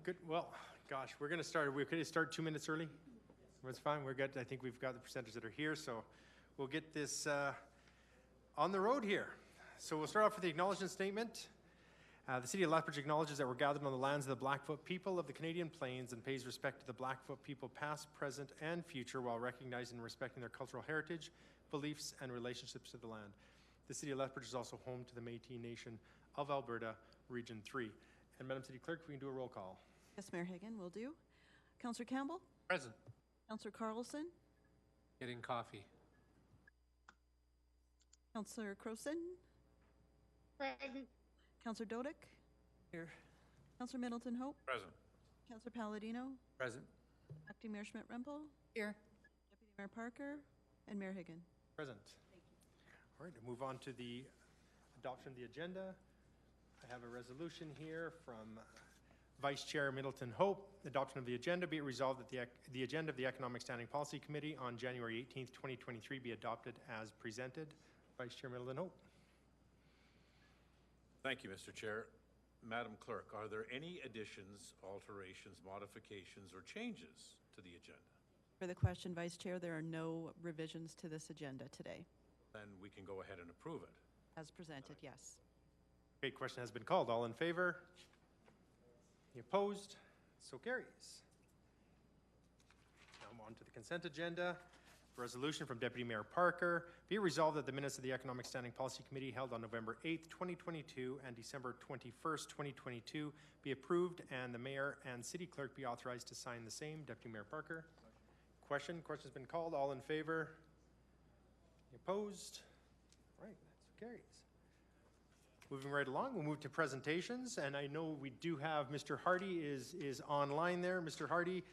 good. Well, gosh, we're going to start. We're going to start 2 minutes early. That's fine. We're good. I think we've got the presenters that are here, so we'll get this on the road here. So we'll start off with the acknowledgement statement. The City of Lethbridge acknowledges that we're gathered on the lands of the Blackfoot people of the Canadian Plains and pays respect to the Blackfoot people past, present, and future while recognizing and respecting their cultural heritage, beliefs, and relationships to the land. The City of Lethbridge is also home to the Métis Nation of Alberta, Region 3. And Madam City Clerk, we can do a roll call. Yes, Mayor Hagan, will do. Councillor Campbell? Present. Councillor Carlson? Getting coffee. Councillor Croson? Present. Councillor Dodick? Here. Councillor Middleton Hope? Present. Councillor Palladino? Present. Acting Mayor Schmidt-Rempel? Here. Deputy Mayor Parker? And Mayor Hagan. Present. Thank you. All right, to move on to the adoption of the agenda. I have a resolution here from Vice Chair Middleton Hope. Adoption of the agenda. Be it resolved that the agenda of the Economic Standing Policy Committee on January 18th, 2023 be adopted as presented. Vice Chair Middleton Hope. Thank you, Mr. Chair. Madam Clerk, are there any additions, alterations, modifications, or changes to the agenda? For the question, Vice Chair, there are no revisions to this agenda today. Then we can go ahead and approve it. As presented, yes. Okay, question has been called. All in favor? Any opposed? So carries. Now on to the consent agenda. Resolution from Deputy Mayor Parker. Be it resolved that the minutes of the Economic Standing Policy Committee held on November 8th, 2022 and December 21st, 2022 be approved and the Mayor and City Clerk be authorized to sign the same. Deputy Mayor Parker. Question. Question's been called. All in favor? Any opposed? All right, that carries. Moving right along, we'll move to presentations, and I know we do have Mr. Hardy is online there. Mr. Hardy,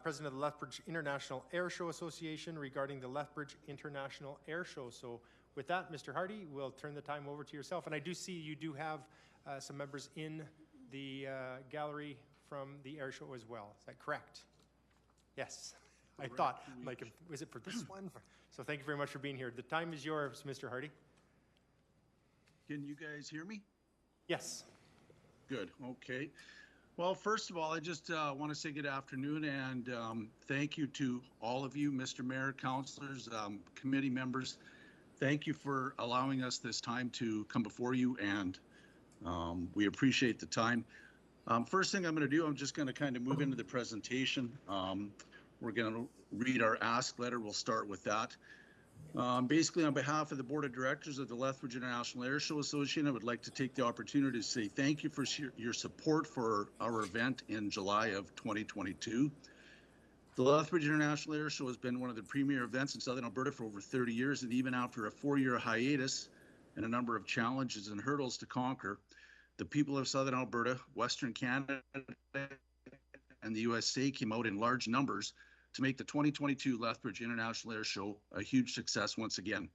President of the Lethbridge International Air Show Association regarding the Lethbridge International Air Show. So with that, Mr. Hardy, we'll turn the time over to yourself. And I do see you do have some members in the gallery from the air show as well. Is that correct? Yes. I thought, like, was it for this one? So thank you very much for being here. The time is yours, Mr. Hardy. Can you guys hear me? Yes. Good, okay. Well, first of all, I just want to say good afternoon and thank you to all of you, Mr. Mayor, councilors, committee members. Thank you for allowing us this time to come before you, and we appreciate the time. First thing I'm going to do, I'm just going to kind of move into the presentation. We're going to read our ask letter. We'll start with that. Basically, on behalf of the Board of Directors of the Lethbridge International Air Show Association, I would like to take the opportunity to say thank you for your support for our event in July of 2022. The Lethbridge International Air Show has been one of the premier events in Southern Alberta for over 30 years, and even after a 4-year hiatus and a number of challenges and hurdles to conquer, the people of Southern Alberta, Western Canada, and the USA came out in large numbers to make the 2022 Lethbridge International Air Show a huge success once again.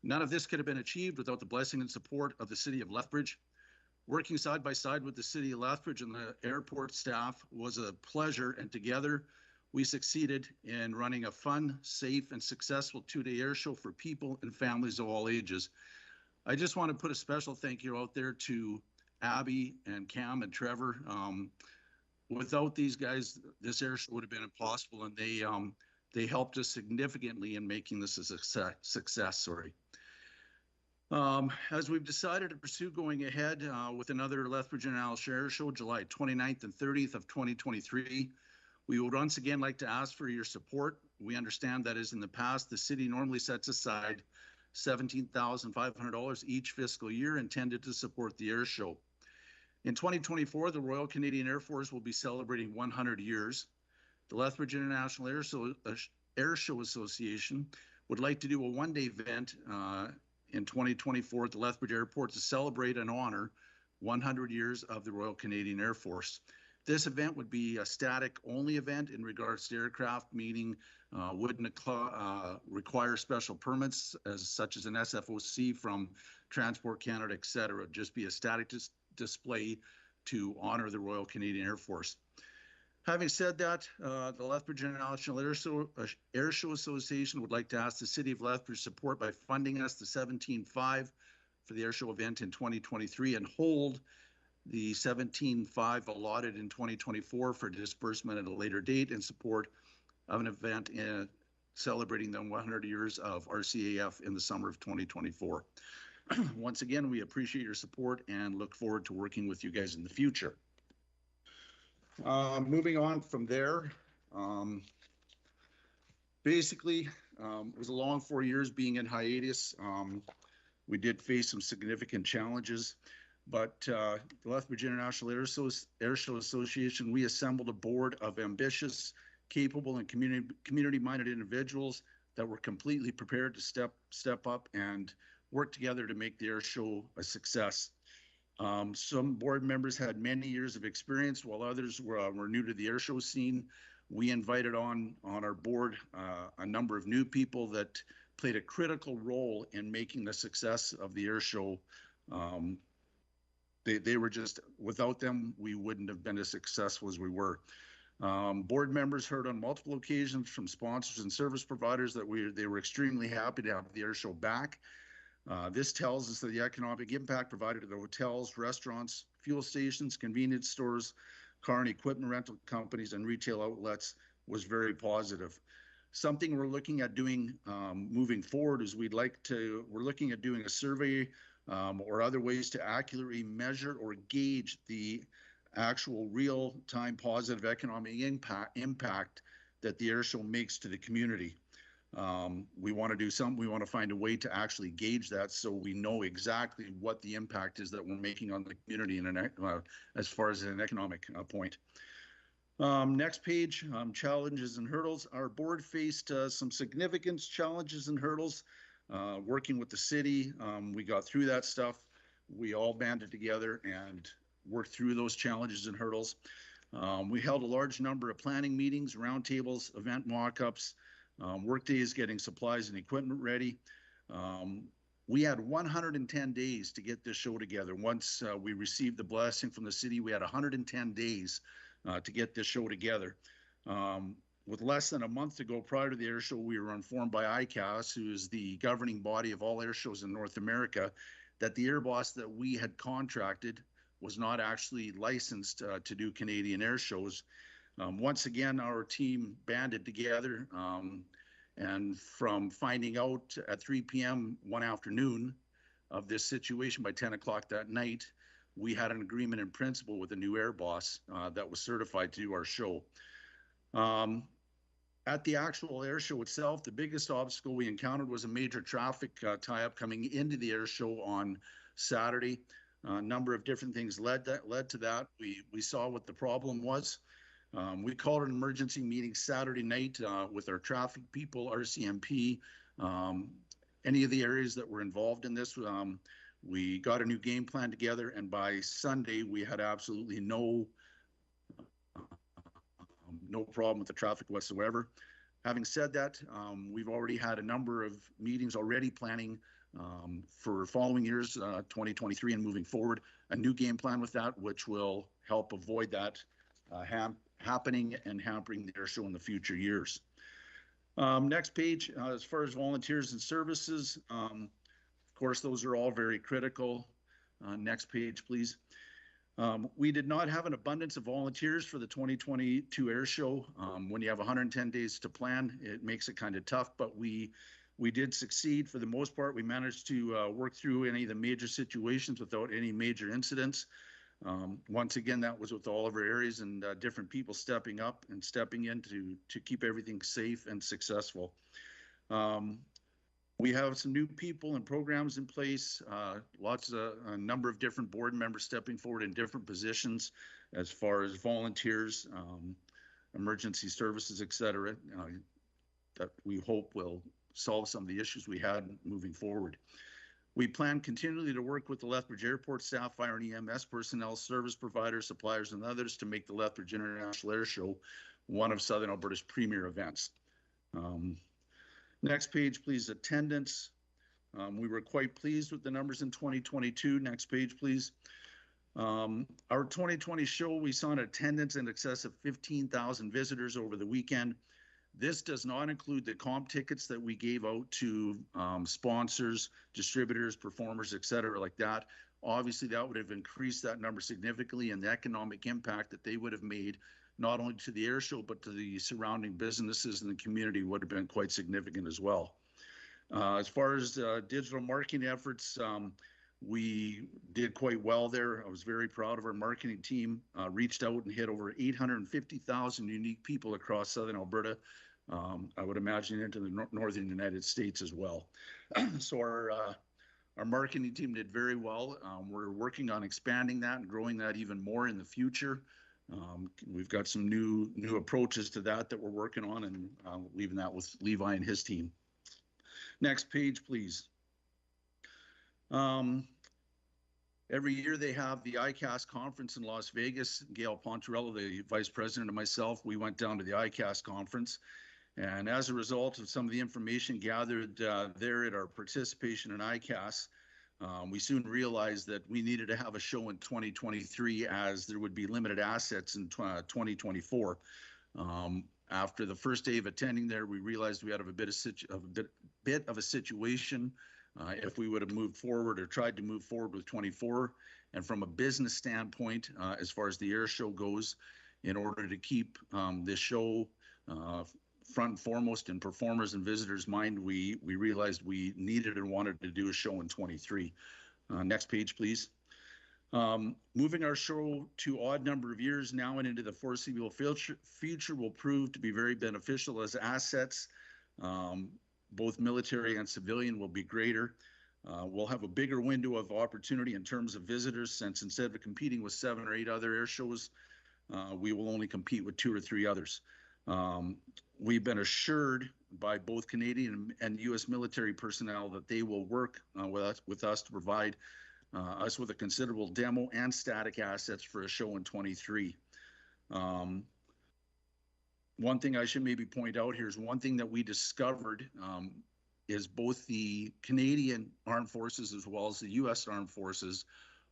None of this could have been achieved without the blessing and support of the City of Lethbridge. Working side by side with the City of Lethbridge and the airport staff was a pleasure, and together we succeeded in running a fun, safe, and successful 2-day air show for people and families of all ages. I just want to put a special thank you out there to Abby and Cam and Trevor. Without these guys, this air show would have been impossible, and they helped us significantly in making this a success. As we've decided to pursue going ahead with another Lethbridge International Air Show, July 29th and 30th of 2023, we would once again like to ask for your support. We understand that as in the past, the city normally sets aside $17,500 each fiscal year intended to support the air show. In 2024, the Royal Canadian Air Force will be celebrating 100 years. The Lethbridge International Air Show Association would like to do a 1-day event in 2024 at the Lethbridge Airport to celebrate and honor 100 years of the Royal Canadian Air Force. This event would be a static-only event in regards to aircraft, meaning wouldn't require special permits such as an SFOC from Transport Canada, etc. It'd just be a static display to honor the Royal Canadian Air Force. Having said that, the Lethbridge International Air Show Association would like to ask the City of Lethbridge support by funding us the $17,500 for the air show event in 2023 and hold the 17.5 allotted in 2024 for disbursement at a later date in support of an event celebrating the 100 years of RCAF in the summer of 2024. Once again, we appreciate your support and look forward to working with you guys in the future. Moving on from there, basically, it was a long 4 years being in hiatus. We did face some significant challenges, but the Lethbridge International Air Show Association, we assembled a board of ambitious, capable, and community-minded individuals that were completely prepared to step up and work together to make the air show a success. Some board members had many years of experience, while others were new to the air show scene. We invited on our board a number of new people that played a critical role in making the success of the air show. They were just, without them, we wouldn't have been as successful as we were. Board members heard on multiple occasions from sponsors and service providers that they were extremely happy to have the air show back. This tells us that the economic impact provided to the hotels, restaurants, fuel stations, convenience stores, car and equipment rental companies, and retail outlets was very positive. Something we're looking at doing moving forward is we're looking at doing a survey or other ways to accurately measure or gauge the actual real-time positive economic impact that the air show makes to the community. We want to find a way to actually gauge that so we know exactly what the impact is that we're making on the community as far as an economic point. Next page, challenges and hurdles. Our board faced some significant challenges and hurdles. Working with the city, we got through that stuff. We all banded together and worked through those challenges and hurdles. We held a large number of planning meetings, roundtables, event mock-ups, work days getting supplies and equipment ready. We had 110 days to get this show together. Once we received the blessing from the city, we had 110 days to get this show together. With less than a month to go prior to the air show, we were informed by ICAS, who is the governing body of all air shows in North America, that the airboss that we had contracted was not actually licensed to do Canadian air shows. Once again, our team banded together, and from finding out at 3 p.m. one afternoon of this situation by 10 o'clock that night, we had an agreement in principle with a new air boss that was certified to do our show. At the actual air show itself, the biggest obstacle we encountered was a major traffic tie-up coming into the air show on Saturday. A number of different things led to that. We saw what the problem was. We called an emergency meeting Saturday night with our traffic people, RCMP, any of the areas that were involved in this. We got a new game plan together, and by Sunday, we had absolutely no problem with the traffic whatsoever. Having said that, we've already had a number of meetings already planning for following years, 2023 and moving forward, a new game plan with that, which will help avoid that happening and hampering the air show in the future years. Next page, as far as volunteers and services, of course, those are all very critical. Next page, please. We did not have an abundance of volunteers for the 2022 air show. When you have 110 days to plan, it makes it kind of tough, but we did succeed for the most part. We managed to work through any of the major situations without any major incidents. Once again, that was with all of our areas and different people stepping up and stepping in to keep everything safe and successful. We have some new people and programs in place, a number of different board members stepping forward in different positions as far as volunteers, emergency services, et cetera, that we hope will solve some of the issues we had moving forward. We plan continually to work with the Lethbridge Airport staff, fire and EMS personnel, service providers, suppliers, and others to make the Lethbridge International Air Show one of Southern Alberta's premier events. Next page, please, attendance. We were quite pleased with the numbers in 2022. Next page, please. Our 2020 show, we saw an attendance in excess of 15,000 visitors over the weekend. This does not include the comp tickets that we gave out to sponsors, distributors, performers, et cetera, like that. Obviously, that would have increased that number significantly, and the economic impact that they would have made, not only to the air show, but to the surrounding businesses and the community, would have been quite significant as well. As far as digital marketing efforts, we did quite well there. I was very proud of our marketing team. Reached out and hit over 850,000 unique people across Southern Alberta. I would imagine into the northern United States as well. So our marketing team did very well. We're working on expanding that and growing that even more in the future. We've got some new approaches to that we're working on, and leaving that with Levi and his team. Next page, please. Every year they have the ICAST conference in Las Vegas. Gail Pontarello, the vice president, and myself, we went down to the ICAST conference. And as a result of some of the information gathered there at our participation in ICAST, we soon realized that we needed to have a show in 2023, as there would be limited assets in 2024. After the first day of attending there, we realized we had a bit of a situation if we would have moved forward or tried to move forward with 24. And from a business standpoint, as far as the air show goes, in order to keep this show front and foremost in performers and visitors' mind, we realized we needed and wanted to do a show in 23. Next page, please. Moving our show to odd number of years now and into the foreseeable future will prove to be very beneficial, as assets, both military and civilian, will be greater. We'll have a bigger window of opportunity in terms of visitors, since instead of competing with 7 or 8 other air shows, we will only compete with 2 or 3 others. We've been assured by both Canadian and U.S. military personnel that they will work with us to provide us with a considerable demo and static assets for a show in 23. One thing I should maybe point out here is one thing that we discovered is both the Canadian Armed Forces as well as the U.S. Armed Forces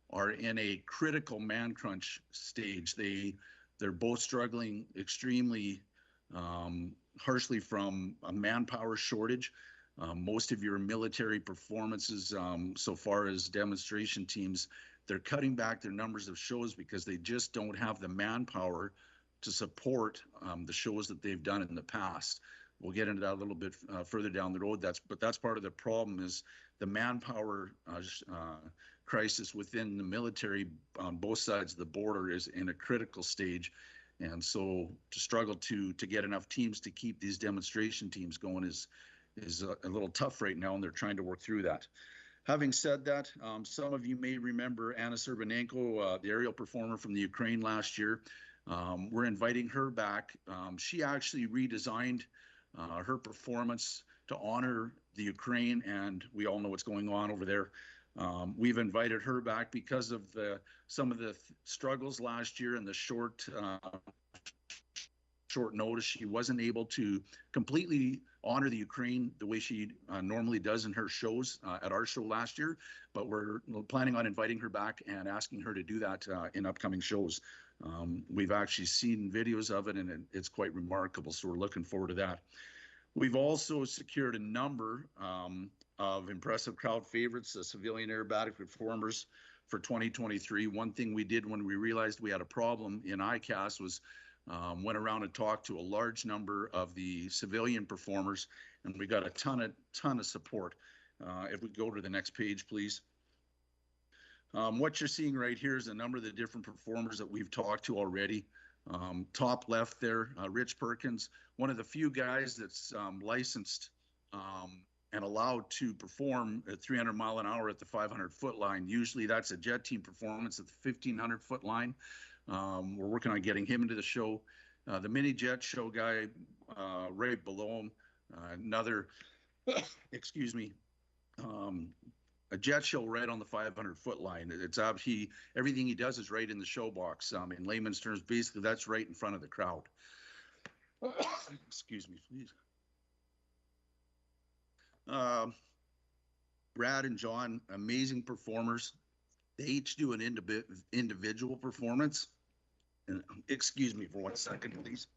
are in a critical man crunch stage. They're both struggling extremely harshly from a manpower shortage. Most of your military performances, so far as demonstration teams, they're cutting back their numbers of shows because they just don't have the manpower to support the shows that they've done in the past. We'll get into that a little bit further down the road. But that's part of the problem, is the manpower crisis within the military on both sides of the border is in a critical stage. And so to struggle to get enough teams to keep these demonstration teams going is a little tough right now, and they're trying to work through that. Having said that, some of you may remember Anna Serbanenko, the aerial performer from the Ukraine last year. We're inviting her back. She actually redesigned her performance to honor the Ukraine, and we all know what's going on over there. We've invited her back because of some of the struggles last year and the short notice. She wasn't able to completely honor the Ukraine the way she normally does in her shows at our show last year, but we're planning on inviting her back and asking her to do that in upcoming shows. We've actually seen videos of it, and it's quite remarkable, so we're looking forward to that. We've also secured a number of impressive crowd favorites, civilian aerobatic performers for 2023. One thing we did when we realized we had a problem in ICAST was went around and talked to a large number of the civilian performers, and we got a ton of support. If we go to the next page, please. What you're seeing right here is a number of the different performers that we've talked to already. Top left there, Rich Perkins, one of the few guys that's licensed and allowed to perform at 300 mile an hour at the 500-foot line. Usually that's a jet team performance at the 1,500-foot line. We're working on getting him into the show. The mini jet show guy, right below him, another, excuse me, a jet show right on the 500-foot line. It's obviously everything he does is right in the show box. In layman's terms, basically that's right in front of the crowd. Excuse me, please. Brad and John, amazing performers. They each do an individual performance. And excuse me for 1 second, please.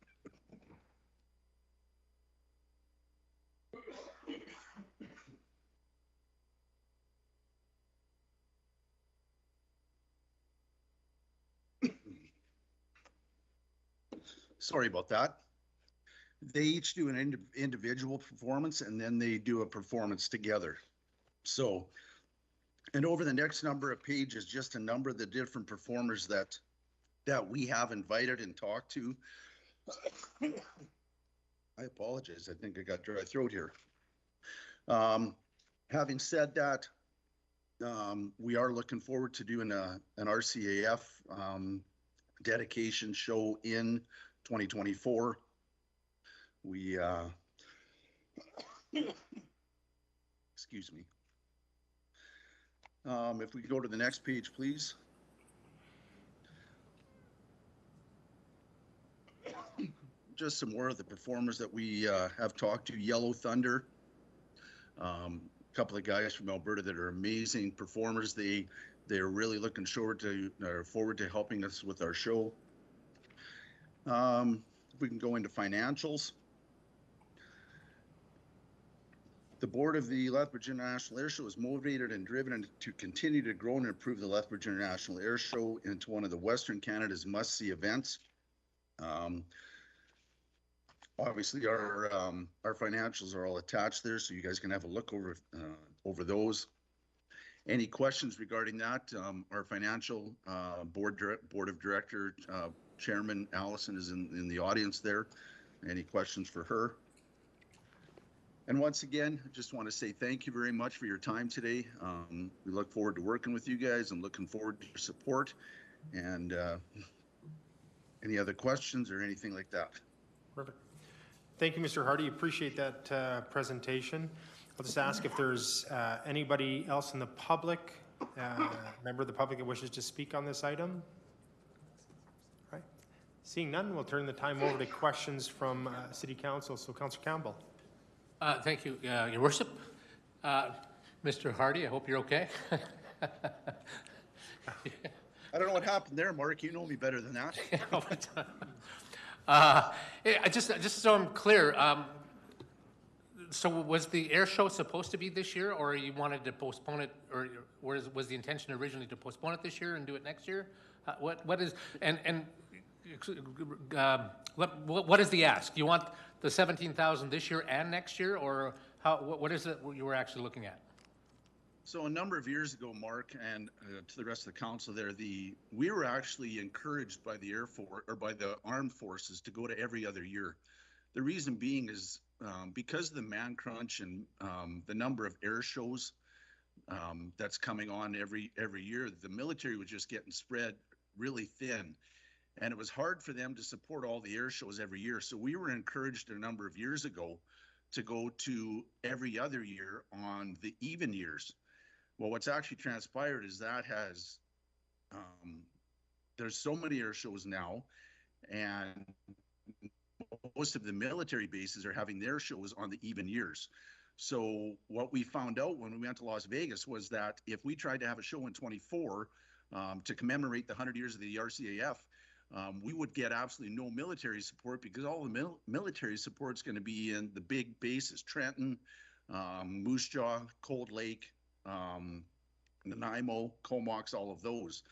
sorry about that. They each do an individual performance and then they do a performance together. So, and over the next number of pages, just a number of the different performers that we have invited and talked to. I apologize. I think I got dry throat here. Having said that, we are looking forward to doing an RCAF dedication show in 2024. We, excuse me. If we could go to the next page, please. Just some more of the performers that we have talked to. Yellow Thunder, a couple of guys from Alberta that are amazing performers. They're really looking forward to helping us with our show. If we can go into financials. The board of the Lethbridge International Air Show is motivated and driven to continue to grow and improve the Lethbridge International Air Show into one of the Western Canada's must-see events. Obviously, our financials are all attached there, so you guys can have a look over those. Any questions regarding that? Our financial board of director chairman Allison is in the audience there. Any questions for her? And once again, I just want to say thank you very much for your time today. We look forward to working with you guys and looking forward to your support. And any other questions or anything like that? Perfect. Thank you, Mr. Hardy. Appreciate that presentation. I'll just ask if there's anybody else in the public, member of the public that wishes to speak on this item. All right. Seeing none, we'll turn the time over to questions from City Council. So, Councillor Campbell. Thank you, Your Worship. Mr. Hardy, I hope you're okay. I don't know what happened there, Mark. You know me better than that. Just so I'm clear, so was the air show supposed to be this year, or you wanted to postpone it, or was the intention originally to postpone it this year and do it next year? What is what is the ask? You want the 17,000 this year and next year, or what is it you were actually looking at? So a number of years ago, Mark, and to the rest of the council there, we were actually encouraged by the Air Force or by the Armed Forces to go to every other year. The reason being is because of the man crunch and the number of air shows that's coming on every year, the military was just getting spread really thin. And it was hard for them to support all the air shows every year. So we were encouraged a number of years ago to go to every other year on the even years. Well, what's actually transpired is that has, there's so many air shows now, and most of the military bases are having their shows on the even years. So what we found out when we went to Las Vegas was that if we tried to have a show in 24 to commemorate the 100 years of the RCAF, we would get absolutely no military support because all the military support is going to be in the big bases, Trenton, Moose Jaw, Cold Lake, Nanaimo, Comox, all of those.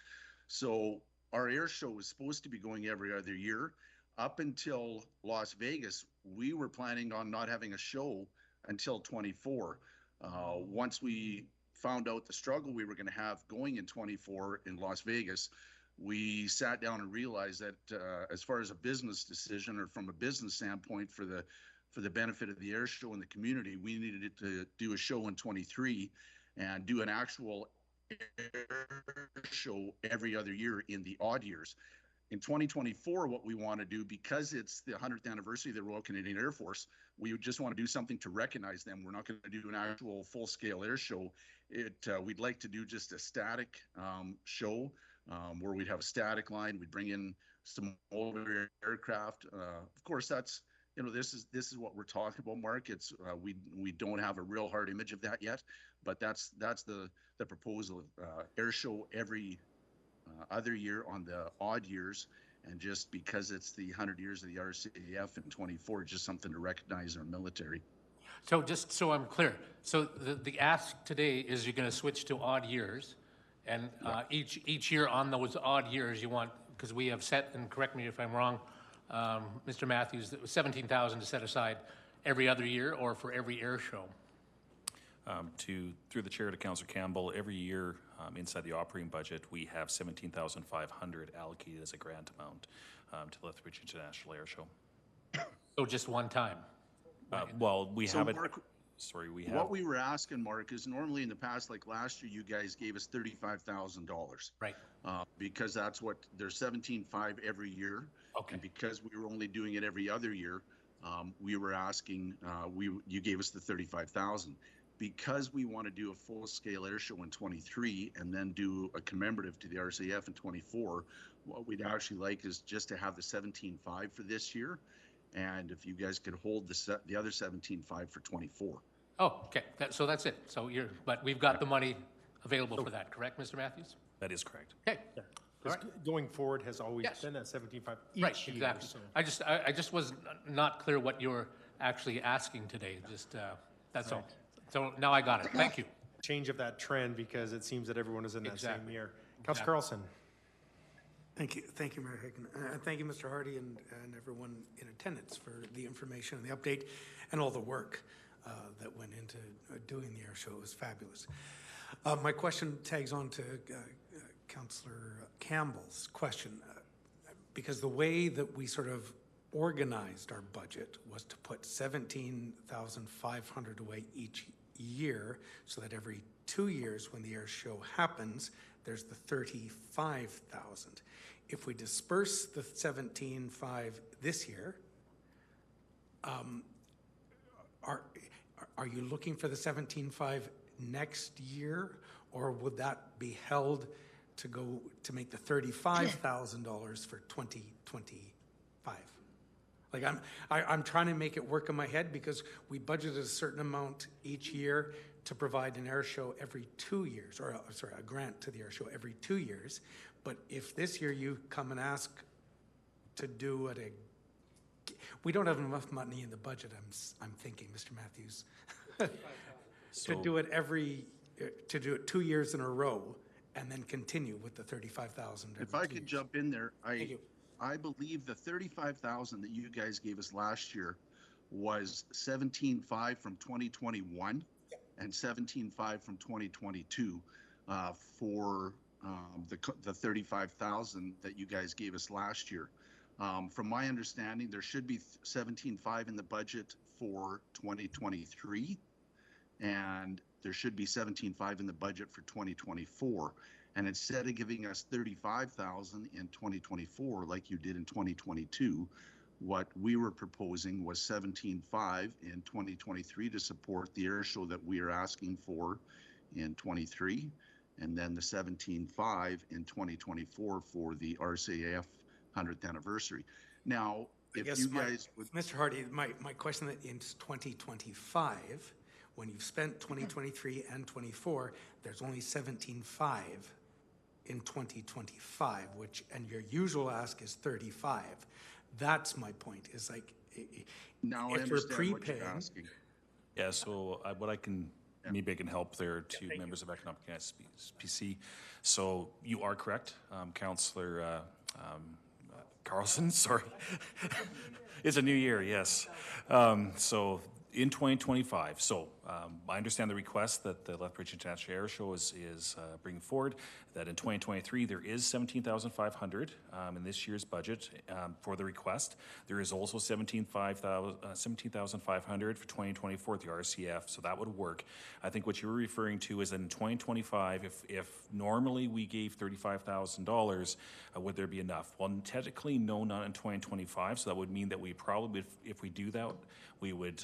So our air show was supposed to be going every other year. Up until Las Vegas, we were planning on not having a show until 24. Once we found out the struggle we were going to have going in 24 in Las Vegas, we sat down and realized that as far as a business decision or from a business standpoint for the benefit of the air show and the community, we needed to do a show in 23 and do an actual air show every other year in the odd years. In 2024, what we want to do, because it's the 100th anniversary of the Royal Canadian Air Force, we just want to do something to recognize them. We're not going to do an actual full-scale air show. We'd like to do just a static show where we'd have a static line. We'd bring in some older aircraft. Of course, that's, you know, this is what we're talking about, Mark. It's we don't have a real hard image of that yet, but that's the proposal. Air show every other year on the odd years, and just because it's the 100 years of the RCAF in 24, just something to recognize our military. So just so I'm clear, so the ask today is you're going to switch to odd years, and each year on those odd years you want, because we have set, and correct me if I'm wrong, Mr. Matthews, that was 17,000 to set aside every other year or for every air show? Through the chair to Councillor Campbell, every year inside the operating budget, we have 17,500 allocated as a grant amount to the Lethbridge International Air Show. So just one time? Well, we So have it. Mark, Sorry, we what have. we were asking, Mark, is normally in the past, like last year, you guys gave us $35,000. Right. Because that's what, there's 17.5 every year. Okay. And because we were only doing it every other year, we were asking, you gave us the 35,000. Because we want to do a full-scale air show in 23 and then do a commemorative to the RCF in 24, what we'd actually like is just to have the 17.5 for this year. And if you guys could hold the other 17.5 for 24. Oh, okay, so that's it. So but we've got the money available for that, correct, Mr. Matthews? That is correct. Okay, all Because right, going forward has always Yes. been at 17.5 right, each year. exactly. so- I just was not clear what you're actually asking today, just, that's all. So now I got it, thank you. Change of that trend because it seems that everyone is in that same Exactly. year. Councillor Carlson. Thank you, Mayor Hicken. Thank you, Mr. Hardy, and everyone in attendance for the information and the update and all the work that went into doing the air show. It was fabulous. My question tags on to Councillor Campbell's question, because the way that we sort of organized our budget was to put 17,500 away each year, so that every 2 years when the air show happens, there's the 35,000. If we disperse the 17.5 this year, are you looking for the 17.5 next year, or would that be held to go to make the $35,000 for 2025? Like I'm trying to make it work in my head, because we budgeted a certain amount each year to provide an air show every 2 years, or sorry, a grant to the air show every 2 years. But if this year you come and ask to do it, we don't have enough money in the budget, I'm thinking, Mr. Matthews, to do it to do it 2 years in a row and then continue with the 35,000. If I could jump in there, Thank you. I believe the 35,000 that you guys gave us last year was 17.5 from 2021 and 17.5 from 2022 for the 35,000 that you guys gave us last year. From my understanding, there should be 17.5 in the budget for 2023, and there should be 17.5 in the budget for 2024. And instead of giving us 35,000 in 2024, like you did in 2022, what we were proposing was 17.5 in 2023 to support the air show that we are asking for in 23, and then the 17.5 in 2024 for the RCAF 100th anniversary. Now, if you guys would, Mr. Hardy, my question that in 2025, when you've spent 2023 and 24, there's only 17.5 in 2025, and your usual ask is 35. That's my point, is like, now I if we're understand what you're prepaying, asking. Yeah, so maybe I can help there to members of Economic SPC. So you are correct, Councillor Carlson, sorry. It's a new year, yes. So in 2025, I understand the request that the Lethbridge International Air Show is bringing forward, that in 2023 there is 17,500 in this year's budget for the request. There is also 17,500 for 2024 at the RCF, so that would work. I think what you were referring to is that in 2025, if normally we gave $35,000, would there be enough? Well, technically, no, not in 2025, so that would mean that we probably, if we do that, we would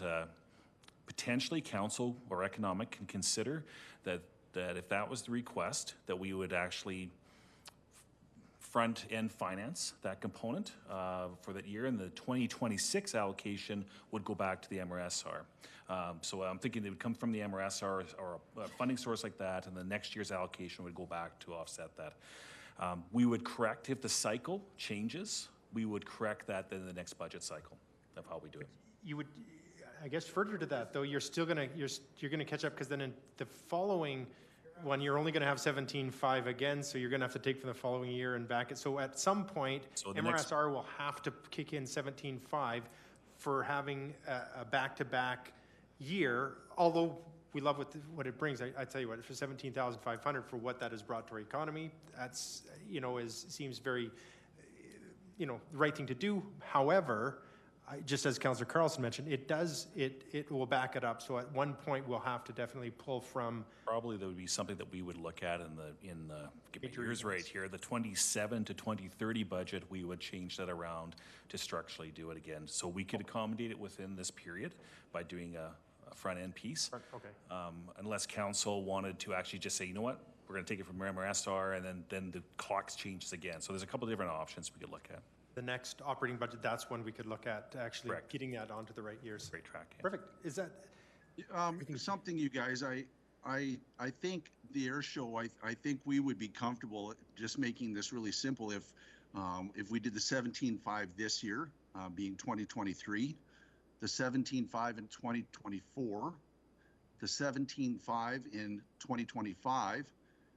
potentially council or economic can consider that if that was the request, that we would actually front end finance that component for that year, and the 2026 allocation would go back to the MRSR. So I'm thinking it would come from the MRSR or a funding source like that, and the next year's allocation would go back to offset that. We would correct, if the cycle changes, we would correct that then in the next budget cycle of how we do it. You would, I guess further to that though, you're still gonna, you're gonna catch up, because then in the following one, you're only going to have 17.5 again, so you're going to have to take from the following year and back it. So at some point, So the next- MRSR will have to kick in 17.5 for having a back-to-back year, although we love what it brings. I tell you what, for 17,500 for what that has brought to our economy, that's, seems very, the right thing to do. However, just as Councillor Carlson mentioned, it will back it up. So at one point, we'll have to definitely pull from. Probably that would be something that we would look at in the, get my years right here, the 27 to 2030 budget, we would change that around to structurally do it again. So we could accommodate it within this period by doing a front-end piece. Okay. Unless council wanted to actually just say, you know what, we're gonna take it from MRSR, and then the clocks changes again. So there's a couple different options we could look at. The next operating budget, that's when we could look at actually Correct. getting that onto the right years. Great track. Yeah. Perfect. Is that, Something, you guys, I think the air show, I think we would be comfortable just making this really simple if we did the 17.5 this year, being 2023, the 17.5 in 2024, the 17.5 in 2025,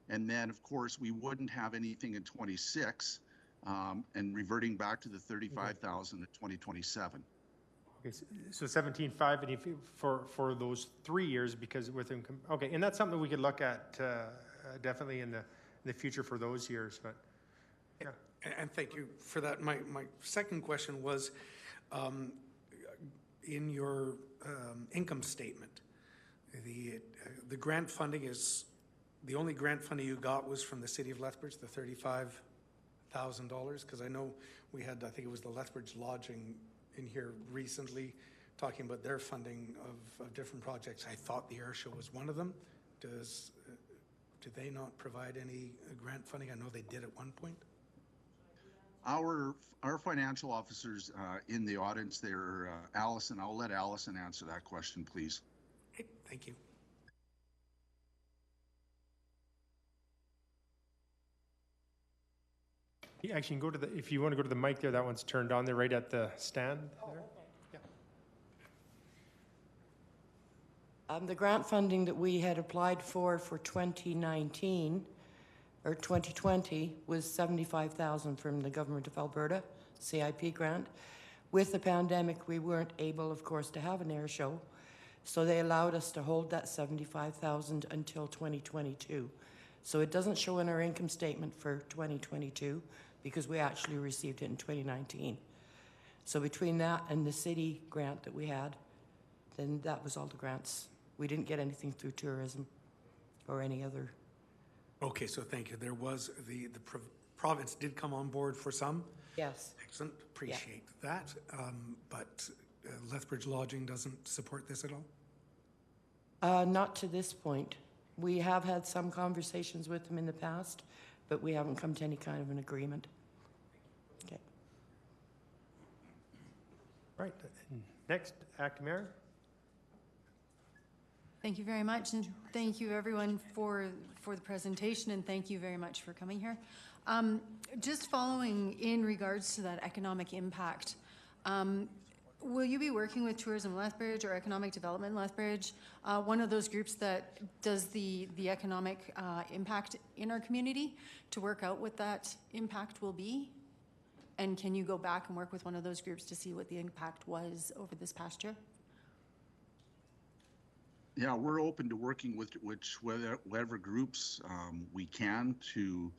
and then of course we wouldn't have anything in 26, and reverting back to the 35,000 in 2027. okay, so 17.5 and if, for those 3 years, because with income, okay, and that's something we could look at definitely in the future for those years, but yeah. And thank you for that. My second question was, in your income statement, the grant funding is, the only grant funding you got was from the City of Lethbridge, the $35,000? Because I know we had, I think it was the Lethbridge Lodging in here recently, talking about their funding of different projects. I thought the air show was one of them. Do they not provide any grant funding? I know they did at one point. Our financial officers in the audience there, Allison, I'll let Allison answer that question, please. Okay, thank you. You actually can go to if you want to go to the mic there, that one's turned on there right at the stand there. Yeah. The grant funding that we had applied for 2019 or 2020 was $75,000 from the Government of Alberta, CIP grant. With the pandemic, we weren't able, of course, to have an air show, so they allowed us to hold that $75,000 until 2022. So it doesn't show in our income statement for 2022 because we actually received it in 2019. So between that and the city grant that we had, then that was all the grants. We didn't get anything through tourism or any other. Okay, so thank you. There was, the province did come on board for some. Yes. Excellent, appreciate that. But Lethbridge Lodging doesn't support this at all? Not to this point. We have had some conversations with them in the past, but we haven't come to any kind of an agreement. Okay. Right. Next, Acting Mayor. Thank you very much, and thank you everyone for the presentation, and thank you very much for coming here. Just following in regards to that economic impact, will you be working with Tourism Lethbridge or Economic Development Lethbridge, one of those groups that does the economic impact in our community, to work out what that impact will be? And can you go back and work with one of those groups to see what the impact was over this past year? Yeah, we're open to working with whatever groups we can to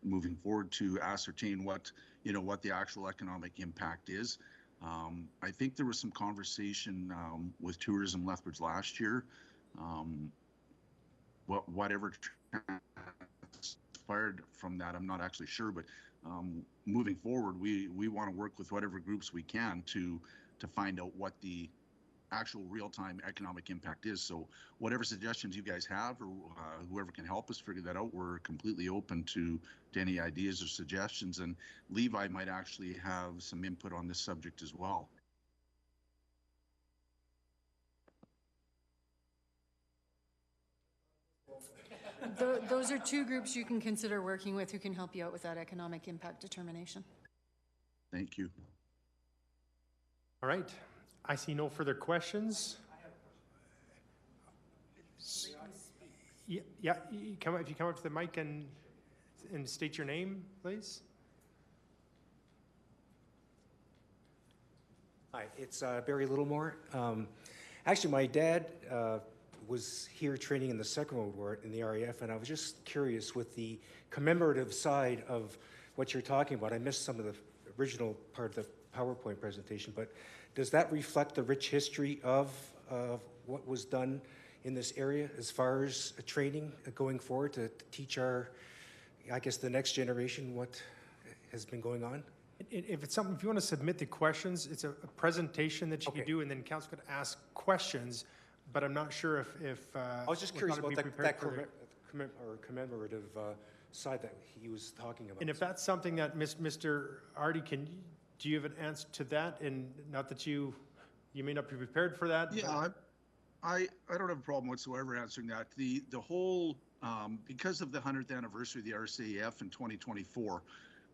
moving forward to ascertain what the actual economic impact is. I think there was some conversation with Tourism Lethbridge last year. Whatever transpired from that, I'm not actually sure, but moving forward, we want to work with whatever groups we can to find out what the actual real-time economic impact is. So whatever suggestions you guys have, or whoever can help us figure that out, we're completely open to any ideas or suggestions. And Levi might actually have some input on this subject as well. Those are two groups you can consider working with who can help you out with that economic impact determination. Thank you. All right. I see no further questions. Yeah, if you come up to the mic and state your name, please. Hi, it's Barry Littlemore. Actually, my dad was here training in the Second World War in the RAF, and I was just curious with the commemorative side of what you're talking about. I missed some of the original part of the PowerPoint presentation, but does that reflect the rich history of what was done in this area as far as training going forward to teach our, I guess, the next generation what has been going on? If it's something, if you want to submit the questions, it's a presentation that you Okay. could do, and then council could ask questions, but I'm not sure if. I was just we're curious gonna about be that prepared for it. commemorative side that he was talking about. And if that's something that Mr. Hardy do you have an answer to that? And not that you may not be prepared for that. Yeah, I don't have a problem whatsoever answering that. The whole, because of the 100th anniversary of the RCAF in 2024,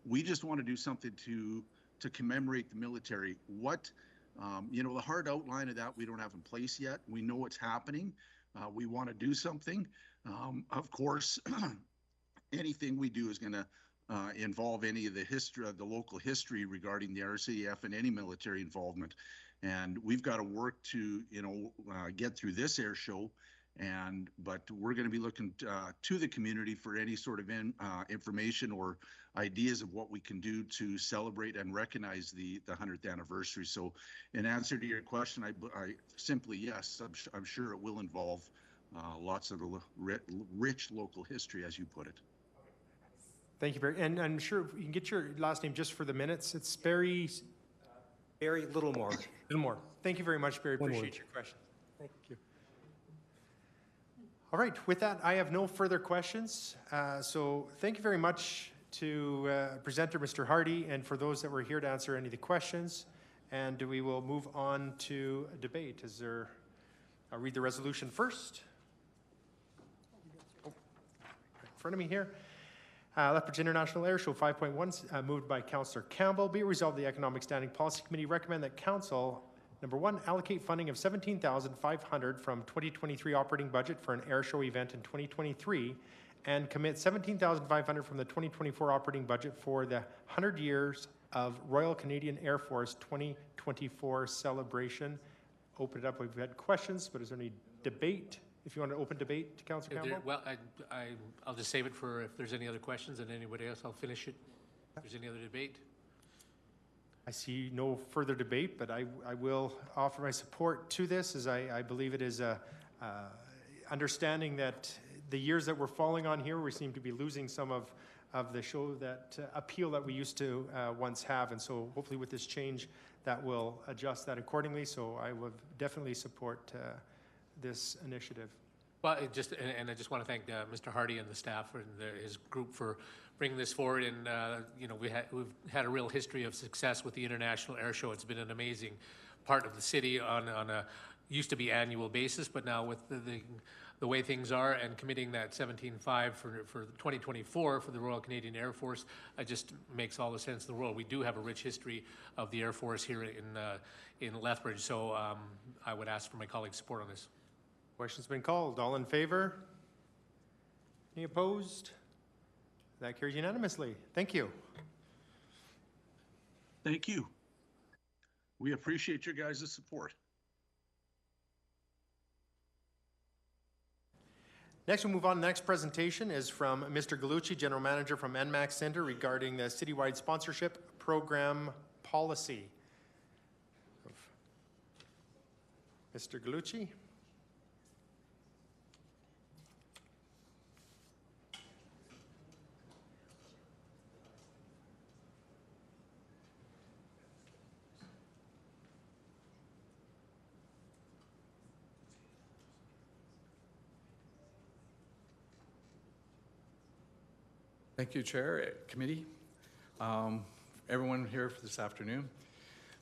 we just want to do something to commemorate the military. What, the hard outline of that we don't have in place yet. We know what's happening. We want to do something. Of course, anything we do is going to involve any of the history of the local history regarding the RCAF and any military involvement. And we've got to work to, get through this air show. But we're going to be looking to the community for any sort of information or ideas of what we can do to celebrate and recognize the 100th anniversary. So in answer to your question, I simply, yes, I'm sure it will involve lots of rich local history, as you put it. Thank you, Barry. And I'm sure you can get your last name just for the minutes. It's Barry Littlemore. Littlemore. Thank you very much, Barry. One Appreciate word. your question. Thank you. All right, with that, I have no further questions. So thank you very much to presenter Mr. Hardy, and for those that were here to answer any of the questions. And we will move on to a debate. I'll read the resolution first. Oh, right in front of me here. Lethbridge International Air Show 5.1, moved by Councillor Campbell. Be it resolved, the Economic Standing Policy Committee recommend that Council, number one, allocate funding of $17,500 from 2023 operating budget for an air show event in 2023, and commit $17,500 from the 2024 operating budget for the 100 years of Royal Canadian Air Force 2024 celebration. Open it up. We've had questions, but is there any debate? If you want to open debate to Councillor Campbell? Well, I'll just save it for if there's any other questions, and anybody else, I'll finish it. If there's any other debate. I see no further debate, but I will offer my support to this, as I believe it is understanding that the years that we're falling on here, we seem to be losing some of the show that appeal that we used to once have. And so hopefully with this change, that will adjust that accordingly. So I would definitely support this initiative. Well, I just want to thank Mr. Hardy and the staff and his group for bringing this forward. And we've had a real history of success with the International Air Show. It's been an amazing part of the city on a used to be annual basis, but now with the way things are, and committing that 17.5 for 2024 for the Royal Canadian Air Force, it just makes all the sense in the world. We do have a rich history of the Air Force here in Lethbridge, so I would ask for my colleagues' support on this. Question's been called. All in favor? Any opposed? That carries unanimously. Thank you. Thank you. We appreciate your guys' support. Next, we'll move on. The next presentation is from Mr. Gallucci, General Manager from NMAX Center, regarding the citywide sponsorship program policy. Mr. Gallucci. Thank you, Chair, Committee, everyone here for this afternoon.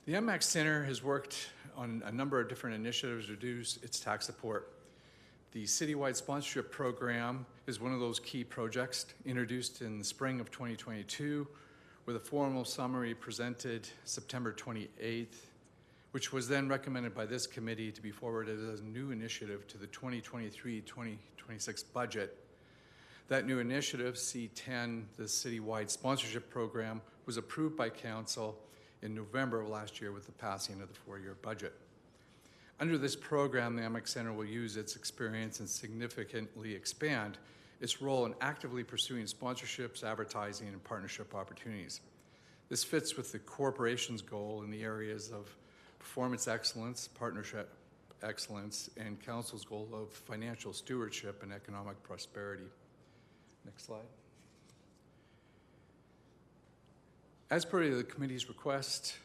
The NMAX Center has worked on a number of different initiatives to reduce its tax support. The citywide sponsorship program is one of those key projects introduced in the spring of 2022, with a formal summary presented September 28th, which was then recommended by this committee to be forwarded as a new initiative to the 2023-2026 budget. That new initiative, C10, the citywide sponsorship program, was approved by council in November of last year with the passing of the 4-year budget. Under this program, the Amex Center will use its experience and significantly expand its role in actively pursuing sponsorships, advertising, and partnership opportunities. This fits with the corporation's goal in the areas of performance excellence, partnership excellence, and council's goal of financial stewardship and economic prosperity. Next slide. As per the committee's request,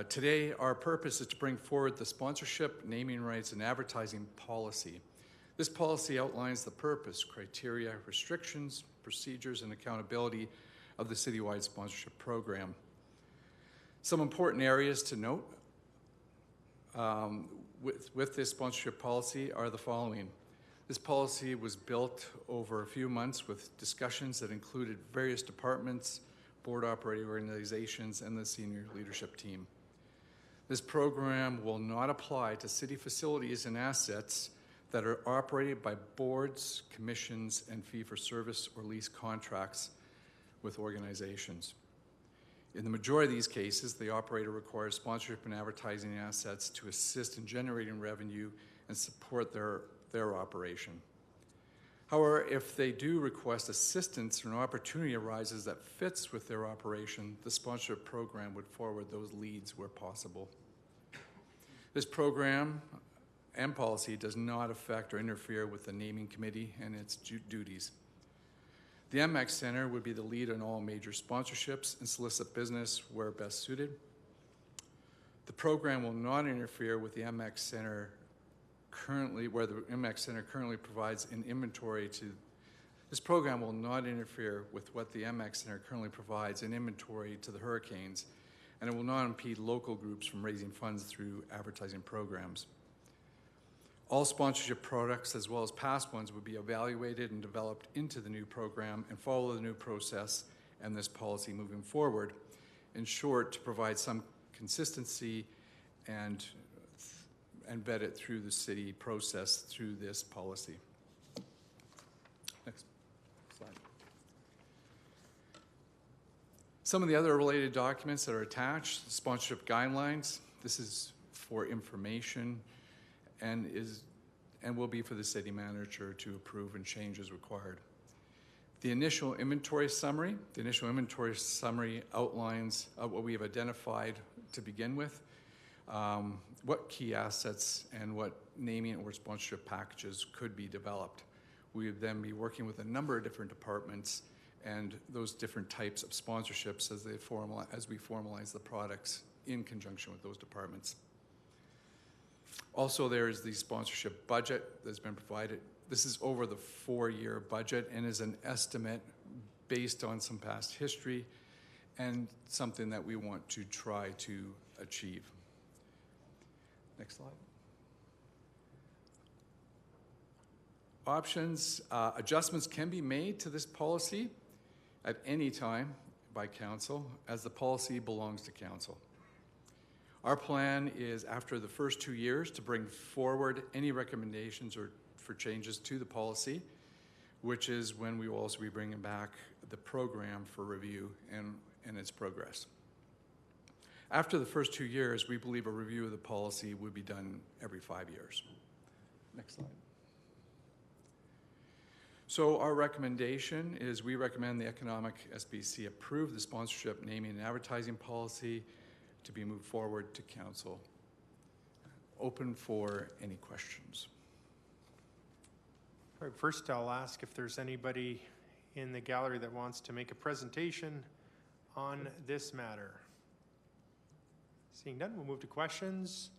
today our purpose is to bring forward the sponsorship, naming rights, and advertising policy. This policy outlines the purpose, criteria, restrictions, procedures, and accountability of the citywide sponsorship program. Some important areas to note with this sponsorship policy are the following. This policy was built over a few months with discussions that included various departments, board operating organizations, and the senior leadership team. This program will not apply to city facilities and assets that are operated by boards, commissions, and fee-for-service or lease contracts with organizations. In the majority of these cases, the operator requires sponsorship and advertising assets to assist in generating revenue and support their operation. However, if they do request assistance or an opportunity arises that fits with their operation, the sponsorship program would forward those leads where possible. This program and policy does not affect or interfere with the naming committee and its duties. The MX Center would be the lead on all major sponsorships and solicit business where best suited. The program will not interfere with the MX Center currently, where the MX Center currently provides an inventory to. This program will not interfere with what the MX Center currently provides in inventory to the Hurricanes, and it will not impede local groups from raising funds through advertising programs. All sponsorship products, as well as past ones, would be evaluated and developed into the new program and follow the new process and this policy moving forward. In short, to provide some consistency and vet it through the city process through this policy. Next slide. Some of the other related documents that are attached, sponsorship guidelines. This is for information and will be for the city manager to approve and change as required. The initial inventory summary. The initial inventory summary outlines what we have identified to begin with, what key assets and what naming or sponsorship packages could be developed. We would then be working with a number of different departments and those different types of sponsorships as we formalize the products in conjunction with those departments. Also, there is the sponsorship budget that's been provided. This is over the 4-year budget and is an estimate based on some past history and something that we want to try to achieve. Next slide. Options, adjustments can be made to this policy at any time by council, as the policy belongs to council. Our plan is, after the first 2 years, to bring forward any recommendations or for changes to the policy, which is when we will also be bringing back the program for review and its progress. After the first 2 years, we believe a review of the policy would be done every 5 years. Next slide. So our recommendation is we recommend the Economic SBC approve the sponsorship, naming, and advertising policy to be moved forward to council. Open for any questions. All right, first I'll ask if there's anybody in the gallery that wants to make a presentation on this matter. Seeing none, we'll move to questions.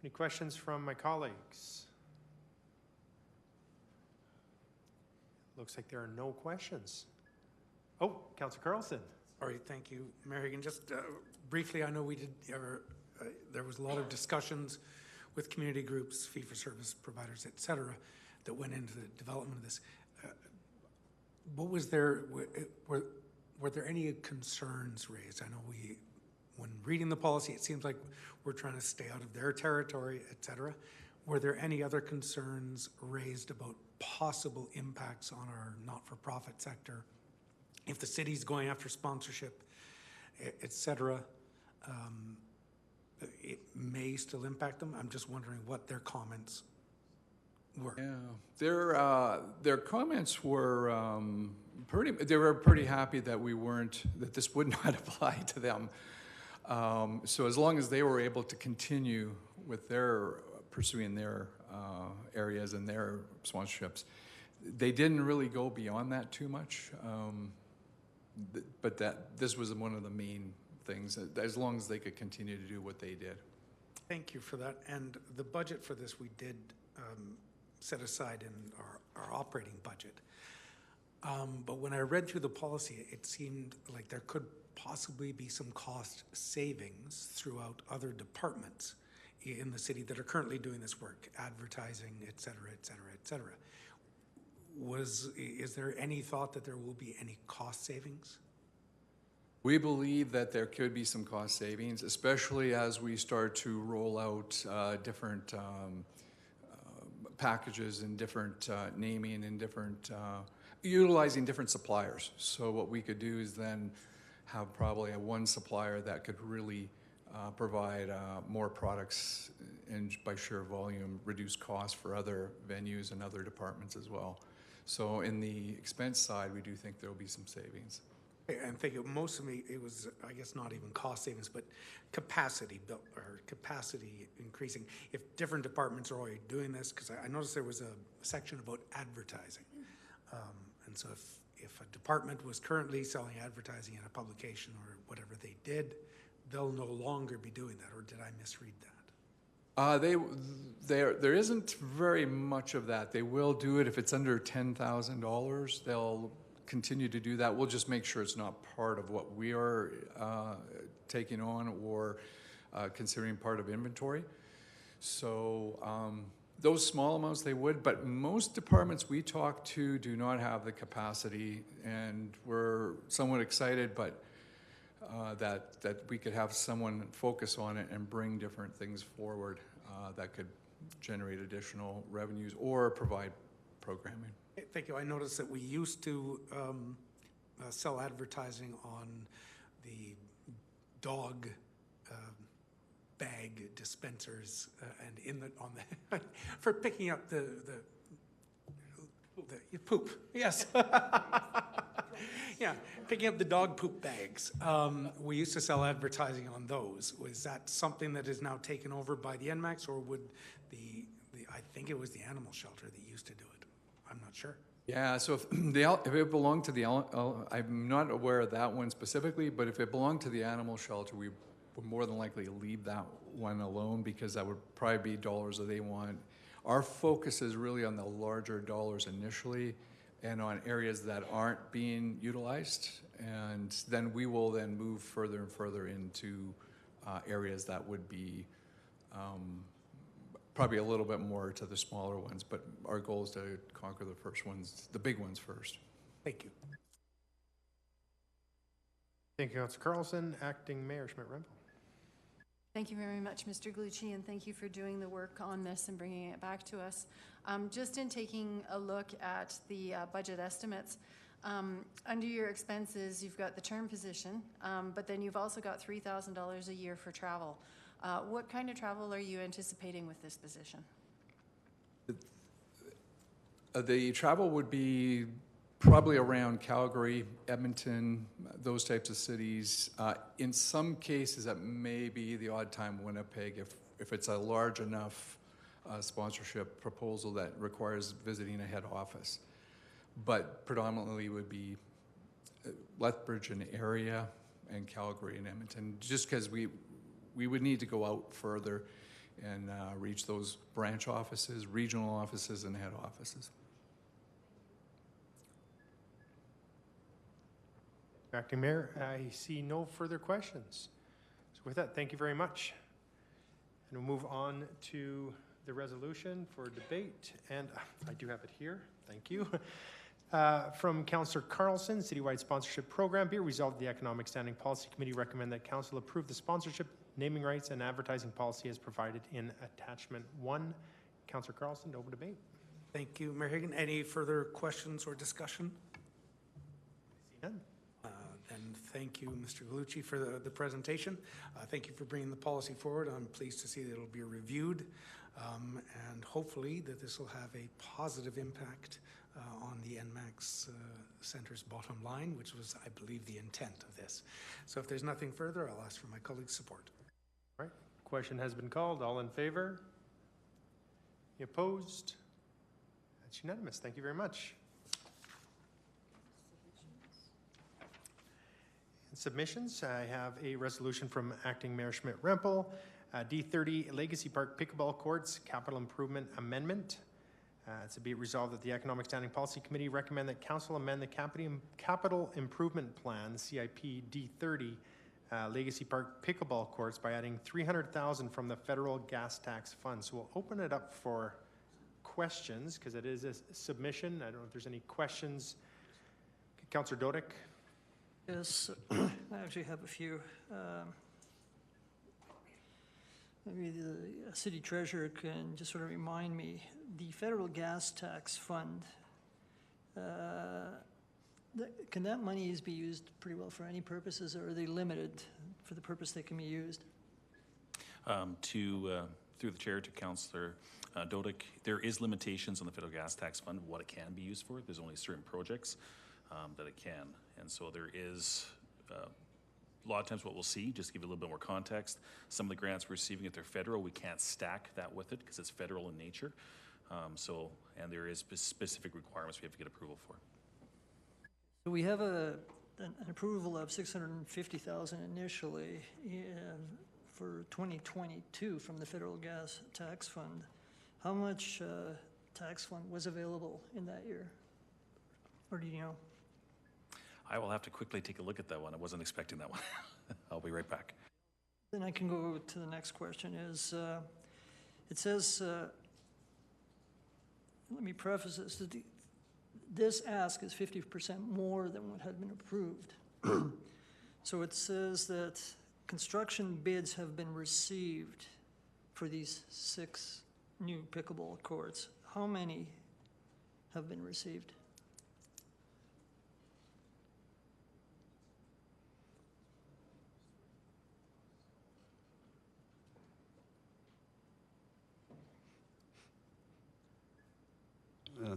Any questions from my colleagues? Looks like there are no questions. Oh, Councillor Carlson. All right, thank you, Marigan. Just briefly, I know we did, there was a lot of discussions with community groups, fee-for-service providers, et cetera, that went into the development of this. What was there, were there any concerns raised? I know when reading the policy, it seems like we're trying to stay out of their territory, et cetera. Were there any other concerns raised about possible impacts on our not-for-profit sector? If the city's going after sponsorship, et cetera, it may still impact them. I'm just wondering what their comments were. Yeah, their comments were they were pretty happy that that this would not apply to them. So as long as they were able to continue with pursuing their areas and their sponsorships, they didn't really go beyond that too much. But this was one of the main things, as long as they could continue to do what they did. Thank you for that. And the budget for this we did set aside in our operating budget. But when I read through the policy, it seemed like there could possibly be some cost savings throughout other departments in the city that are currently doing this work, advertising, et cetera, et cetera, et cetera. Is there any thought that there will be any cost savings? We believe that there could be some cost savings, especially as we start to roll out different packages and different naming and different utilizing different suppliers. So what we could do is then have probably one supplier that could really provide more products and by sheer volume reduce costs for other venues and other departments as well. So in the expense side, we do think there will be some savings. I'm thinking most of it was, I guess, not even cost savings, but capacity built or capacity increasing. If different departments are already doing this, because I noticed there was a section about advertising. And so if a department was currently selling advertising in a publication or whatever they did, they'll no longer be doing that, or did I misread that? There isn't very much of that. They will do it if it's under $10,000. They'll continue to do that. We'll just make sure it's not part of what we are taking on or considering part of inventory. So those small amounts they would, but most departments we talk to do not have the capacity, and we're somewhat excited, but that we could have someone focus on it and bring different things forward that could generate additional revenues or provide programming. Thank you. I noticed that we used to sell advertising on the dog bag dispensers and for picking up the poop. Yes. Yeah, picking up the dog poop bags. We used to sell advertising on those. Was that something that is now taken over by the NMAX, or would I think it was the animal shelter that used to do it. I'm not sure. Yeah, so if it belonged to the, I'm not aware of that one specifically, but if it belonged to the animal shelter, we would more than likely leave that one alone because that would probably be dollars that they want. Our focus is really on the larger dollars initially and on areas that aren't being utilized. And then we will then move further and further into areas that would be probably a little bit more to the smaller ones, but our goal is to conquer the first ones, the big ones first. Thank you. Thank you, Councilor Carlson. Acting Mayor Schmidt-Rempel. Thank you very much, Mr. Glucci, and thank you for doing the work on this and bringing it back to us. Just in taking a look at the budget estimates, under your expenses, you've got the term position, but then you've also got $3,000 a year for travel. What kind of travel are you anticipating with this position? The travel would be probably around Calgary, Edmonton, those types of cities. In some cases, that may be the odd time Winnipeg if it's a large enough sponsorship proposal that requires visiting a head office. But predominantly would be Lethbridge and area and Calgary and Edmonton, just because we would need to go out further and reach those branch offices, regional offices, and head offices. Acting Mayor, I see no further questions. So with that, thank you very much. And we'll move on to the resolution for debate. And I do have it here. Thank you. From Councillor Carlson, Citywide Sponsorship Program, be it resolved the Economic Standing Policy Committee recommend that Council approve the sponsorship, naming rights, and advertising policy as provided in Attachment 1. Councillor Carlson, to open debate. Thank you, Mayor Hagan. Any further questions or discussion? See none. And thank you, Mr. Galucci, for the presentation. Thank you for bringing the policy forward. I'm pleased to see that it'll be reviewed, and hopefully that this will have a positive impact on the NMAX Center's bottom line, which was, I believe, the intent of this. So if there's nothing further, I'll ask for my colleagues' support. All right, question has been called. All in favor? Any opposed? That's unanimous. Thank you very much. In submissions, I have a resolution from Acting Mayor Schmidt-Rempel, D30 Legacy Park Pickleball Courts Capital Improvement Amendment. It's to be resolved that the Economic Standing Policy Committee recommend that Council amend the Capital Improvement Plan, CIP D30, Legacy Park Pickleball Courts by adding $300,000 from the Federal Gas Tax Fund. So we'll open it up for questions because it is a submission. I don't know if there's any questions. Councillor Dodick. Yes, I actually have a few. Maybe the city treasurer can just sort of remind me, the federal gas tax fund, can that money be used pretty well for any purposes, or are they limited for the purpose they can be used? Through the chair to Councillor Dodick, there is limitations on the federal gas tax fund, what it can be used for. There's only certain projects that it can. And so there is a lot of times what we'll see, just to give you a little bit more context, some of the grants we're receiving, if they're federal, we can't stack that with it because it's federal in nature. And there is specific requirements we have to get approval for. So we have an approval of $650,000 initially for 2022 from the federal gas tax fund. How much tax fund was available in that year? Or do you know? I will have to quickly take a look at that one. I wasn't expecting that one. I'll be right back. Then I can go to the next question is, it says, let me preface this, that this ask is 50% more than what had been approved. So it says that construction bids have been received for these 6 new pickleball courts. How many have been received?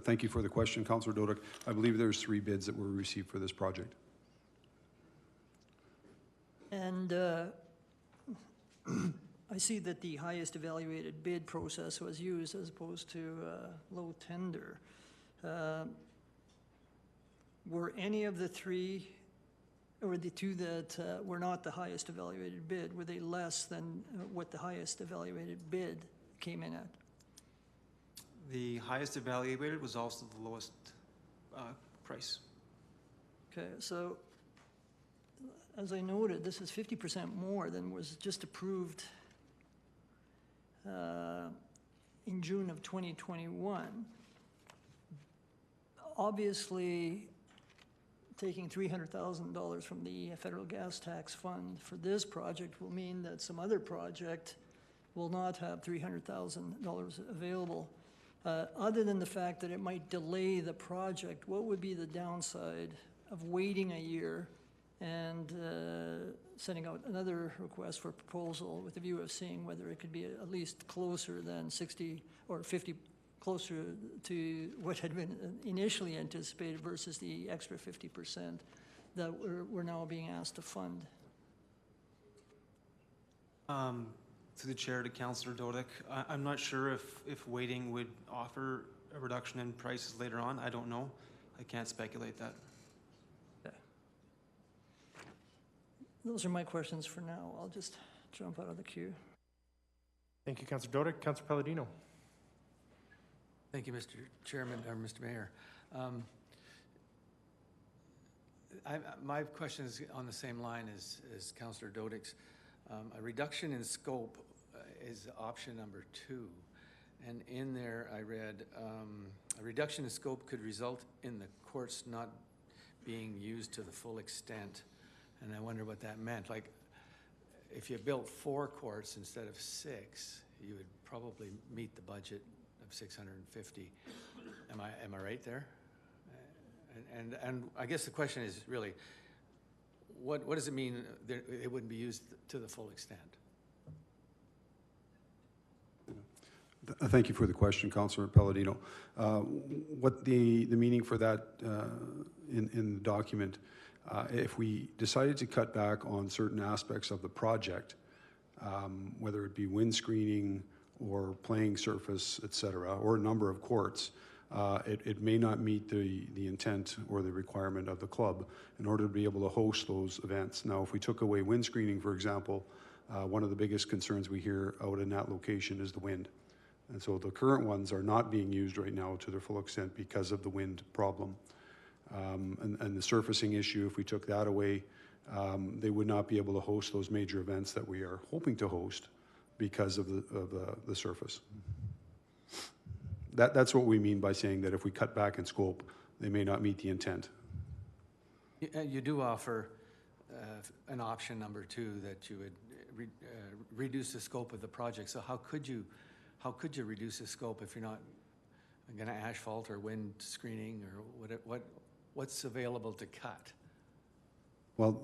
Thank you for the question, Councillor Dodick. I believe there's 3 bids that were received for this project. And I see that the highest evaluated bid process was used as opposed to low tender. Were any of the 3, or the 2 that were not the highest evaluated bid, were they less than what the highest evaluated bid came in at? The highest evaluated was also the lowest price. Okay, so as I noted, this is 50% more than was just approved in June of 2021. Obviously, taking $300,000 from the federal gas tax fund for this project will mean that some other project will not have $300,000 available. Other than the fact that it might delay the project, what would be the downside of waiting a year and sending out another request for proposal with the view of seeing whether it could be at least closer than 60 or 50, closer to what had been initially anticipated versus the extra 50% that we're now being asked to fund? Through the chair to Councillor Dodick, I'm not sure if waiting would offer a reduction in prices later on. I don't know. I can't speculate that. Okay. Those are my questions for now. I'll just jump out of the queue. Thank you, Councillor Dodick. Councillor Palladino. Thank you, Mr. Chairman, or Mr. Mayor. My question is on the same line as Councillor Dodick's. A reduction in scope is option number 2. And in there, I read, a reduction in scope could result in the courts not being used to the full extent. And I wonder what that meant. Like, if you built 4 courts instead of 6, you would probably meet the budget of 650. Am I right there? And I guess the question is really, what does it mean that it wouldn't be used to the full extent? Thank you for the question, Councillor Palladino. What the meaning for that in the document, if we decided to cut back on certain aspects of the project, whether it be wind screening or playing surface, et cetera, or a number of courts, it may not meet the intent or the requirement of the club in order to be able to host those events. Now, if we took away wind screening, for example, one of the biggest concerns we hear out in that location is the wind. And so the current ones are not being used right now to their full extent because of the wind problem. And the surfacing issue, if we took that away, they would not be able to host those major events that we are hoping to host because of the surface. That's what we mean by saying that if we cut back in scope, they may not meet the intent. You do offer an option number 2 that you would reduce the scope of the project. So how could you reduce the scope if you're not going to asphalt or wind screening, or what's available to cut? Well,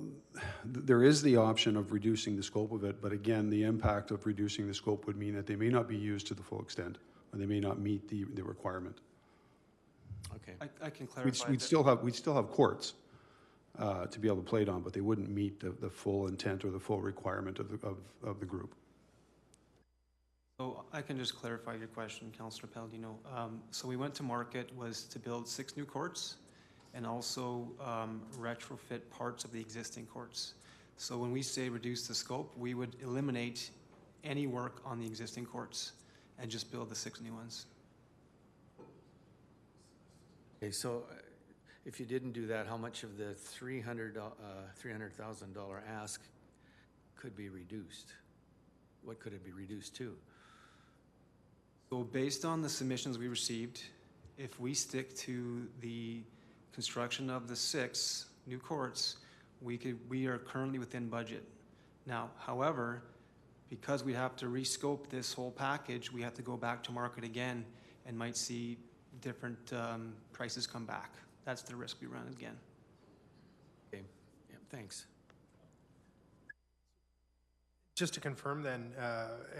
there is the option of reducing the scope of it, but again, the impact of reducing the scope would mean that they may not be used to the full extent, or they may not meet the requirement. Okay. I can clarify. We'd still have courts to be able to play it on, but they wouldn't meet the full intent or the full requirement of the group. So I can just clarify your question, Councillor Palladino. So we went to market was to build 6 new courts and also retrofit parts of the existing courts. So when we say reduce the scope, we would eliminate any work on the existing courts and just build the 6 new ones. Okay, so if you didn't do that, how much of the $300,000 ask could be reduced? What could it be reduced to? So based on the submissions we received, if we stick to the construction of the 6 new courts, we are currently within budget. Now, however, because we have to rescope this whole package, we have to go back to market again and might see different prices come back. That's the risk we run again. Okay, yeah, thanks. Just to confirm then,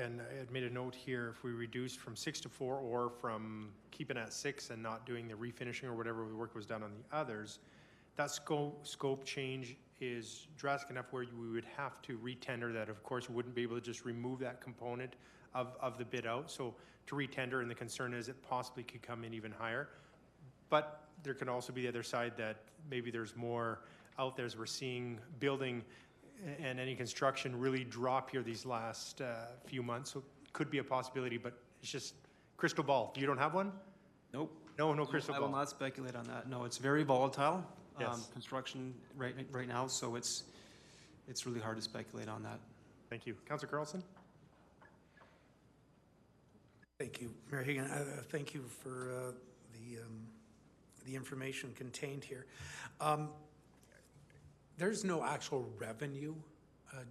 and I had made a note here, if we reduce from 6 to 4 or from keeping at 6 and not doing the refinishing or whatever work was done on the others, that scope change is drastic enough where we would have to retender that. Of course, we wouldn't be able to just remove that component of the bid out. So to retender, and the concern is it possibly could come in even higher. But there could also be the other side that maybe there's more out there as we're seeing building and any construction really drop here these last few months. So it could be a possibility, but it's just crystal ball. You don't have one? Nope. No crystal ball. I will not speculate on that. No, it's very volatile. Yes. Construction right now, so it's really hard to speculate on that. Thank you. Councillor Carlson? Thank you, Mayor Hagan. Thank you for the information contained here. There's no actual revenue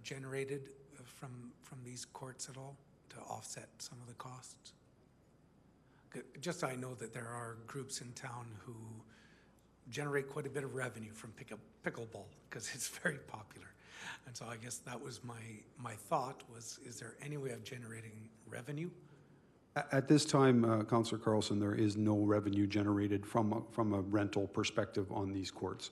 generated from these courts at all to offset some of the costs? Just so I know that there are groups in town who generate quite a bit of revenue from pickleball because it's very popular. And so I guess that was my thought was, is there any way of generating revenue? At this time, Councillor Carlson, there is no revenue generated from a rental perspective on these courts.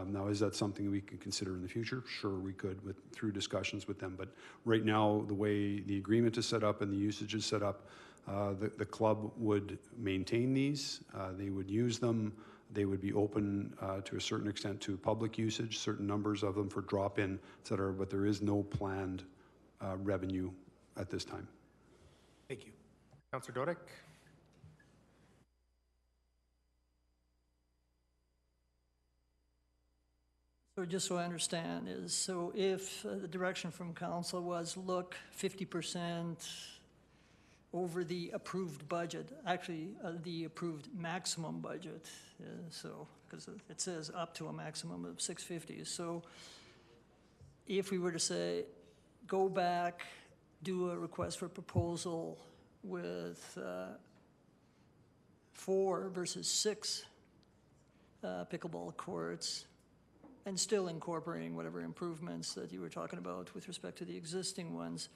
Now, is that something we could consider in the future? Sure, we could through discussions with them. But right now, the way the agreement is set up and the usage is set up, the club would maintain these. They would use them. They would be open to a certain extent to public usage, certain numbers of them for drop-in, et cetera. But there is no planned revenue at this time. Thank you. Councillor Dodick? So just so I understand is, so if the direction from council was look 50% over the approved budget, actually, the approved maximum budget, so, because it says up to a maximum of 650. So if we were to say, go back, do a request for proposal with 4 versus 6 pickleball courts, and still incorporating whatever improvements that you were talking about with respect to the existing ones,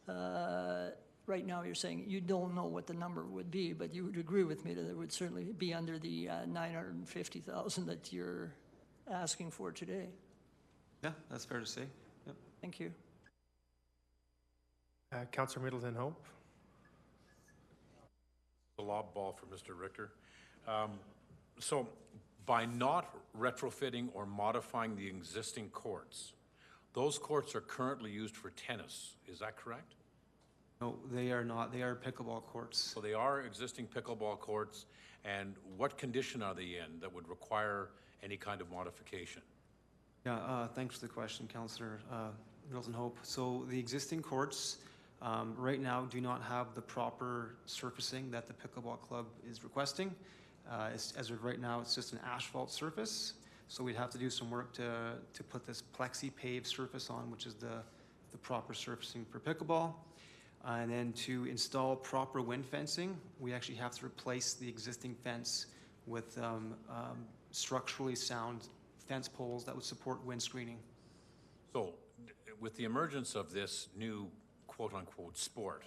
right now you're saying you don't know what the number would be, but you would agree with me that it would certainly be under the 950,000 that you're asking for today. Yeah, that's fair to say. Yep. Thank you. Councillor Middleton Hope. The lob ball for Mr. Richter. So by not retrofitting or modifying the existing courts, those courts are currently used for tennis, is that correct? No, they are not. They are pickleball courts. So they are existing pickleball courts, and what condition are they in that would require any kind of modification? Yeah, thanks for the question, Councillor Middleton Hope. So the existing courts right now do not have the proper surfacing that the pickleball club is requesting. As of right now, it's just an asphalt surface. So we'd have to do some work to put this plexi paved surface on, which is the proper surfacing for pickleball. And then to install proper wind fencing, we actually have to replace the existing fence with structurally sound fence poles that would support wind screening. So with the emergence of this new quote-unquote sport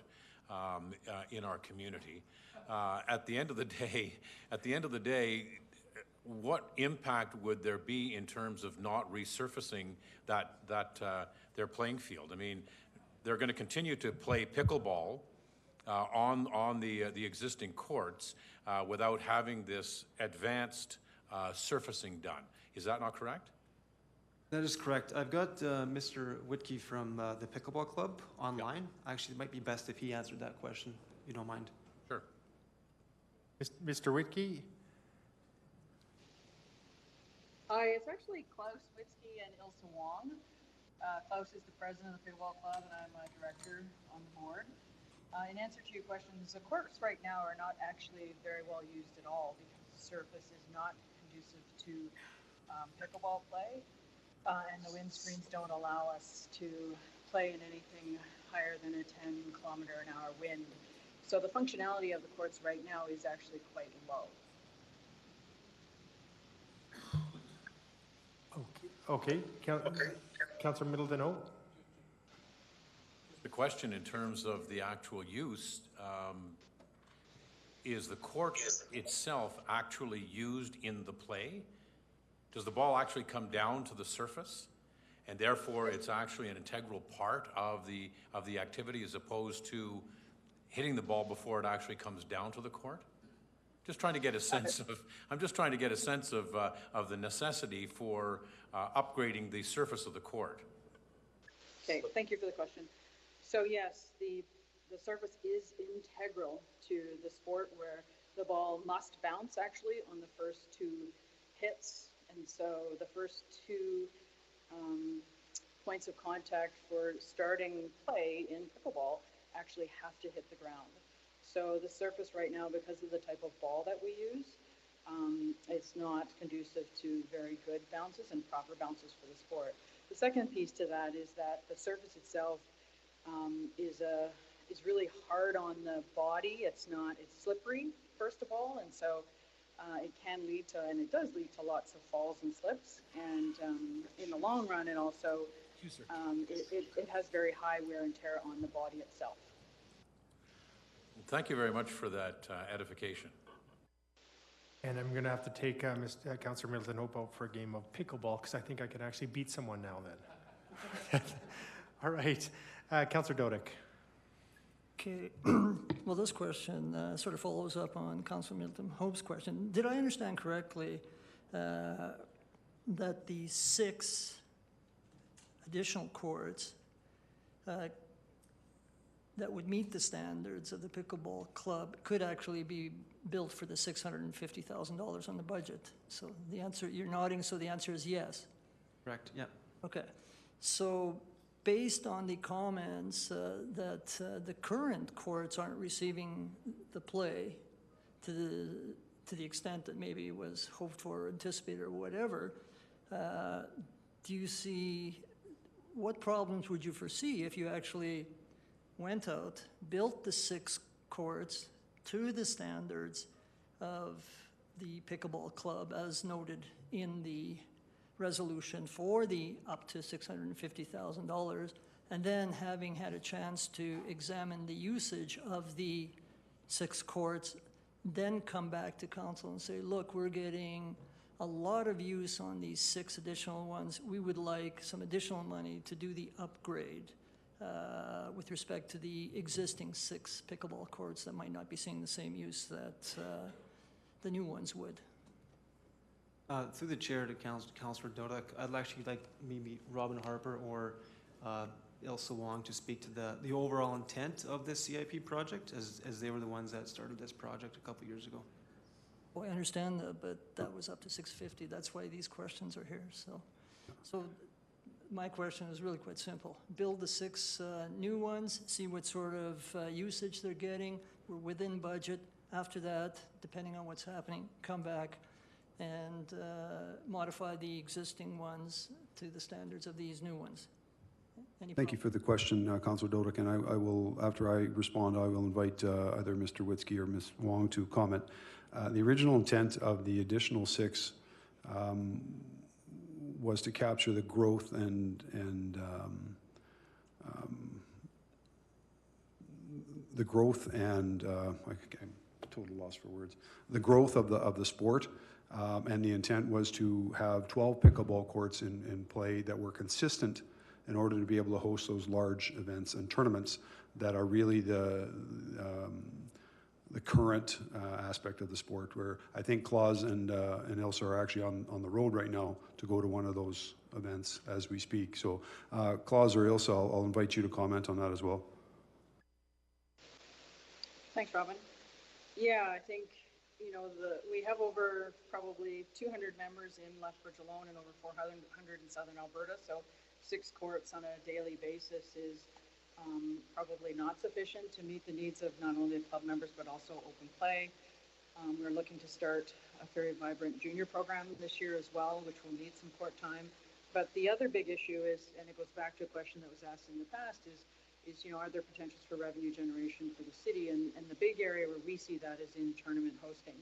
in our community, at the end of the day, what impact would there be in terms of not resurfacing their playing field? I mean, they're going to continue to play pickleball on the existing courts without having this advanced surfacing done. Is that not correct? That is correct. I've got Mr. Whitkey from the Pickleball Club online. Actually, it might be best if he answered that question, if you don't mind. Sure. Mr. Whitkey? Hi, it's actually Klaus Witzke and Ilse Wong. Klaus is the president of the Pickleball Club, and I'm a director on the board. In answer to your questions, the courts right now are not actually very well used at all because the surface is not conducive to pickleball play, and the wind screens don't allow us to play in anything higher than a 10-kilometer-an-hour wind. So the functionality of the courts right now is actually quite low. Okay. Councillor Middleton Hope. The question in terms of the actual use, is the court itself actually used in the play? Does the ball actually come down to the surface? And therefore it's actually an integral part of the activity as opposed to hitting the ball before it actually comes down to the court? Just trying to get a sense of, I'm just trying to get a sense of the necessity for upgrading the surface of the court. Okay, thank you for the question. So yes, the surface is integral to the sport where the ball must bounce actually on the first 2 hits. And so the first 2 points of contact for starting play in pickleball actually have to hit the ground. So the surface right now, because of the type of ball that we use, it's not conducive to very good bounces and proper bounces for the sport. The second piece to that is that the surface itself is really hard on the body. It's slippery, first of all, and so it can lead to, and it does lead to lots of falls and slips. And in the long run, it also it has very high wear and tear on the body itself. Thank you very much for that edification. And I'm going to have to take Councillor Middleton Hope out for a game of pickleball because I think I can actually beat someone now then. All right. Councillor Dodick. Okay. Well, this question sort of follows up on Councillor Middleton Hope's question. Did I understand correctly that the 6 additional courts that would meet the standards of the pickleball club could actually be built for the $650,000 on the budget? So the answer, you're nodding, so the answer is yes. Correct, yeah. Okay. So based on the comments that the current courts aren't receiving the play to the extent that maybe was hoped for, anticipated, or whatever, do you see, what problems would you foresee if you actually went out, built the 6 courts to the standards of the pickleball club as noted in the resolution for the up to $650,000, and then having had a chance to examine the usage of the 6 courts, then come back to council and say, look, we're getting a lot of use on these 6 additional ones. We would like some additional money to do the upgrade with respect to the existing 6 pickleball courts that might not be seeing the same use that the new ones would. Through the chair to Councillor Dodek, I'd actually like maybe Robin Harper or Ilsa Wong to speak to the overall intent of this CIP project, as they were the ones that started this project a couple years ago. Well, I understand that, but that was up to 650. That's why these questions are here. So my question is really quite simple. Build the 6 new ones, see what sort of usage they're getting. We're within budget. After that, depending on what's happening, come back and modify the existing ones to the standards of these new ones. Thank you for the question, Councillor Dodek, and I will, after I respond, I will invite either Mr. Witzke or Ms. Wong to comment. The original intent of the additional 6 was to capture the growth and the growth and I'm total loss for words. The growth of the sport, and the intent was to have 12 pickleball courts in play that were consistent in order to be able to host those large events and tournaments that are really the current aspect of the sport, where I think Claus and Ilsa are actually on the road right now to go to one of those events as we speak. So Claus or Ilsa, I'll invite you to comment on that as well. Thanks, Robin. Yeah, I think, you know, we have over probably 200 members in Lethbridge alone and over 400 in Southern Alberta. So 6 courts on a daily basis is probably not sufficient to meet the needs of not only the club members, but also open play. We're looking to start a very vibrant junior program this year as well, which will need some court time. But the other big issue is, and it goes back to a question that was asked in the past, is you know, are there potentials for revenue generation for the city? And the big area where we see that is in tournament hosting.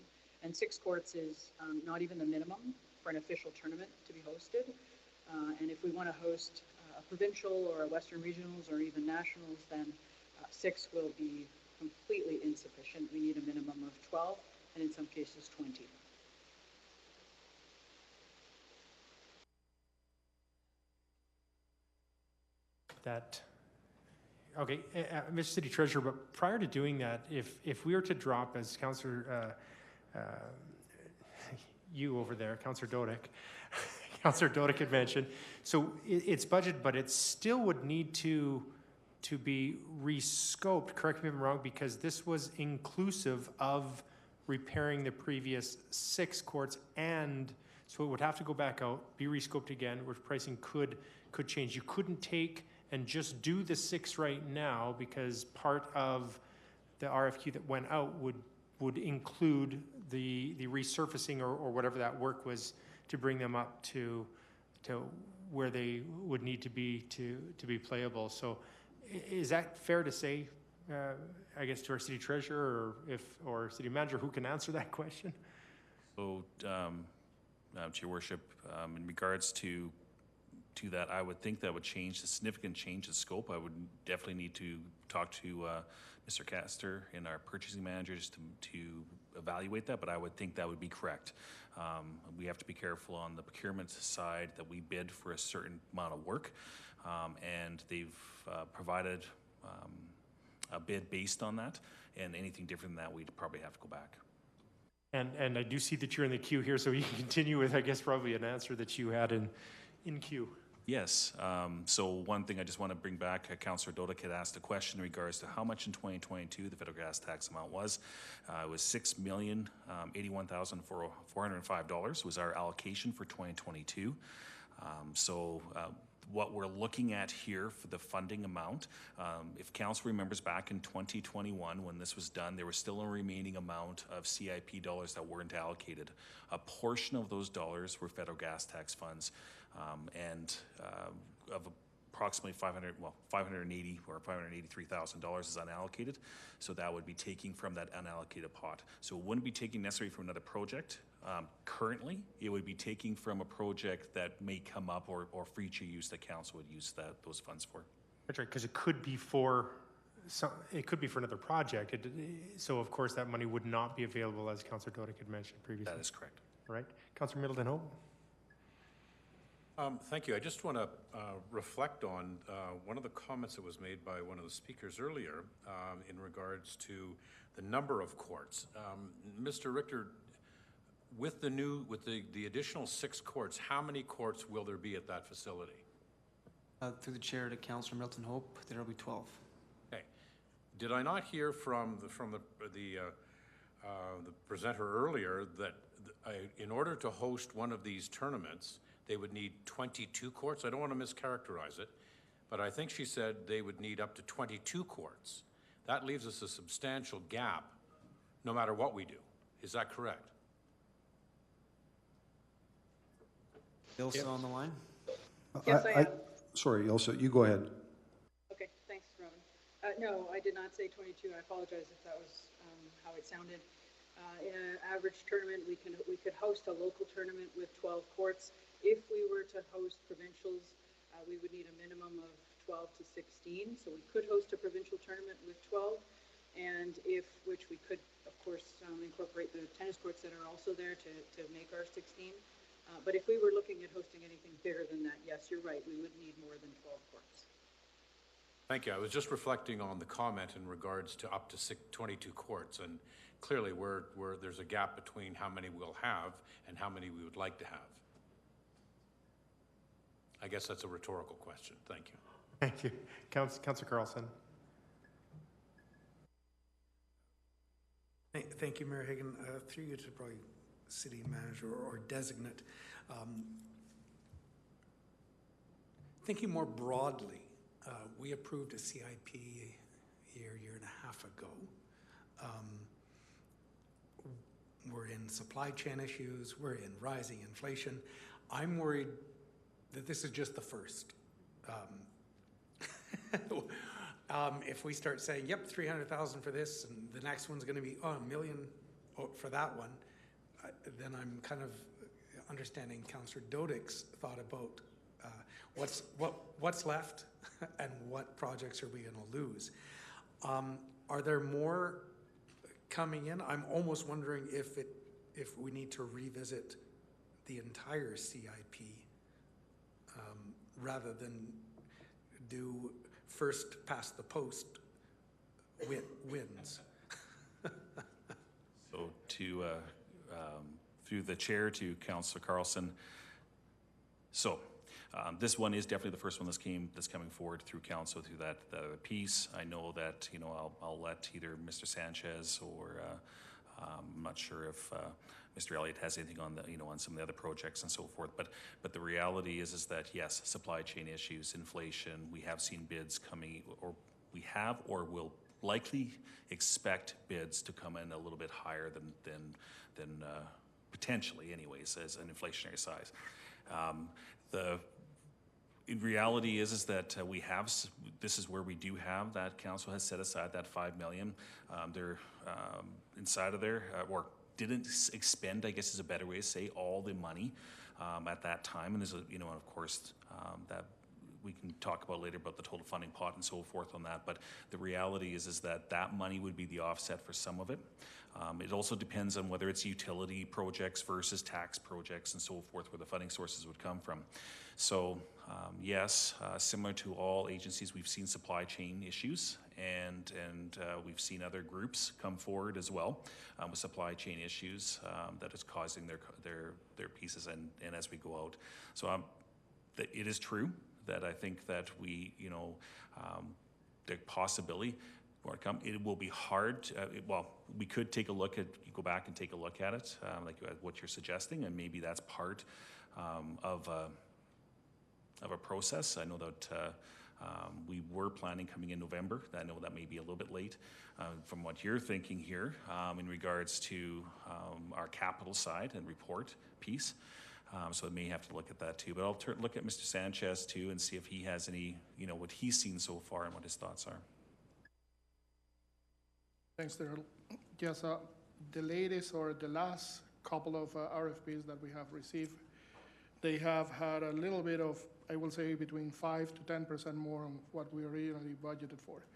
And 6 courts is not even the minimum for an official tournament to be hosted. And if we want to host a provincial or a Western Regionals or even Nationals, then 6 will be completely insufficient. We need a minimum of 12, and in some cases 20. Okay, Mr. City Treasurer, but prior to doing that, if we were to drop, as Councillor, you over there, Councillor Dodek, Councillor Dodek had mentioned, so it's budget, but it still would need to be rescoped, correct me if I'm wrong, because this was inclusive of repairing the previous 6 courts, and so it would have to go back out, be rescoped again, where pricing could change. You couldn't take and just do the 6 right now, because part of the RFQ that went out would include the resurfacing or whatever that work was to bring them up to where they would need to be playable. So is that fair to say, I guess, to our city treasurer or city manager, who can answer that question? So, to your worship, in regards to that, I would think that would change, a significant change in scope. I would definitely need to talk to Mr. Castor and our purchasing managers to evaluate that, but I would think that would be correct. We have to be careful on the procurement side that we bid for a certain amount of work, and they've provided a bid based on that, and anything different than that, we'd probably have to go back. And I do see that you're in the queue here, so you can continue with, I guess, probably an answer that you had in queue. Yes. So one thing I just want to bring back, Councillor Dodek had asked a question in regards to how much in 2022 the federal gas tax amount was. It was $6,081,405 was our allocation for 2022. what we're looking at here for the funding amount, if council remembers back in 2021, when this was done, there was still a remaining amount of CIP dollars that weren't allocated. A portion of those dollars were federal gas tax funds, and of approximately $580 or $583,000 is unallocated. So that would be taking from that unallocated pot. So it wouldn't be taking necessarily from another project. Currently, it would be taking from a project that may come up or future use that council would use those funds for. That's right, because it could be for another project. So of course that money would not be available, as Councillor Dodick had mentioned previously. That is correct. Right, Councillor Middleton Hope. Thank you. I just want to reflect on one of the comments that was made by one of the speakers earlier in regards to the number of courts. Mr. Richter, with the additional 6 courts, how many courts will there be at that facility? Through the chair to Councillor Milton Hope, there will be 12. Okay. Did I not hear from the presenter earlier that in order to host one of these tournaments, they would need 22 courts? I don't want to mischaracterize it, but I think she said they would need up to 22 courts. That leaves us a substantial gap no matter what we do. Is that correct? Ilsa on the line? Yes, I am. Sorry, Ilsa, you go ahead. Okay, thanks, Robin. No, I did not say 22. I apologize if that was how it sounded. In an average tournament, we could host a local tournament with 12 courts. If we were to host provincials, we would need a minimum of 12 to 16. So we could host a provincial tournament with 12, and which we could, of course, incorporate the tennis courts that are also there to make our 16. But if we were looking at hosting anything bigger than that, yes, you're right, we would need more than 12 courts. Thank you. I was just reflecting on the comment in regards to up to 22 courts, and clearly there's a gap between how many we'll have and how many we would like to have. I guess that's a rhetorical question. Thank you. Thank you. Councillor Carlson. Thank you, Mayor Hagan. Through you to probably city manager or designate. Thinking more broadly, we approved a CIP a year and a half ago. We're in supply chain issues, we're in rising inflation. I'm worried that this is just the first. If we start saying, yep, 300,000 for this, and the next one's gonna be, $1 million for that one, then I'm kind of understanding Councillor Dodick's thought about what's left and what projects are we going to lose. Are there more coming in? I'm almost wondering if we need to revisit the entire CIP rather than do first past the post wins. So to through the chair to Councillor Carlson. So this one is definitely the first one that's coming forward through council through that other piece. I know that I'll let either Mr. Sanchez or I'm not sure if Mr. Elliott has anything on on some of the other projects and so forth. But the reality is that yes, supply chain issues, inflation. We have seen bids coming, or we have or will likely expect bids to come in a little bit higher than potentially, anyways, as an inflationary size. In reality is that we have. This is where we do have that council has set aside that $5 million. They're inside of there, or didn't expend, I guess is a better way to say, all the money at that time. And there's of course that we can talk about later about the total funding pot and so forth on that. But the reality is that money would be the offset for some of it. It also depends on whether it's utility projects versus tax projects and so forth, where the funding sources would come from. So yes, similar to all agencies, we've seen supply chain issues, and we've seen other groups come forward as well with supply chain issues that is causing their pieces and as we go out. So it is true that I think that we, the possibility will come. It will be hard. We could take a look at, go back and take a look at it, like what you're suggesting, and maybe that's part of of a process. I know that we were planning coming in November. I know that may be a little bit late from what you're thinking here in regards to our capital side and report piece. So I may have to look at that too. But I'll look at Mr. Sanchez too and see if he has any, what he's seen so far and what his thoughts are. Thanks, Daryl. Yes, the latest or the last couple of RFPs that we have received, they have had a little bit of, I will say, between 5 to 10% more on what we originally budgeted for.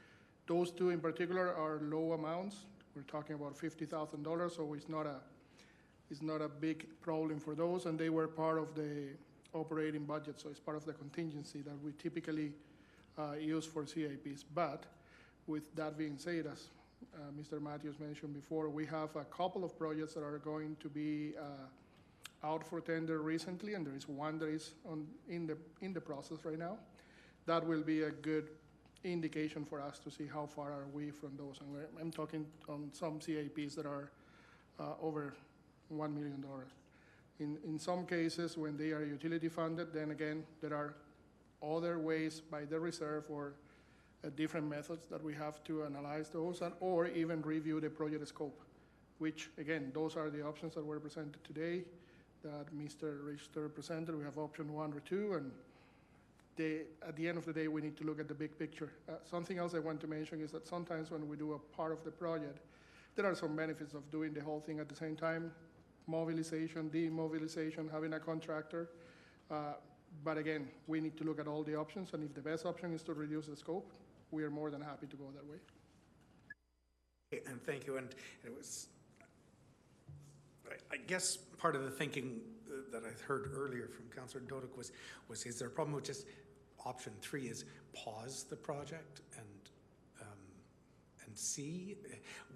Those two in particular are low amounts. We're talking about $50,000, so it's not a big problem for those, and they were part of the operating budget, so it's part of the contingency that we typically use for CIPs. But with that being said, as Mr. Matthews mentioned before, we have a couple of projects that are going to be out for tender recently, and there is one that is in the process right now. That will be a good indication for us to see how far are we from those. And I'm talking on some CIPs that are over $1 million. In some cases, when they are utility funded, then again, there are other ways by the reserve or different methods that we have to analyze those or even review the project scope, which again, those are the options that were presented today that Mr. Richter presented. We have option 1 or 2, and at the end of the day, we need to look at the big picture. Something else I want to mention is that sometimes when we do a part of the project, there are some benefits of doing the whole thing at the same time, mobilization, demobilization, having a contractor. But again, we need to look at all the options, and if the best option is to reduce the scope, we are more than happy to go that way. And thank you. And it was, I guess, part of the thinking that I heard earlier from Councillor Dodic was is there a problem with just option 3 is pause the project and see?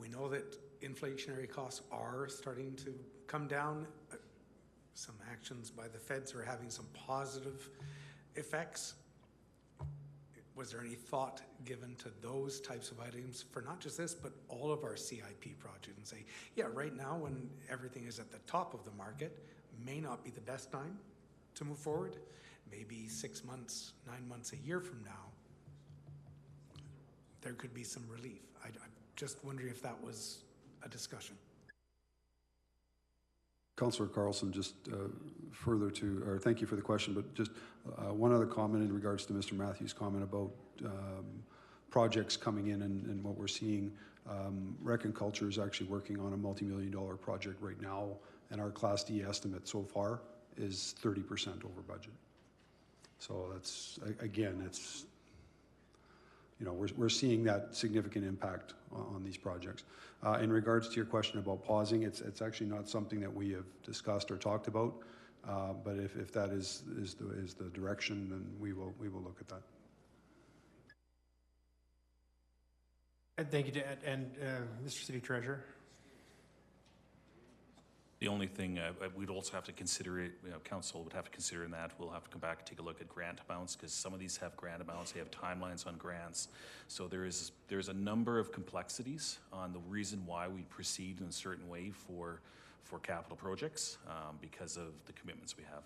We know that inflationary costs are starting to come down. Some actions by the feds are having some positive effects. Was there any thought given to those types of items for not just this, but all of our CIP projects, and say, yeah, right now when everything is at the top of the market, may not be the best time to move forward. Maybe 6 months, 9 months, a year from now, there could be some relief. I'm just wondering if that was a discussion. Councillor Carlson, just further to, or thank you for the question, but just one other comment in regards to Mr. Matthews' comment about projects coming in and what we're seeing. Rec and Culture is actually working on a multi-million-dollar project right now, and our Class D estimate so far is 30% over budget. So that's, again, it's, we're seeing that significant impact on these projects. In regards to your question about pausing, it's actually not something that we have discussed or talked about. But if that is the direction, then we will look at that. And thank you, and Mr. City Treasurer. The only thing we'd also have to consider it, council would have to consider in that, we'll have to come back and take a look at grant amounts, because some of these have grant amounts, they have timelines on grants. So there's a number of complexities on the reason why we proceed in a certain way for capital projects because of the commitments we have.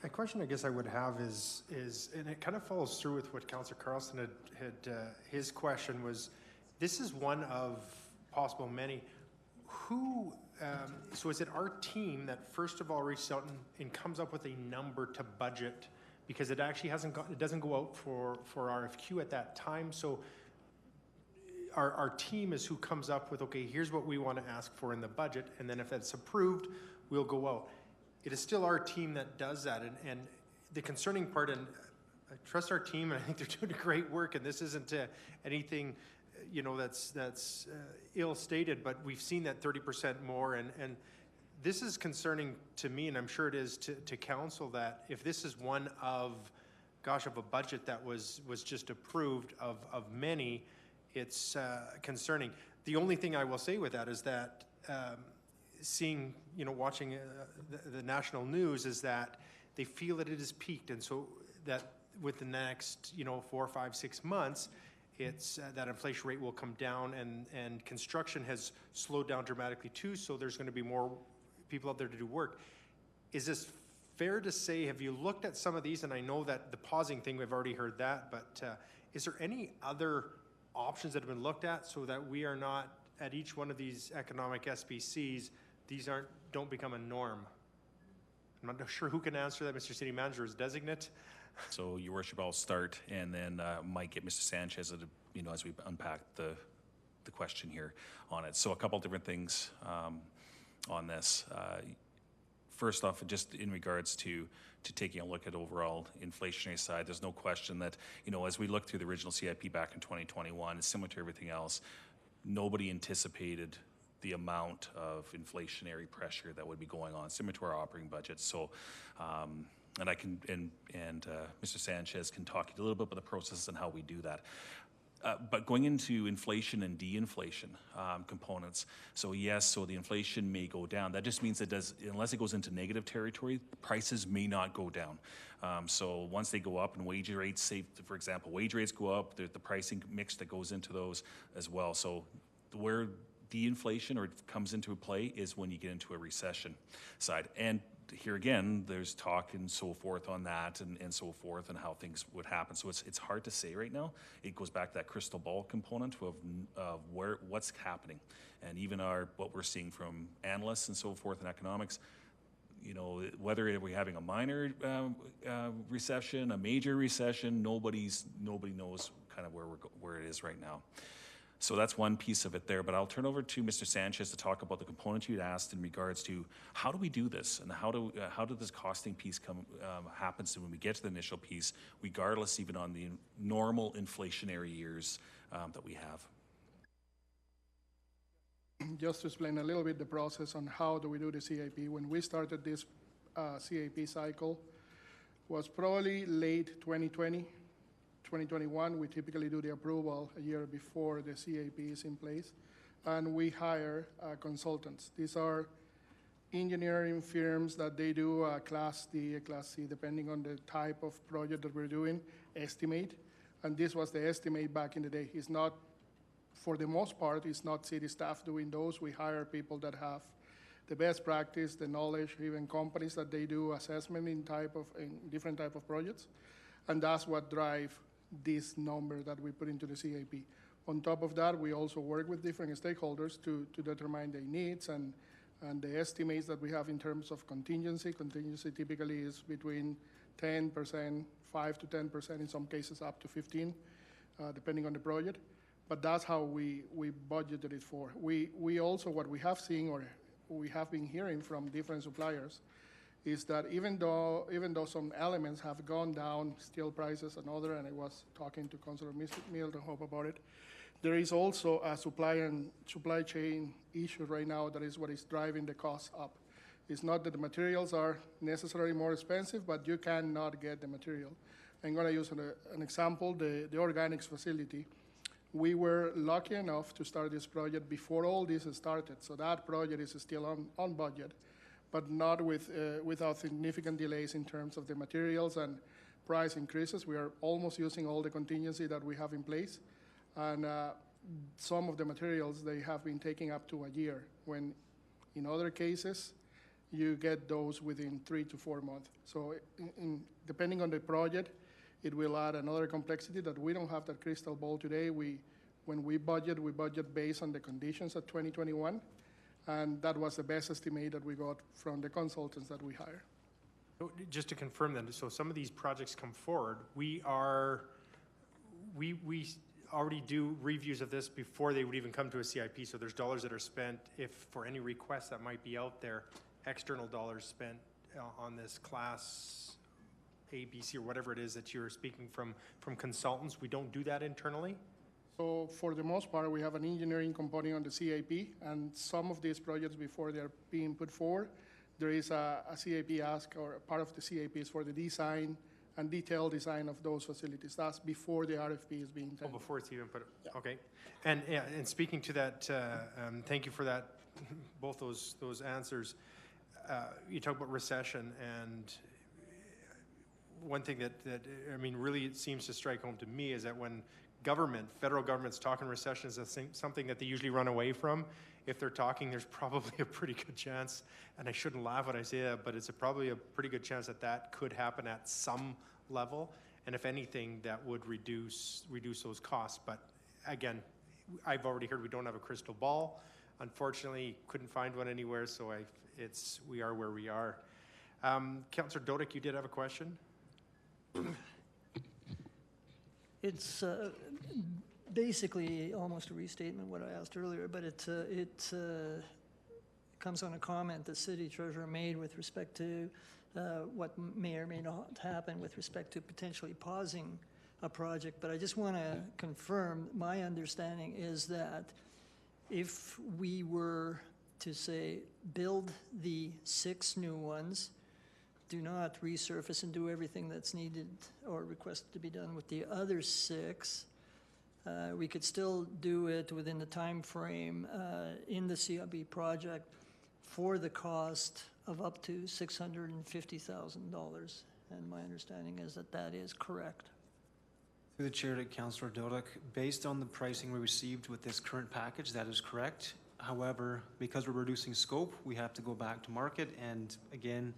A question I guess I would have is and it kind of follows through with what Councillor Carlson had his question was, this is one of possible many. Who, so is it our team that first of all reaches out and comes up with a number to budget, because it actually it doesn't go out for RFQ at that time? So our team is who comes up with, okay, here's what we want to ask for in the budget, and then if that's approved, we'll go out. It is still our team that does that, and the concerning part, and I trust our team, and I think they're doing great work, and this isn't anything that's ill stated, but we've seen that 30% more, and this is concerning to me, and I'm sure it is to council, that if this is one of a budget that was just approved of many, it's concerning. The only thing I will say with that is that seeing, watching the national news, is that they feel that it has peaked, and so that with the next 4, 5, 6 months, it's that inflation rate will come down, and construction has slowed down dramatically too, so there's going to be more people out there to do work. Is this fair to say, have you looked at some of these? And I know that the pausing thing, we've already heard that, but is there any other options that have been looked at so that we are not, at each one of these economic SBCs, these don't become a norm? I'm not sure who can answer that. Mr. City Manager is designate. So, Your Worship, I'll start, and then might get Mr. Sanchez, as we unpack the question here on it. So, a couple different things on this. First off, just in regards to taking a look at overall inflationary side, there's no question that, as we look through the original CIP back in 2021, it's similar to everything else, nobody anticipated the amount of inflationary pressure that would be going on, similar to our operating budget. So, and I can, and Mr. Sanchez can talk a little bit about the process and how we do that. But going into inflation and de-inflation components, so yes, so the inflation may go down. That just means unless it goes into negative territory, prices may not go down. So once they go up and wage rates, say, for example, wage rates go up, the pricing mix that goes into those as well. So where de-inflation or comes into play is when you get into a recession side. And here again, there's talk and so forth on that and so forth and how things would happen. So it's hard to say right now. It goes back to that crystal ball component of what's happening. And even what we're seeing from analysts and so forth in economics, whether we're having a minor recession, a major recession, nobody knows kind of where it is right now. So that's one piece of it there, but I'll turn over to Mr. Sanchez to talk about the component you'd asked in regards to how do we do this and how do this costing piece happens when we get to the initial piece, regardless even on the normal inflationary years that we have. Just to explain a little bit the process on how do we do the CIP. When we started this CIP cycle was probably late 2020. 2021, we typically do the approval a year before the CIP is in place, and we hire consultants. These are engineering firms that they do Class D, Class C, depending on the type of project that we're doing, estimate, and this was the estimate back in the day. It's not, for the most part, it's not city staff doing those. We hire people that have the best practice, the knowledge, even companies that they do assessment in different type of projects, and that's what drive this number that we put into the CIP. On top of that, we also work with different stakeholders to determine their needs and the estimates that we have in terms of contingency. Contingency typically is between 10%, 5 to 10%, in some cases up to 15, depending on the project. But that's how we budgeted it for. We also, what we have seen or we have been hearing from different suppliers is that even though some elements have gone down, steel prices and other, and I was talking to Councilor Mildenhoff about it, there is also a supply chain issue right now that is what is driving the costs up. It's not that the materials are necessarily more expensive, but you cannot get the material. I'm gonna use an example, the organics facility. We were lucky enough to start this project before all this started, so that project is still on budget, but not without significant delays in terms of the materials and price increases. We are almost using all the contingency that we have in place. And some of the materials, they have been taking up to a year, when in other cases, you get those within 3 to 4 months. So depending on the project, it will add another complexity that we don't have that crystal ball today. When we budget based on the conditions of 2021. And that was the best estimate that we got from the consultants that we hire. Just to confirm then, so some of these projects come forward, we already do reviews of this before they would even come to a CIP, so there's dollars that are spent, if for any requests that might be out there, external dollars spent on this Class A, B, C, or whatever it is that you're speaking from consultants. We don't do that internally? So for the most part, we have an engineering component on the CIP, and some of these projects, before they're being put forward, there is a CIP ask, or part of the CIP is for the design and detailed design of those facilities. That's before the RFP is being tendered. Oh, before it's even put, okay. And speaking to that, thank you for that, both those answers. You talk about recession, and one thing that really it seems to strike home to me is that when federal government's talking recession is something that they usually run away from. if they're talking, there's probably a pretty good chance, and I shouldn't laugh when I say that, but it's probably a pretty good chance that that could happen at some level. And if anything, that would reduce those costs. But again, I've already heard we don't have a crystal ball. Unfortunately, couldn't find one anywhere, so we are where we are. Councillor Dodick, you did have a question? It's basically almost a restatement of what I asked earlier, but it comes on a comment the city treasurer made with respect to what may or may not happen with respect to potentially pausing a project. But I just want to confirm, my understanding is that if we were to say build the 6 new ones, do not resurface and do everything that's needed or requested to be done with the other 6, we could still do it within the time frame in the CIB project for the cost of up to $650,000. And my understanding is that that is correct. Through the chair to Councillor Dodick, based on the pricing we received with this current package, that is correct. However, because we're reducing scope, we have to go back to market, and again,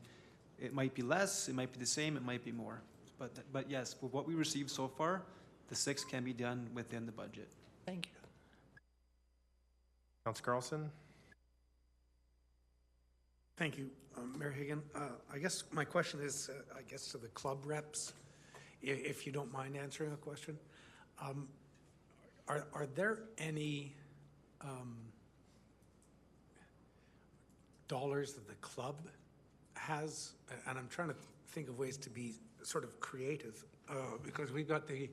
it might be less, it might be the same, it might be more. But yes, with what we received so far, the 6 can be done within the budget. Thank you. Councillor Carlson? Thank you, Mayor Hagan. I guess my question is, to the club reps, if you don't mind answering a question. Are there any dollars that the club has, and I'm trying to think of ways to be sort of creative, because we've got the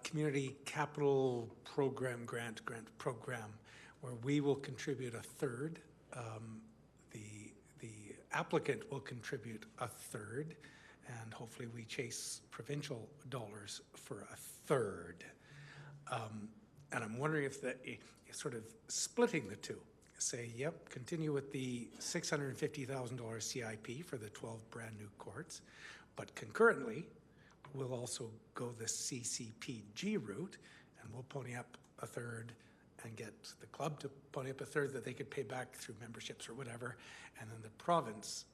Community Capital Program grant program, where we will contribute a third. The applicant will contribute a third, and hopefully we chase provincial dollars for a third. And I'm wondering if sort of splitting the two. Say, yep, continue with the $650,000 CIP for the 12 brand new courts, but concurrently, we'll also go the CCPG route, and we'll pony up a third and get the club to pony up a third that they could pay back through memberships or whatever, and then the province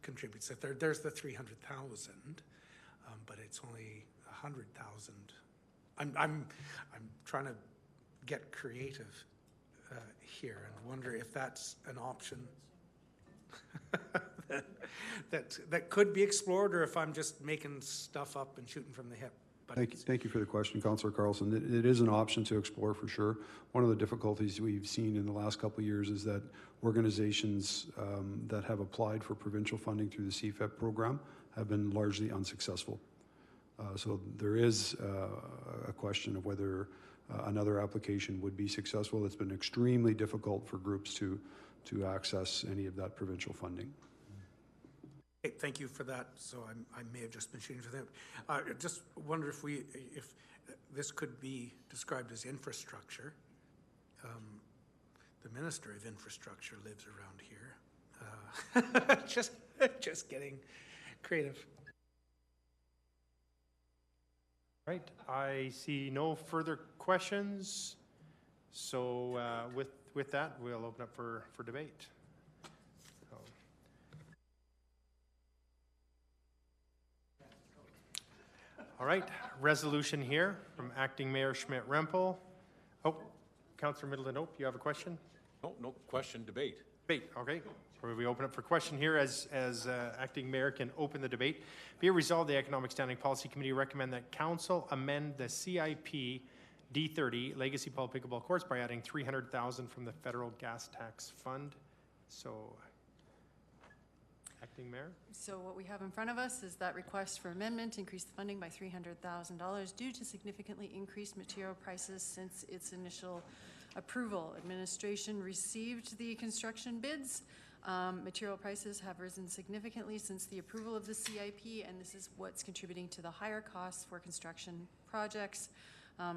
contributes a third. There's the $300,000, but it's only $100,000. I'm trying to get creative here and wonder if that's an option that could be explored, or if I'm just making stuff up and shooting from the hip. But Thank you for the question, Councillor Carlson. It is an option to explore for sure. One of the difficulties we've seen in the last couple of years is that organizations that have applied for provincial funding through the CFEP program have been largely unsuccessful. So there is a question of whether another application would be successful. It's been extremely difficult for groups to access any of that provincial funding. Okay, thank you for that. So I may have just been shooting for them. I just wonder if this could be described as infrastructure. The Minister of Infrastructure lives around here. Just getting creative. Right, I see no further questions. So with that, we'll open up for debate. So. All right, resolution here from Acting Mayor Schmidt-Rempel. Oh, Councillor Middleton, you have a question? No question, debate. Debate, okay. We open up for question here as Acting Mayor can open the debate. Be it resolved, the Economic Standing Policy Committee recommend that Council amend the CIP D30 Legacy Ball Pickleball Courts by adding $300,000 from the Federal Gas Tax Fund. So, Acting Mayor? So what we have in front of us is that request for amendment to increase the funding by $300,000 due to significantly increased material prices since its initial approval. Administration received the construction bids. Material prices have risen significantly since the approval of the CIP, and this is what's contributing to the higher costs for construction projects.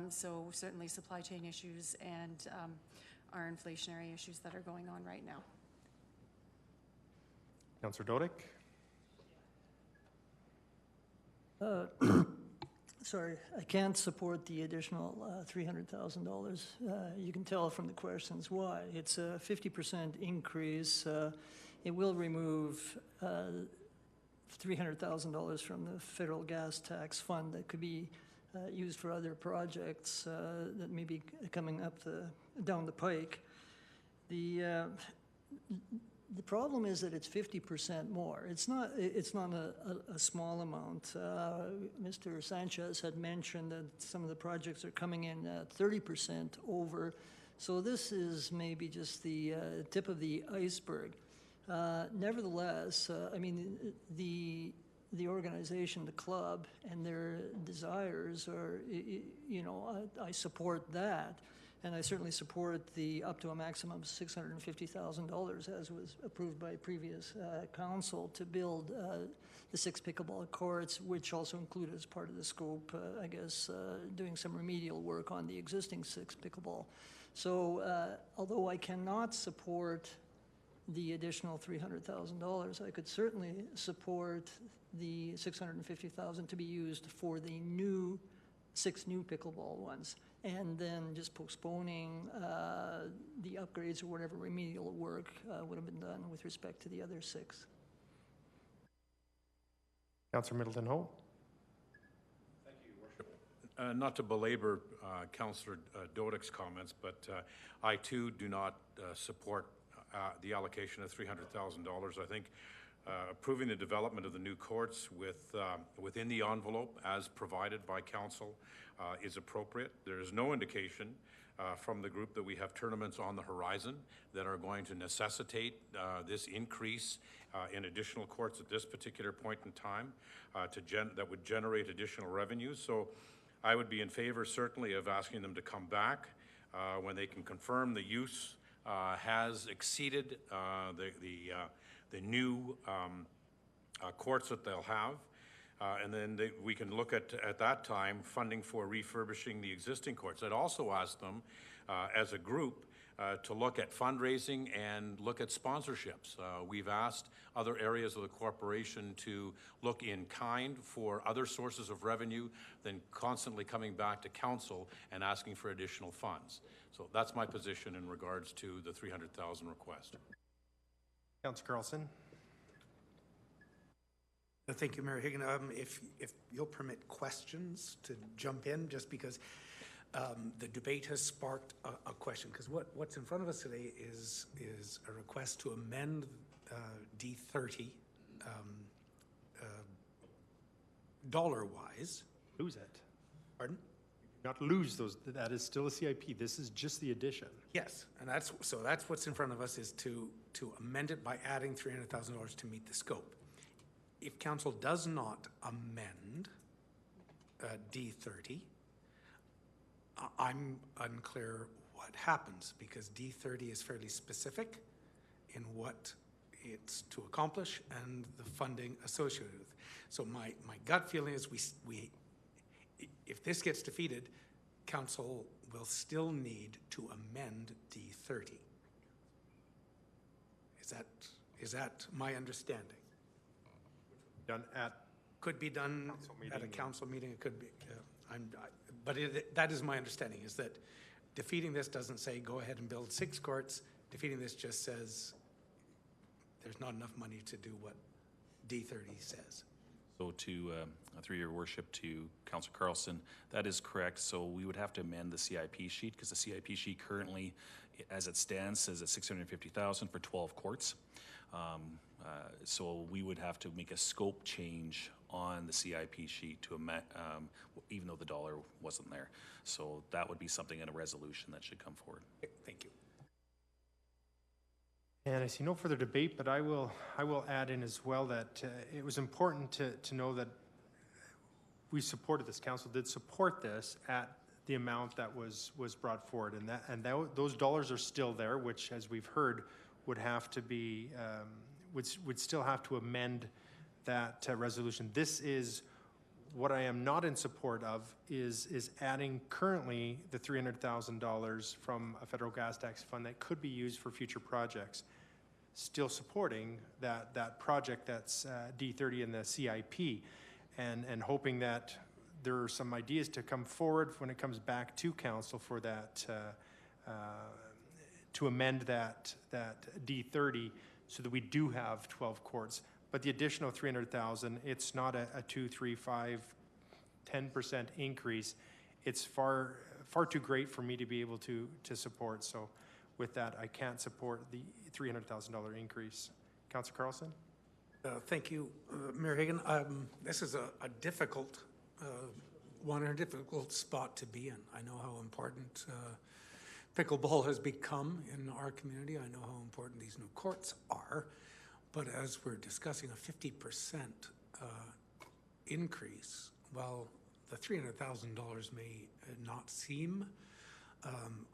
So certainly supply chain issues and our inflationary issues that are going on right now. Councillor Dodick? sorry, I can't support the additional $300,000. You can tell from the questions why. It's a 50% increase. It will remove $300,000 from the federal gas tax fund that could be used for other projects that may be coming up down the pike. The problem is that it's 50% more. It's not a small amount. Mr. Sanchez had mentioned that some of the projects are coming in at 30% over. So this is maybe just the tip of the iceberg. Nevertheless, I mean, the organization, the club, and their desires are, you know, I support that. And I certainly support the up to a maximum of $650,000 as was approved by previous council to build the 6 pickleball courts, which also included as part of the scope, I guess, doing some remedial work on the existing 6 pickleball. So although I cannot support the additional $300,000, I could certainly support the $650,000 to be used for the 6 new pickleball ones, and then just postponing the upgrades or whatever remedial work would have been done with respect to the other 6. Councillor Middleton-Ho. Thank you, Your Worship. Not to belabor Councillor Dodik's comments, but I too do not support the allocation of $300,000. I think approving the development of the new courts within the envelope as provided by council is appropriate. There is no indication from the group that we have tournaments on the horizon that are going to necessitate this increase in additional courts at this particular point in time that would generate additional revenues. So I would be in favor certainly of asking them to come back when they can confirm the use has exceeded the new courts that they'll have. And then we can look at that time, funding for refurbishing the existing courts. I'd also ask them, as a group, to look at fundraising and look at sponsorships. We've asked other areas of the corporation to look in kind for other sources of revenue than constantly coming back to council and asking for additional funds. So that's my position in regards to the $300,000 request. Councillor Carlson. Thank you, Mayor Higgin. If you'll permit questions to jump in, just because the debate has sparked a question, because what's in front of us today is a request to amend D30 dollar-wise. Lose it. Pardon? Not lose those. That is still a CIP. This is just the addition. Yes, and that's what's in front of us, is to amend it by adding $300,000 to meet the scope. If council does not amend D30, I'm unclear what happens, because D30 is fairly specific in what it's to accomplish and the funding associated with it. So my gut feeling is if this gets defeated, council will still need to amend D30. Is that my understanding? Done at could be done at a council meeting. It could be, but that is my understanding. Is that defeating this doesn't say go ahead and build 6 courts. Defeating this just says there's not enough money to do what D30 says. So through your worship to Councillor Carlson, that is correct. So we would have to amend the CIP sheet, because the CIP sheet currently, as it stands, says at $650,000 for 12 courts. So we would have to make a scope change on the CIP sheet to amend, even though the dollar wasn't there. So that would be something in a resolution that should come forward. Thank you. And I see no further debate, but I will add in as well that it was important to know that we supported this. Council did support this at the amount that was brought forward, and those dollars are still there, which, as we've heard, would have to be would still have to amend that resolution. This is what I am not in support of is adding currently the $300,000 from a federal gas tax fund that could be used for future projects. Still supporting that project that's D30 in the CIP, and hoping that there are some ideas to come forward when it comes back to council for that, to amend that D30 so that we do have 12 courts. But the additional 300,000, it's not a 2, 3, 5, 10% increase. It's far too great for me to be able to support. So with that, I can't support the $300,000 increase. Councillor Carlson? Thank you, Mayor Hagan. This is a difficult one, a difficult spot to be in. I know how important pickleball has become in our community. I know how important these new courts are. But as we're discussing a 50% increase, well, the $300,000 may not seem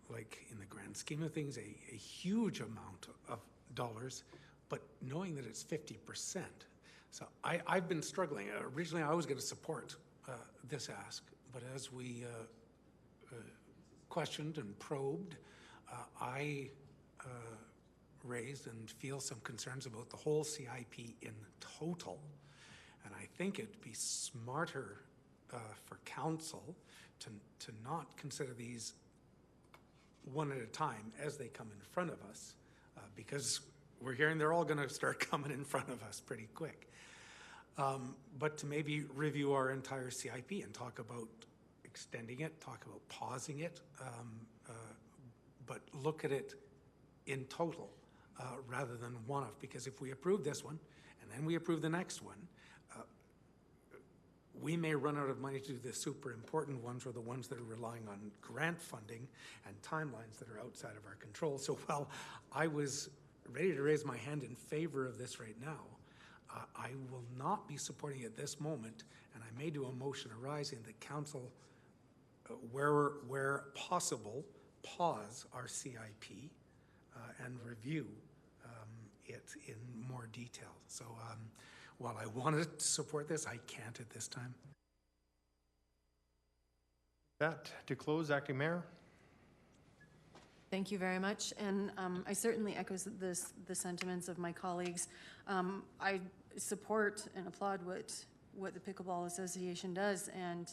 like, in the grand scheme of things, a huge amount of dollars, but knowing that it's 50%. So I've been struggling. Originally, I was going to support this ask, but as we questioned and probed, I raised and feel some concerns about the whole CIP in total. And I think it'd be smarter for council to not consider these one at a time as they come in front of us, because we're hearing they're all going to start coming in front of us pretty quick. But to maybe review our entire CIP and talk about extending it, talk about pausing it, but look at it in total rather than one-off. Because if we approve this one and then we approve the next one, we may run out of money to do the super important ones, or the ones that are relying on grant funding and timelines that are outside of our control. So while I was ready to raise my hand in favor of this right now, I will not be supporting it at this moment, and I may do a motion arising that council, where possible, pause our CIP and review it in more detail. So while I wanted to support this, I can't at this time. That to close, Acting Mayor. Thank you very much, and I certainly echo the sentiments of my colleagues. I support and applaud what the Pickleball Association does, and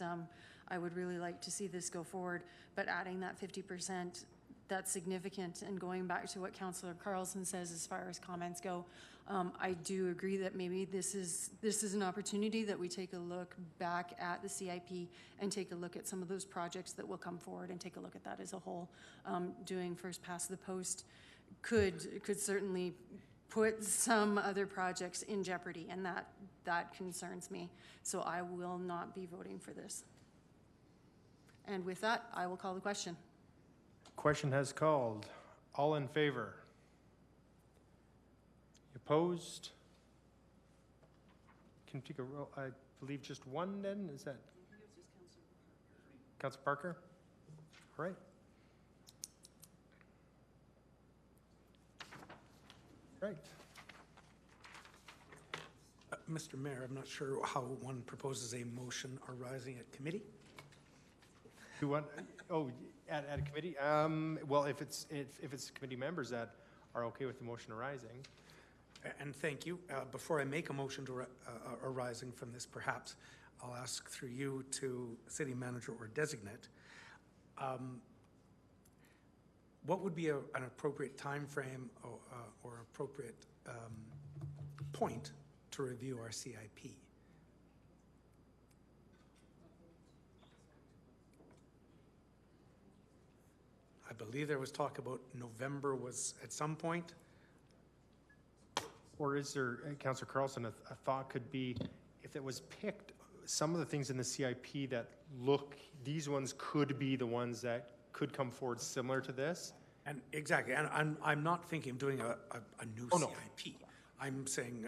I would really like to see this go forward, but adding that 50%, that's significant. And going back to what Councillor Carlson says as far as comments go, I do agree that maybe this is an opportunity that we take a look back at the CIP and take a look at some of those projects that will come forward and take a look at that as a whole. Doing first past the post could certainly put some other projects in jeopardy, and that concerns me. So I will not be voting for this. And with that, I will call the question. Question has called. All in favor? Opposed? Can you take a roll? I believe just one then? Is that? Councillor Parker? All right. Right. Mr. Mayor, I'm not sure how one proposes a motion arising at committee. Who want? Oh, at a committee. Well, if it's committee members that are okay with the motion arising. And thank you. Before I make a motion to arising from this, perhaps I'll ask through you to city manager or designate. What would be an appropriate time frame or appropriate point to review our CIP? I believe there was talk about November was at some point. Or is there, Councillor Carlson, a thought could be, if it was picked, some of the things in the CIP that look, these ones could be the ones that could come forward similar to this? And exactly, and I'm not thinking of doing a new CIP. I'm saying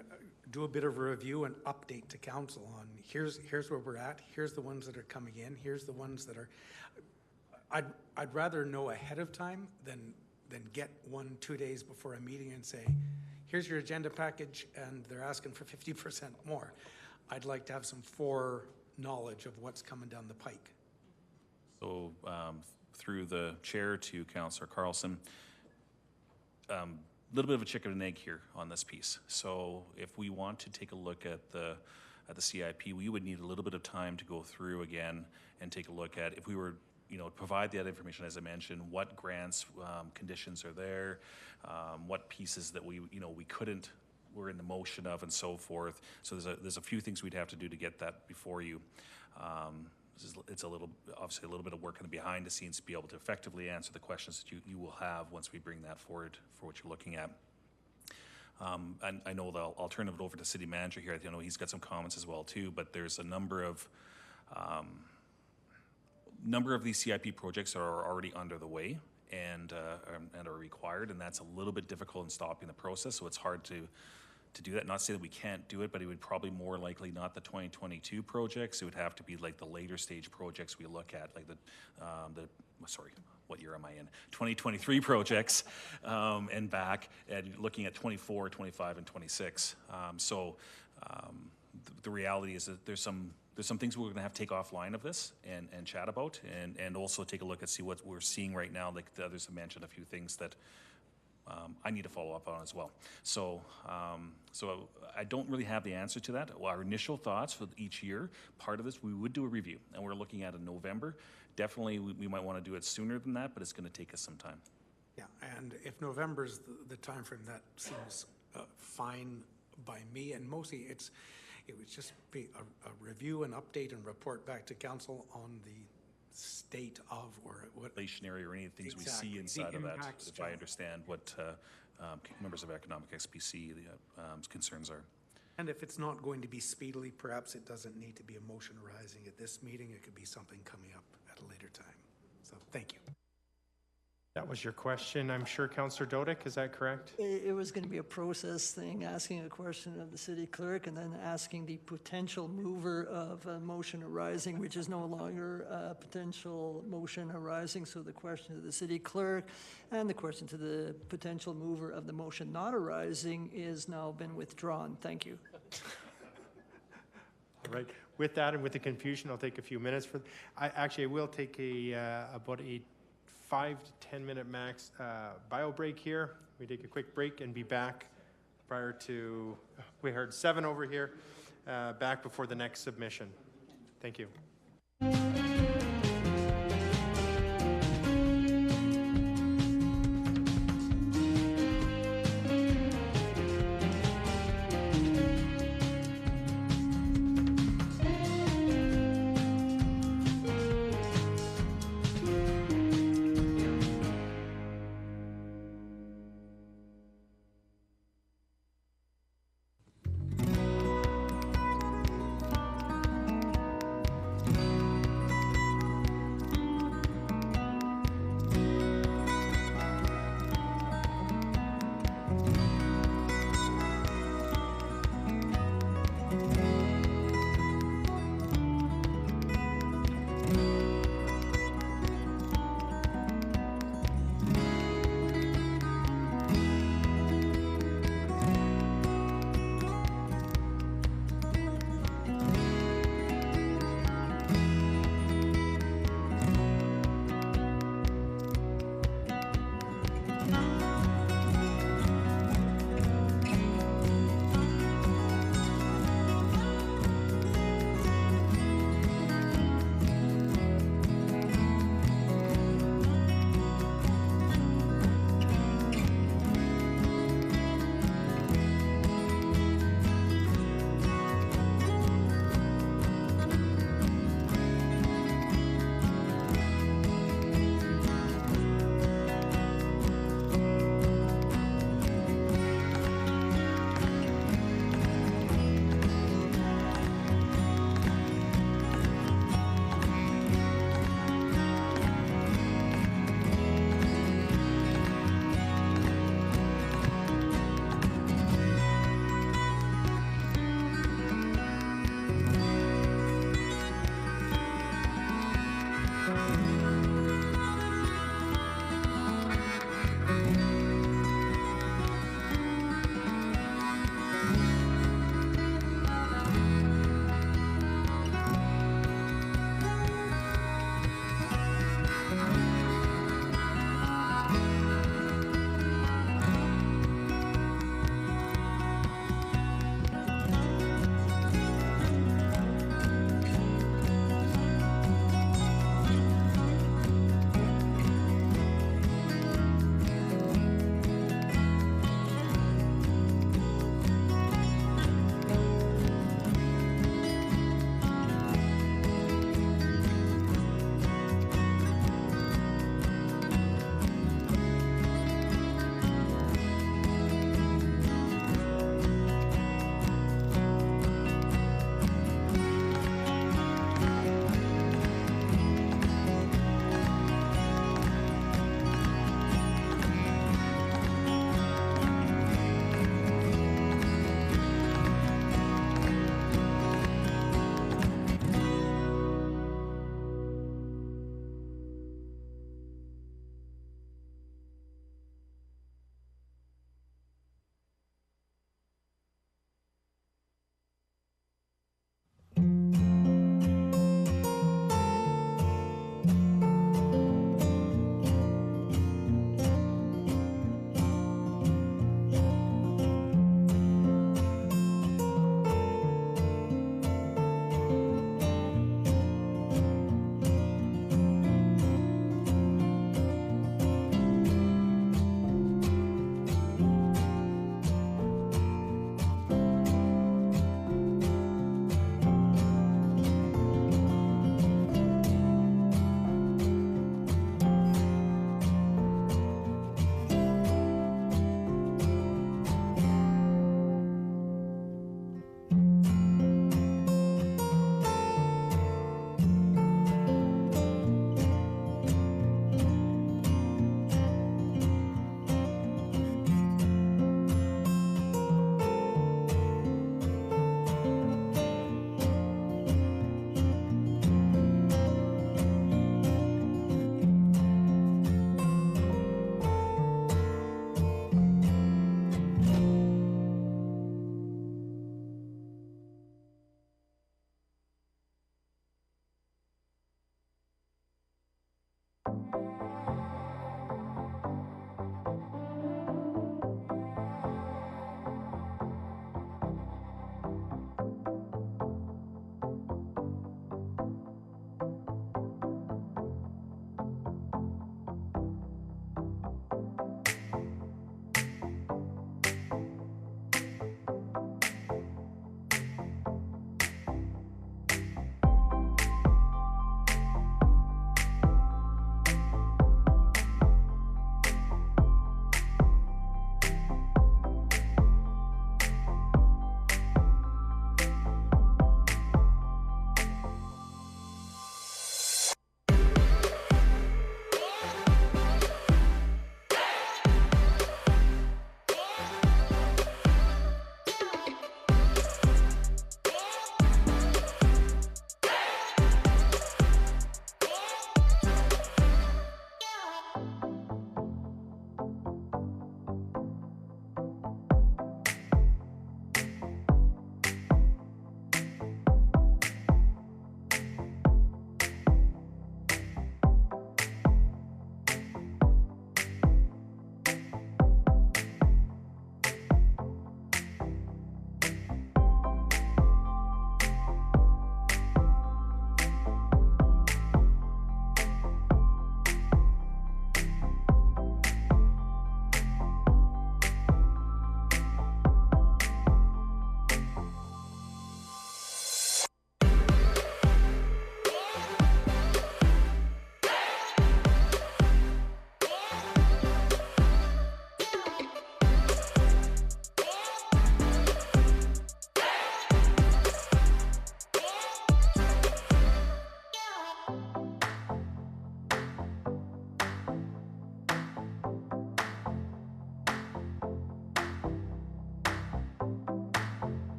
do a bit of a review and update to council on here's where we're at, here's the ones that are coming in, here's the ones that are, I'd rather know ahead of time than get 1-2 days before a meeting and say, here's your agenda package and they're asking for 50% more. I'd like to have some foreknowledge of what's coming down the pike. So through the chair to Councillor Carlson, little bit of a chicken and egg here on this piece. So if we want to take a look at the the CIP, we would need a little bit of time to go through again and take a look at, if we were, provide that information, as I mentioned, what grants, conditions are there, what pieces that we couldn't, we're in the motion of, and so forth. So there's a few things we'd have to do to get that before you. It's obviously a little bit of work in the behind the scenes to be able to effectively answer the questions that you will have once we bring that forward for what you're looking at. And I know that I'll turn it over to City Manager here. I know he's got some comments as well too, but there's a number of these CIP projects are already under the way and are required, and that's a little bit difficult in stopping the process, so it's hard to do that. Not to say that we can't do it, but it would probably more likely not the 2022 projects. It would have to be like the later stage projects we look at, like what year am I in? 2023 projects and back, and looking at 24, 25, and 26. The reality is that there's some things we're going to have to take offline of this and chat about, and also take a look and see what we're seeing right now. Like the others have mentioned a few things that I need to follow up on as well. So I don't really have the answer to that. Well, our initial thoughts for each year, part of this, we would do a review, and we're looking at in November. Definitely, we might want to do it sooner than that, but it's going to take us some time. Yeah, and if November's the time frame, that seems fine by me, and mostly it would just be a review and update and report back to council on the state of, or what inflationary or any of the things exactly. we see inside of that, impacts if I understand what members of Economic SPC concerns are. And if it's not going to be speedily, perhaps it doesn't need to be a motion arising at this meeting. It could be something coming up at a later time. So thank you. That was your question, I'm sure, Councillor Dodick, is that correct? It was going to be a process thing, asking a question of the city clerk and then asking the potential mover of a motion arising, which is no longer a potential motion arising. So the question to the city clerk and the question to the potential mover of the motion not arising is now been withdrawn. Thank you. All right. With that and with the confusion, I'll take a few minutes. I will take about a 5 to 10 minute max bio break here. We take a quick break and be back prior to, we heard 7 over here, back before the next submission. Thank you.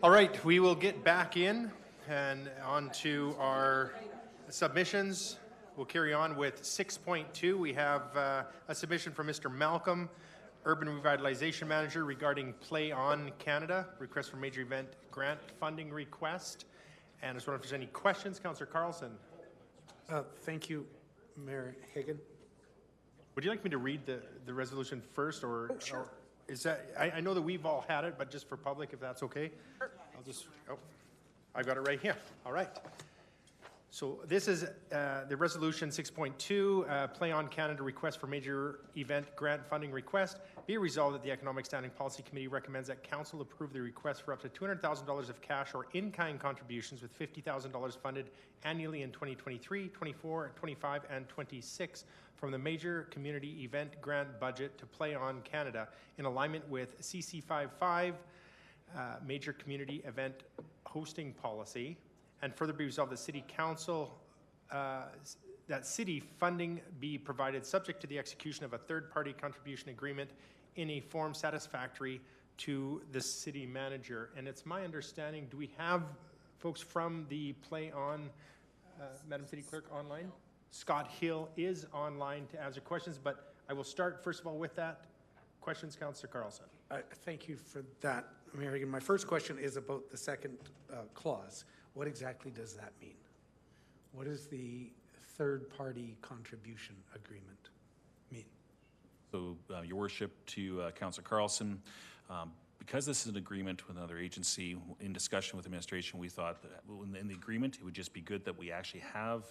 All right, we will get back in and on to our submissions. We'll carry on with 6.2. We have a submission from Mr. Malcolm, Urban Revitalization Manager, regarding Play On Canada, request for major event grant funding request. And I just wonder if there's any questions. Councillor Carlson. Thank you, Mayor Hagan. Would you like me to read the resolution first, or, sure. or is that, I know that we've all had it, but just for public, if that's okay? Sure. I'll just, I've got it right here. All right. So this is the resolution 6.2, Play On Canada request for major event grant funding request. Be it resolved that the Economic Standing Policy Committee recommends that Council approve the request for up to $200,000 of cash or in-kind contributions, with $50,000 funded annually in 2023, 24, 25, and 26 from the Major Community Event Grant budget to Play On Canada in alignment with CC55 Major Community Event Hosting Policy. And further be resolved that City Council, that city funding be provided subject to the execution of a third-party contribution agreement in a form satisfactory to the city manager. And it's my understanding, do we have folks from the Play On, Madam City Clerk, online? Scott Hill is online to answer questions, but I will start first of all with that. Questions, Councillor Carlson. Thank you for that, Mayor Hagan. My first question is about the second clause. What exactly does that mean? What does the third-party contribution agreement mean? So, Your Worship, to Councillor Carlson, because this is an agreement with another agency, in discussion with administration, we thought that in the agreement, it would just be good that we actually have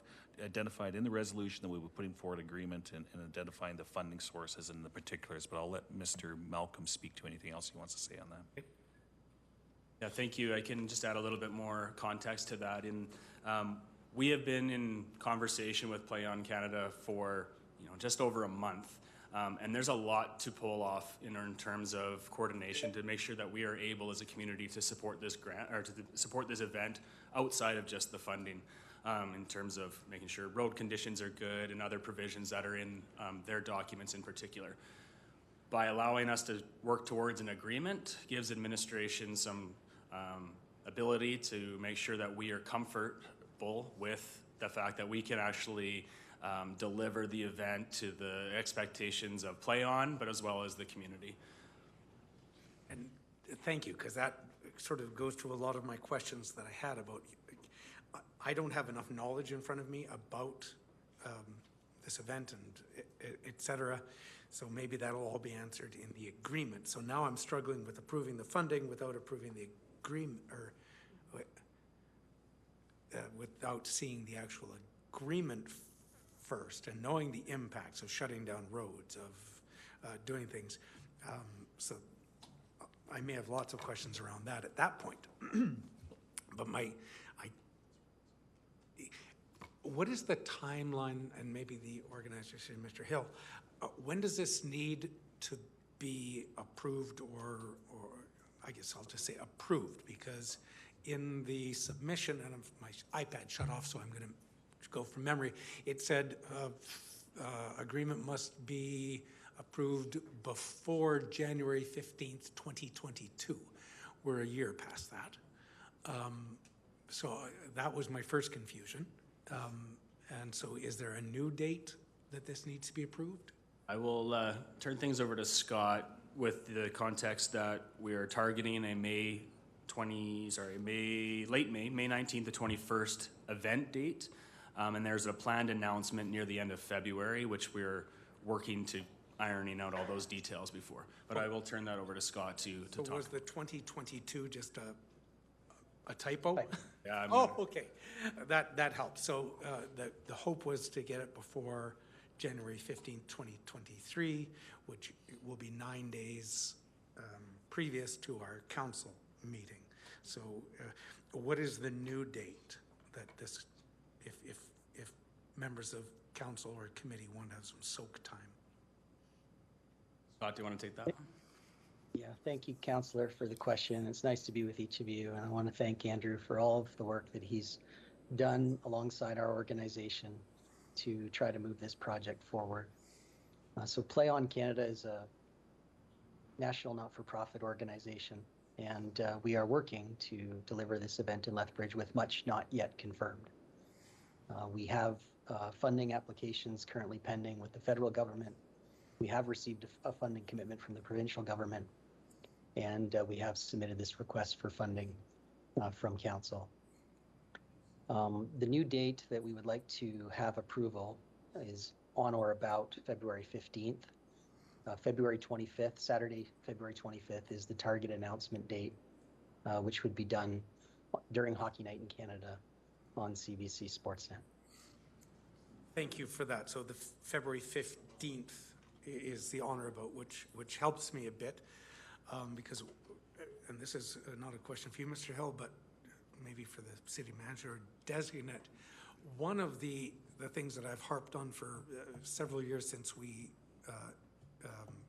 identified in the resolution that we were putting forward agreement and identifying the funding sources and the particulars, but I'll let Mr. Malcolm speak to anything else he wants to say on that. Yeah, thank you. I can just add a little bit more context to that. We have been in conversation with Play On Canada for just over a month, and there's a lot to pull off in terms of coordination to make sure that we are able as a community to support this grant or to support this event outside of just the funding. In terms of making sure road conditions are good and other provisions that are in their documents in particular. By allowing us to work towards an agreement gives administration some ability to make sure that we are comfortable with the fact that we can actually deliver the event to the expectations of Play On, but as well as the community. And thank you, because that sort of goes to a lot of my questions that I had about, I don't have enough knowledge in front of me about this event and et cetera. So maybe that'll all be answered in the agreement. So now I'm struggling with approving the funding without approving the agreement, or without seeing the actual agreement first and knowing the impacts of shutting down roads, of doing things. So I may have lots of questions around that at that point. But what is the timeline, and maybe the organizer, Mr. Hill, when does this need to be approved, or I guess I'll just say approved, because in the submission, and my iPad shut off, so I'm going to go from memory, it said agreement must be approved before January 15th, 2022. We're a year past that. So that was my first confusion. And so is there a new date that this needs to be approved? I will turn things over to Scott with the context that we are targeting a May 19th to 21st event date. And there's a planned announcement near the end of February, which we're working to ironing out all those details before. But I will turn that over to Scott to talk. So was the 2022 just a typo? Yeah, okay. That helps. So the hope was to get it before January 15th, 2023, which will be 9 days previous to our council meeting. So what is the new date that this, if members of council or committee want to have some soak time? Scott, do you want to take that one? Yeah, thank you, Councillor, for the question. It's nice to be with each of you, and I want to thank Andrew for all of the work that he's done alongside our organization to try to move this project forward. So Play On Canada is a national not-for-profit organization And we are working to deliver this event in Lethbridge with much not yet confirmed. We have funding applications currently pending with the federal government. We have received a funding commitment from the provincial government, and we have submitted this request for funding from council. The new date that we would like to have approval is on or about February 15th. February 25th, Saturday, February 25th is the target announcement date, which would be done during Hockey Night in Canada on CBC Sportsnet. Thank you for that. So the February 15th is the on or about, which helps me a bit because, and this is not a question for you, Mr. Hill, but maybe for the city manager or designate, one of the things that I've harped on for several years since we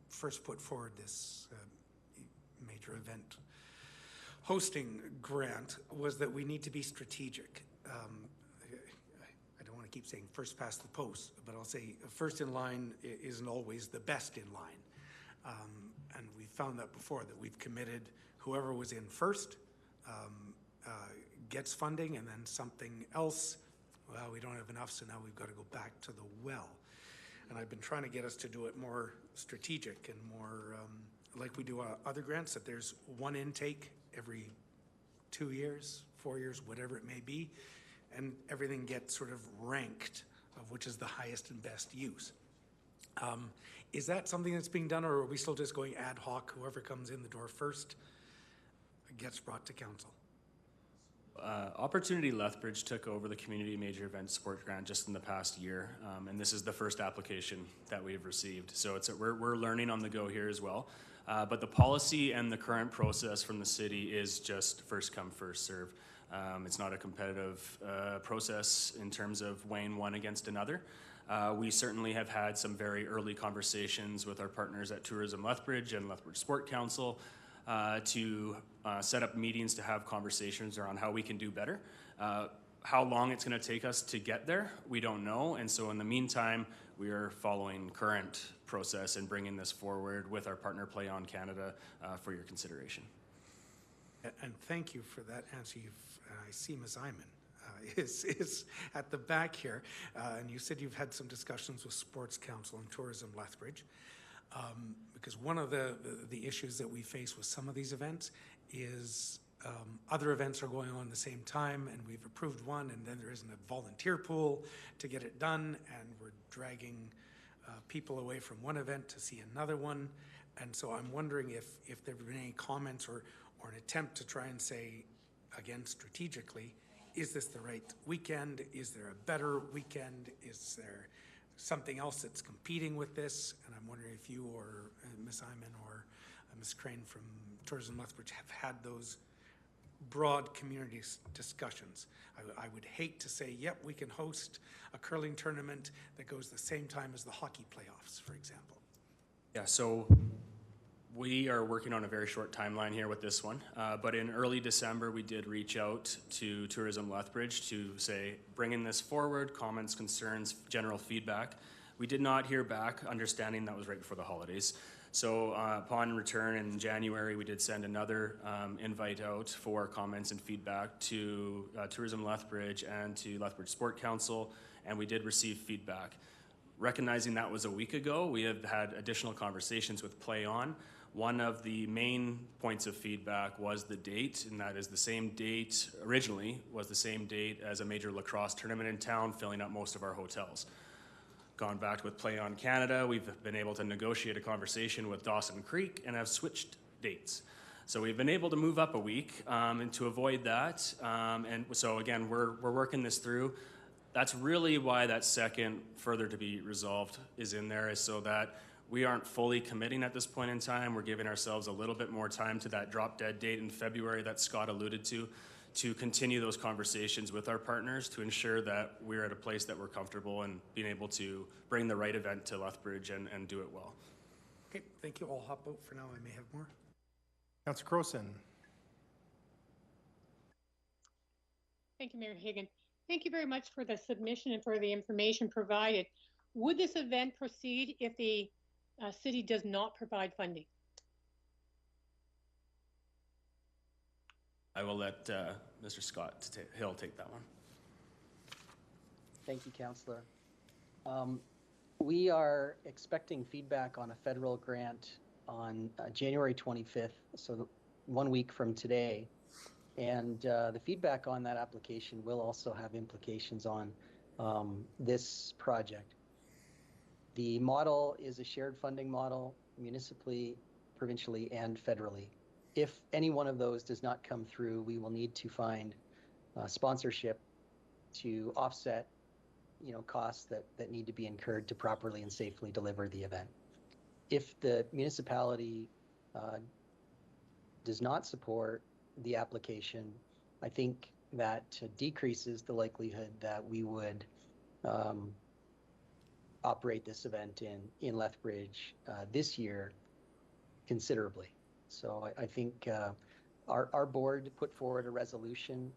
first put forward this major event hosting grant was that we need to be strategic. I don't want to keep saying first past the post, but I'll say first in line isn't always the best in line. And we found that before, that we've committed whoever was in first gets funding, and then something else, well, we don't have enough, so now we've got to go back to the well. And I've been trying to get us to do it more strategic and more like we do other grants, that there's one intake every 2 years, 4 years, whatever it may be, and everything gets sort of ranked of which is the highest and best use. Is that something that's being done, or are we still just going ad hoc, whoever comes in the door first gets brought to council? Opportunity Lethbridge took over the Community Major Event Support Grant just in the past year, and this is the first application that we've received. So we're learning on the go here as well. But the policy and the current process from the city is just first come, first serve. It's not a competitive process in terms of weighing one against another. We certainly have had some very early conversations with our partners at Tourism Lethbridge and Lethbridge Sport Council to set up meetings to have conversations around how we can do better. How long it's going to take us to get there, we don't know. And so in the meantime, we are following current process and bringing this forward with our partner Play On Canada for your consideration. And thank you for that answer. I see Ms. Iman is at the back here. And you said you've had some discussions with Sports Council and Tourism Lethbridge. Because one of the issues that we face with some of these events is other events are going on at the same time, and we've approved one, and then there isn't a volunteer pool to get it done, and we're dragging people away from one event to see another one. And so I'm wondering if there have been any comments or an attempt to try and say, again, strategically, is this the right weekend? Is there a better weekend? Is there something else that's competing with this? And I'm wondering if you or Ms. Iman or Ms. Crane from Tourism Lethbridge have had those broad community discussions. I would hate to say, yep, we can host a curling tournament that goes the same time as the hockey playoffs, for example. Yeah, so we are working on a very short timeline here with this one, but in early December, we did reach out to Tourism Lethbridge to say, bringing this forward, comments, concerns, general feedback. We did not hear back, understanding that was right before the holidays. So upon return in January, we did send another invite out for comments and feedback to Tourism Lethbridge and to Lethbridge Sport Council, and we did receive feedback. Recognizing that was a week ago, we have had additional conversations with Play On. One of the main points of feedback was the date, and that is the same date, originally was the same date as a major lacrosse tournament in town, filling up most of our hotels. Gone back with Play On Canada, we've been able to negotiate a conversation with Dawson Creek and have switched dates. So we've been able to move up a week and to avoid that. And so again, we're working this through. That's really why that second further to be resolved is in there, is so that we aren't fully committing at this point in time. We're giving ourselves a little bit more time to that drop dead date in February that Scott alluded to continue those conversations with our partners to ensure that we're at a place that we're comfortable and being able to bring the right event to Lethbridge and do it well. Okay, thank you. I'll hop out for now. I may have more. Councillor Croson. Thank you, Mayor Hagan. Thank you very much for the submission and for the information provided. Would this event proceed if the city does not provide funding? I will let Mr. Scott Hill take that one. Thank you, Councillor. We are expecting feedback on a federal grant on January 25th, so 1 week from today. And the feedback on that application will also have implications on this project. The model is a shared funding model, municipally, provincially, and federally. If any one of those does not come through, we will need to find sponsorship to offset costs that need to be incurred to properly and safely deliver the event. If the municipality does not support the application, I think that decreases the likelihood that we would operate this event in Lethbridge this year considerably. So I think our board put forward a resolution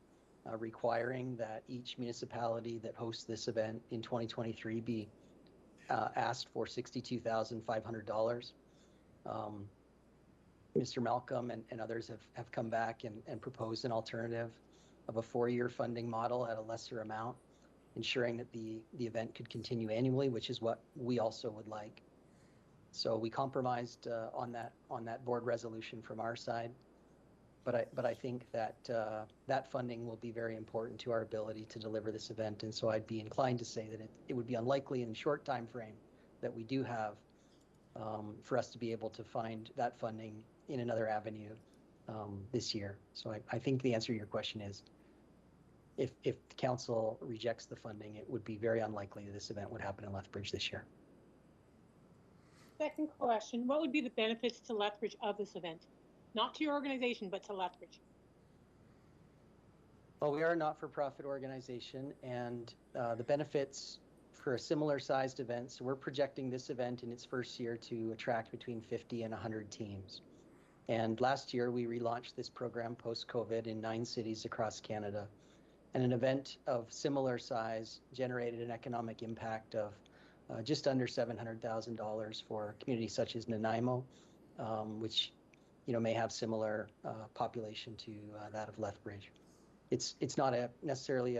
requiring that each municipality that hosts this event in 2023 be asked for $62,500. Mr. Malcolm and others have come back and proposed an alternative of a 4-year funding model at a lesser amount, ensuring that the event could continue annually, which is what we also would like. So we compromised on that board resolution from our side, but I think that that funding will be very important to our ability to deliver this event, and so I'd be inclined to say that it would be unlikely in the short time frame that we do have for us to be able to find that funding in another avenue this year. So I think the answer to your question is, if the council rejects the funding, it would be very unlikely that this event would happen in Lethbridge this year. Second question, what would be the benefits to Lethbridge of this event? Not to your organization, but to Lethbridge. Well, we are a not-for-profit organization, and the benefits for a similar sized event, so we're projecting this event in its first year to attract between 50 and 100 teams. And last year we relaunched this program post-COVID in 9 cities across Canada. And an event of similar size generated an economic impact of just under $700,000 for communities such as Nanaimo, which may have similar population to that of Lethbridge. It's not necessarily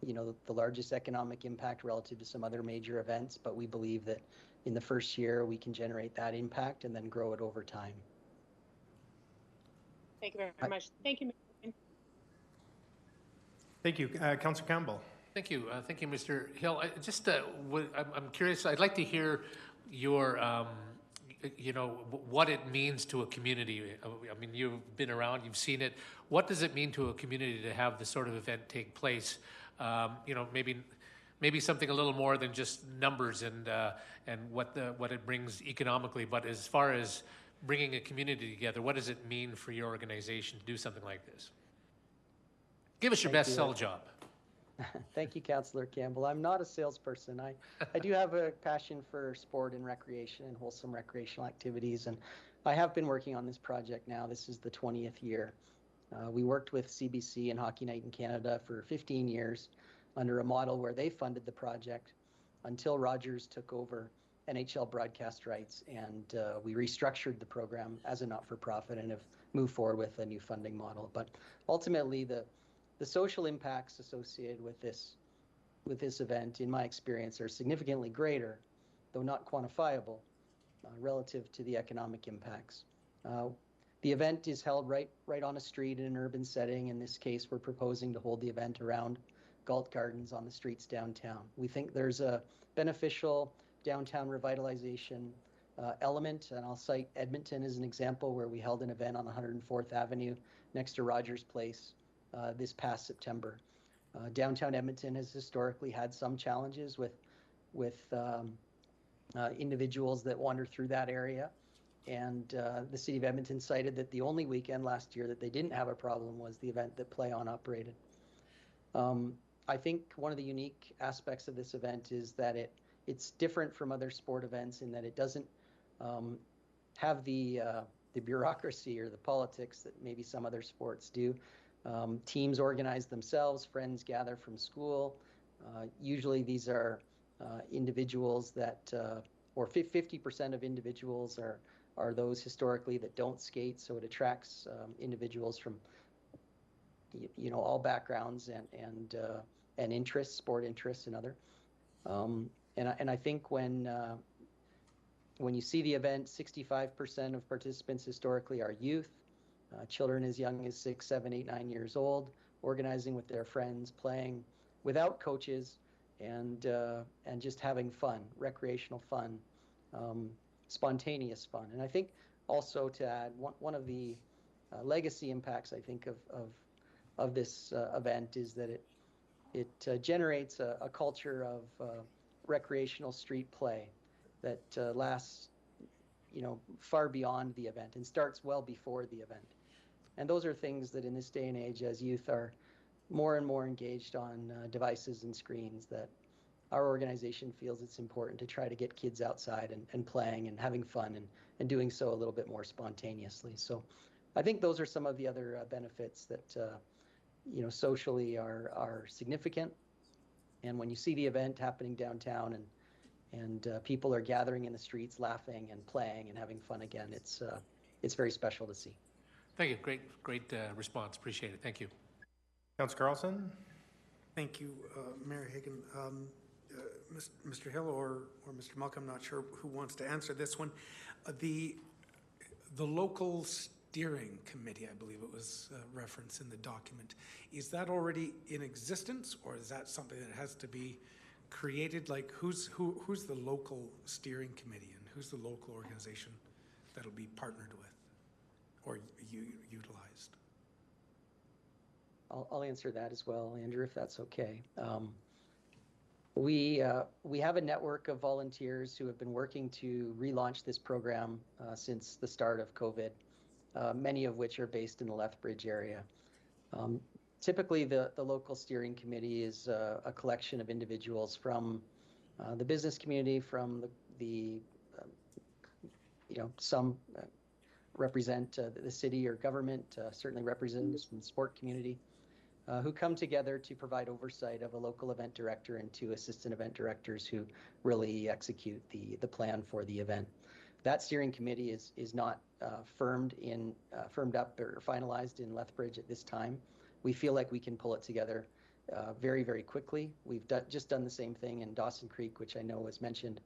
the largest economic impact relative to some other major events, but we believe that in the first year we can generate that impact and then grow it over time. Thank you very much. Thank you, Mr. Thank you. Councillor Campbell. Thank you, Mr. Hill. I'm curious. I'd like to hear your, what it means to a community. I mean, you've been around, you've seen it. What does it mean to a community to have this sort of event take place? Maybe something a little more than just numbers and what it brings economically. But as far as bringing a community together, what does it mean for your organization to do something like this? Give us your best sell job. Thank you, Councillor Campbell. I'm not a salesperson. I do have a passion for sport and recreation and wholesome recreational activities, and I have been working on this project now. This is the 20th year. We worked with CBC and Hockey Night in Canada for 15 years under a model where they funded the project until Rogers took over NHL broadcast rights, and we restructured the program as a not-for-profit and have moved forward with a new funding model. But ultimately, the social impacts associated with this event, in my experience, are significantly greater, though not quantifiable, relative to the economic impacts. The event is held right on a street in an urban setting. In this case, we're proposing to hold the event around Galt Gardens on the streets downtown. We think there's a beneficial downtown revitalization element, and I'll cite Edmonton as an example, where we held an event on 104th Avenue next to Rogers Place this past September. Downtown Edmonton has historically had some challenges with individuals that wander through that area, and the City of Edmonton cited that the only weekend last year that they didn't have a problem was the event that Play On operated. I think one of the unique aspects of this event is that it's different from other sport events in that it doesn't have the bureaucracy or the politics that maybe some other sports do. Teams organize themselves, friends gather from school. Usually these are individuals that, or 50% of individuals are are those historically that don't skate, so it attracts individuals from all backgrounds and interests, sport interests and other. And I think when you see the event, 65% of participants historically are youth, children as young as 6, 7, 8, 9 years old, organizing with their friends, playing without coaches, and just having fun, recreational fun, spontaneous fun. And I think also to add, one of the legacy impacts, I think, of this event is that it generates a culture of recreational street play that lasts, far beyond the event and starts well before the event. And those are things that in this day and age, as youth are more and more engaged on devices and screens, that our organization feels it's important to try to get kids outside and playing and having fun and doing so a little bit more spontaneously. So I think those are some of the other benefits that, socially are significant. And when you see the event happening downtown and people are gathering in the streets, laughing and playing and having fun again, it's very special to see. Thank you. Great response. Appreciate it. Thank you. Councillor Carlson? Thank you, Mayor Hagan. Mr. Hill or Mr. Malcolm, I'm not sure who wants to answer this one. The local steering committee, I believe it was referenced in the document, is that already in existence, or is that something that has to be created? Like, who's the local steering committee, and who's the local organization that'll be partnered with or utilized? I'll answer that as well, Andrew, if that's okay. We have a network of volunteers who have been working to relaunch this program since the start of COVID, many of which are based in the Lethbridge area. Typically, the local steering committee is a collection of individuals from the business community, from some represent the city or government, certainly representatives from the sport community, who come together to provide oversight of a local event director and 2 assistant event directors who really execute the plan for the event. That steering committee is not firmed up or finalized in Lethbridge at this time. We feel like we can pull it together very, very quickly. We've just done the same thing in Dawson Creek, which I know was mentioned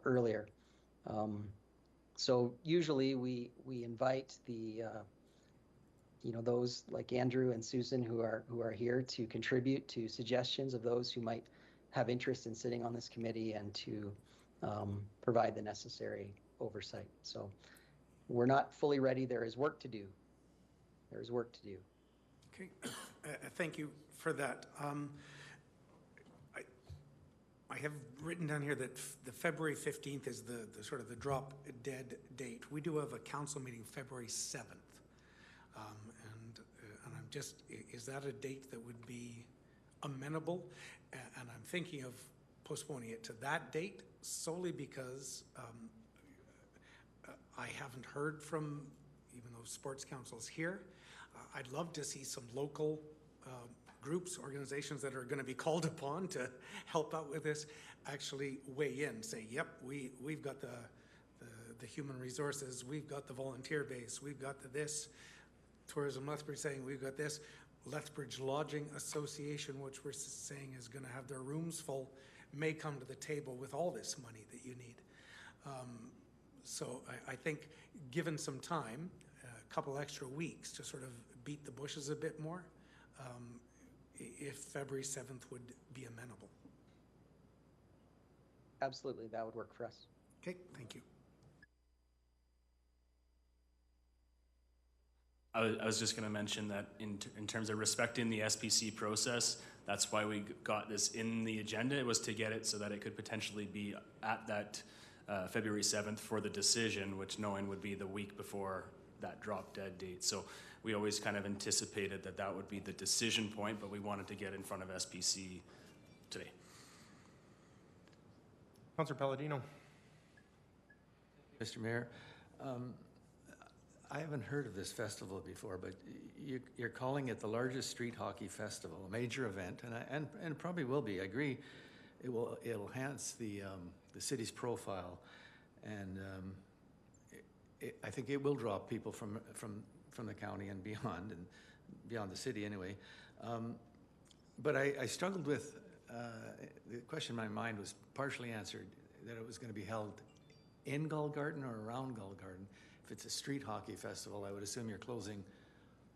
earlier. So usually we invite those like Andrew and Susan who are here to contribute to suggestions of those who might have interest in sitting on this committee and to provide the necessary oversight. So we're not fully ready. There is work to do. Okay, thank you for that. I have written down here that the February 15th is the sort of the drop dead date. We do have a council meeting February 7th. And I'm just, is that a date that would be amenable? And I'm thinking of postponing it to that date solely because I haven't heard from, even though sports council's here, I'd love to see some local groups, organizations that are going to be called upon to help out with this actually weigh in, say, yep, we've got the human resources, we've got the volunteer base, we've got this. Tourism Lethbridge saying we've got this. Lethbridge Lodging Association, which we're saying is going to have their rooms full, may come to the table with all this money that you need. So I think given some time, a couple extra weeks to sort of beat the bushes a bit more, if February 7th would be amenable. Absolutely, that would work for us. Okay, thank you. I was just going to mention that in terms of respecting the SPC process, that's why we got this in the agenda. It was to get it so that it could potentially be at that February 7th for the decision, which knowing would be the week before that drop dead date. So we always kind of anticipated that would be the decision point, but we wanted to get in front of SPC today. Councillor Palladino. Mr. Mayor, I haven't heard of this festival before, but you're calling it the largest street hockey festival, a major event, and it probably will be. I agree, it'll enhance the city's profile, and I think it will draw people from the county and beyond the city anyway. But I struggled with, the question in my mind was partially answered, that it was going to be held in Gull Garden or around Gull Garden. If it's a street hockey festival, I would assume you're closing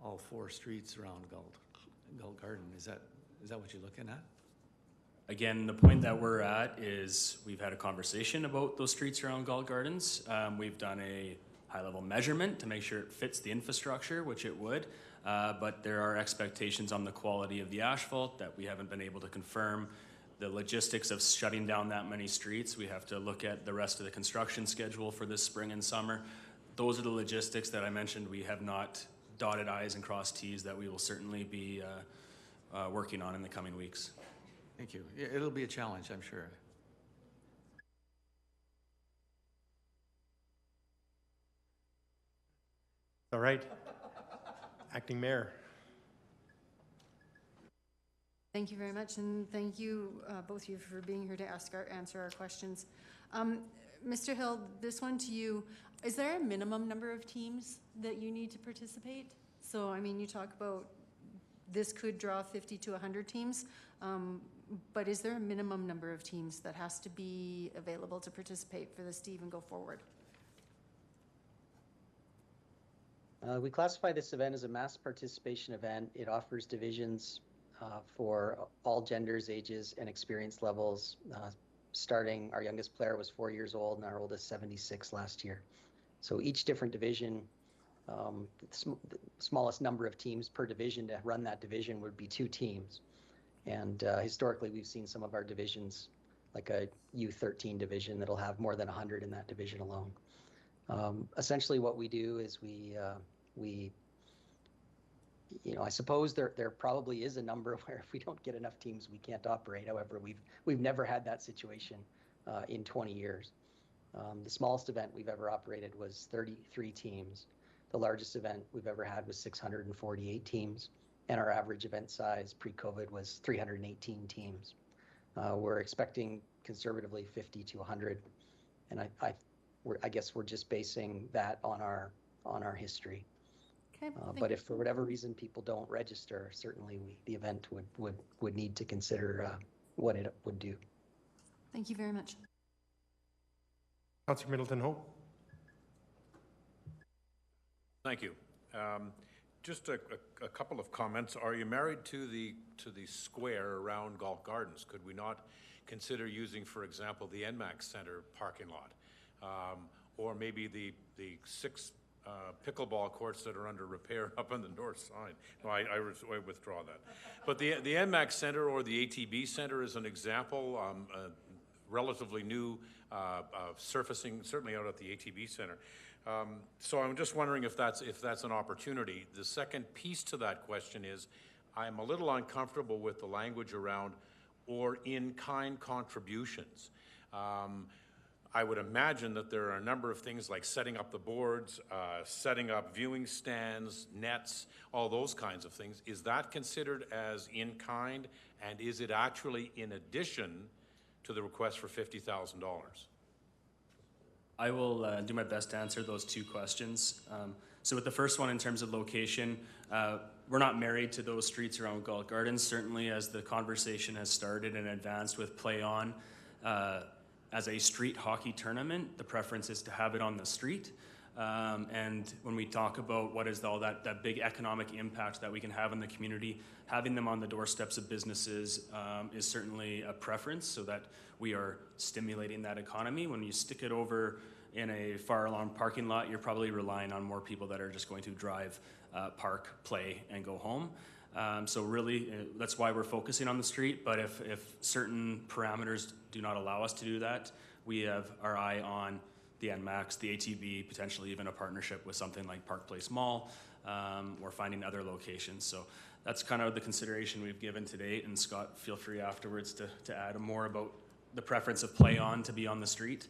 all 4 streets around Gull Garden. Is that what you're looking at? Again, the point that we're at is we've had a conversation about those streets around Gull Gardens. We've done a high-level measurement to make sure it fits the infrastructure, which it would. But there are expectations on the quality of the asphalt that we haven't been able to confirm. The logistics of shutting down that many streets, we have to look at the rest of the construction schedule for this spring and summer. Those are the logistics that I mentioned. We have not dotted I's and crossed T's that we will certainly be working on in the coming weeks. Thank you. Yeah, it'll be a challenge, I'm sure. All right. Acting Mayor. Thank you very much, and thank you, both of you, for being here to answer our questions. Mr. Hill, this one to you. Is there a minimum number of teams that you need to participate? So, I mean, you talk about this could draw 50 to 100 teams, but is there a minimum number of teams that has to be available to participate for this to even go forward? We classify this event as a mass participation event. It offers divisions for all genders, ages, and experience levels. Starting, our youngest player was 4 years old, and our oldest 76 last year. So each different division, the smallest number of teams per division to run that division would be 2 teams. And historically, we've seen some of our divisions, like a U13 division, that'll have more than 100 in that division alone. Essentially, what we do is we I suppose there probably is a number where if we don't get enough teams, we can't operate. However, we've never had that situation in 20 years. The smallest event we've ever operated was 33 teams. The largest event we've ever had was 648 teams, and our average event size pre-COVID was 318 teams. We're expecting conservatively 50 to 100, and I guess we're just basing that on our history. Okay, but if for whatever reason people don't register, certainly the event would need to consider what it would do. Thank you very much. Councillor Middleton Hope. Thank you. Just a couple of comments. Are you married to the square around Gull Gardens? Could we not consider using, for example, the NMAX Center parking lot, or maybe the 6 pickleball courts that are under repair up on the north side? No, I withdraw that. But the NMAX Center or the ATB Center is an example. Relatively new surfacing, certainly out at the ATB Center. So I'm just wondering if that's an opportunity. The second piece to that question is, I'm a little uncomfortable with the language around or in-kind contributions. I would imagine that there are a number of things like setting up the boards, setting up viewing stands, nets, all those kinds of things. Is that considered as in-kind, and is it actually in addition to the request for $50,000? I will do my best to answer those 2 questions. So with the first one, in terms of location, we're not married to those streets around Gull Gardens. Certainly, as the conversation has started and advanced with Play On, as a street hockey tournament, the preference is to have it on the street. And when we talk about what is all that big economic impact that we can have in the community, having them on the doorsteps of businesses is certainly a preference, so that we are stimulating that economy. When you stick it over in a far along parking lot, you're probably relying on more people that are just going to drive, park, play, and go home. So really, that's why we're focusing on the street. But if certain parameters do not allow us to do that, we have our eye on the NMAX, the ATB, potentially even a partnership with something like Park Place Mall, or finding other locations. So that's kind of the consideration we've given to date. And Scott, feel free afterwards to add more about the preference of Play On to be on the street.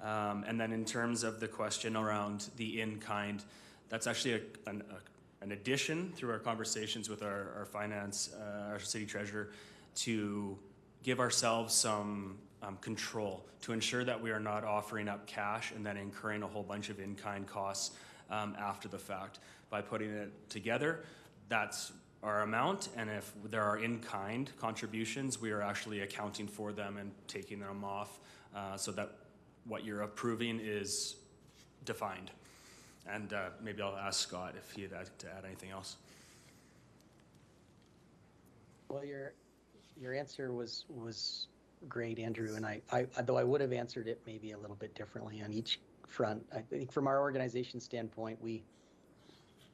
And then in terms of the question around the in-kind, that's actually an addition through our conversations with our finance, our city treasurer, to give ourselves some control to ensure that we are not offering up cash and then incurring a whole bunch of in-kind costs after the fact. By putting it together, that's our amount, and if there are in-kind contributions, we are actually accounting for them and taking them off so that what you're approving is defined. And maybe I'll ask Scott if he'd like to add anything else. Well, your answer was great, Andrew, and I though I would have answered it maybe a little bit differently on each front. I think from our organization standpoint, we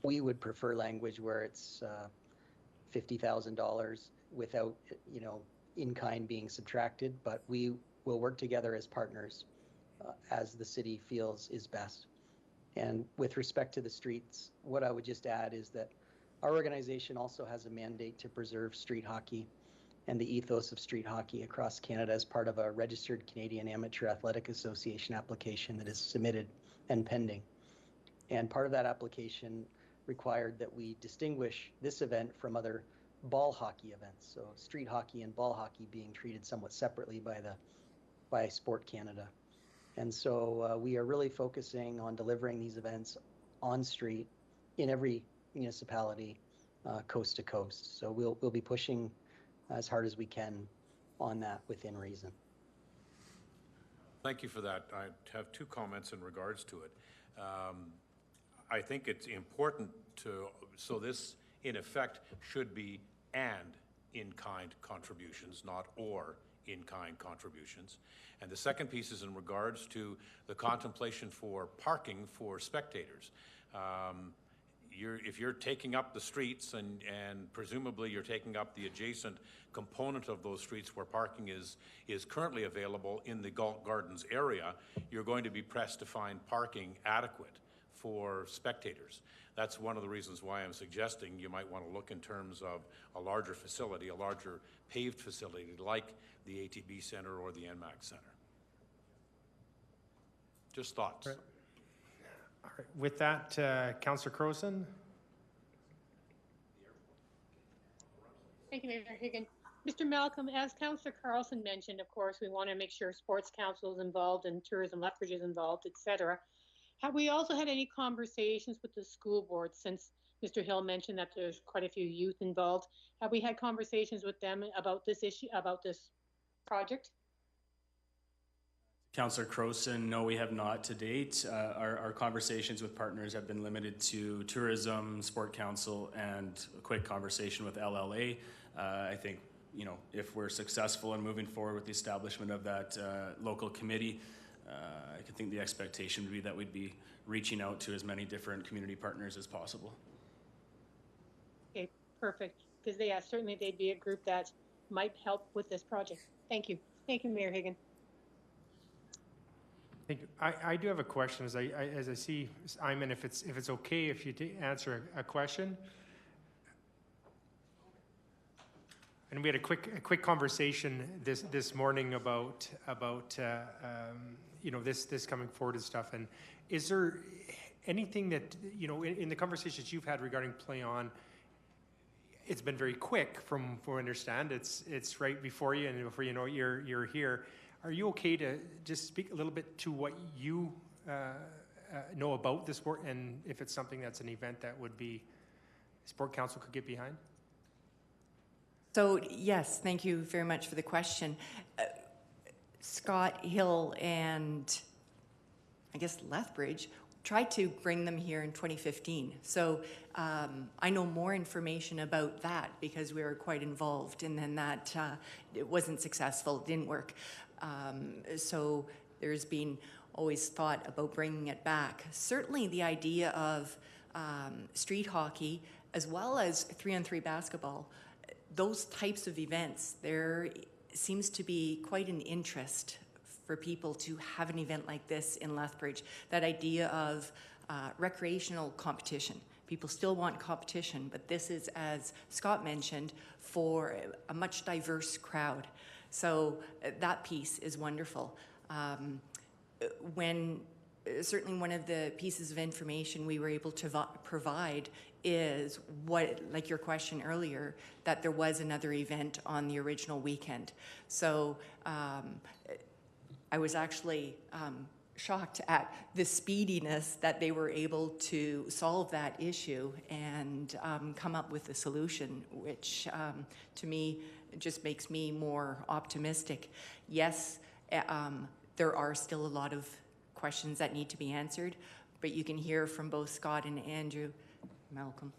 would prefer language where it's $50,000 without, in-kind being subtracted, but we will work together as partners as the city feels is best. And with respect to the streets, what I would just add is that our organization also has a mandate to preserve street hockey and the ethos of street hockey across Canada as part of a registered Canadian Amateur Athletic Association application that is submitted and pending. And part of that application required that we distinguish this event from other ball hockey events. So street hockey and ball hockey being treated somewhat separately by Sport Canada. And so we are really focusing on delivering these events on street in every municipality, coast to coast. So we'll be pushing as hard as we can on that within reason. Thank you for that. I have two comments in regards to it. I think it's important so this in effect should be and in-kind contributions, not or in-kind contributions. And the second piece is in regards to the contemplation for parking for spectators. If you're taking up the streets and presumably you're taking up the adjacent component of those streets where parking is currently available in the Galt Gardens area, you're going to be pressed to find parking adequate for spectators. That's one of the reasons why I'm suggesting you might want to look in terms of a larger facility, a larger paved facility like the ATB Center or the NMAC Center. Just thoughts. Right. All right. With that, Councillor Crowson. Thank you, Mayor Higgin. Mr. Malcolm, as Councillor Carlson mentioned, of course, we want to make sure Sports Council is involved and Tourism Lethbridge is involved, et cetera. Have we also had any conversations with the school board since Mr. Hill mentioned that there's quite a few youth involved? Have we had conversations with them about this issue, about this project? Councillor Crowson, no, we have not to date. Our conversations with partners have been limited to tourism, Sport Council, and a quick conversation with LLA. I think, if we're successful in moving forward with the establishment of that local committee, I could think the expectation would be that we'd be reaching out to as many different community partners as possible. Okay, perfect. Because certainly they'd be a group that might help with this project. Thank you. Thank you, Mayor Higgin. Thank you. I do have a question as I see Iman, if it's okay if you answer a question. And we had a quick conversation this morning about this coming forward and stuff. And is there anything that in the conversations you've had regarding Play On? It's been very quick, from what I understand. It's right before you, and before you know it, you're here. Are you okay to just speak a little bit to what you know about the sport, and if it's something that's an event that would be Sport Council could get behind? So yes, thank you very much for the question. Scott Hill and I guess Lethbridge tried to bring them here in 2015. So I know more information about that because we were quite involved, and then that it wasn't successful, it didn't work. So there's been always thought about bringing it back. Certainly the idea of street hockey as well as 3-on-3 basketball, those types of events, there seems to be quite an interest for people to have an event like this in Lethbridge. That idea of recreational competition. People still want competition, but this is, as Scott mentioned, for a much diverse crowd. So that piece is wonderful. When certainly one of the pieces of information we were able to provide is what, like your question earlier, that there was another event on the original weekend. So I was actually shocked at the speediness that they were able to solve that issue and come up with a solution, which to me just makes me more optimistic. Yes, there are still a lot of questions that need to be answered, but you can hear from both Scott and Andrew, Malcolm,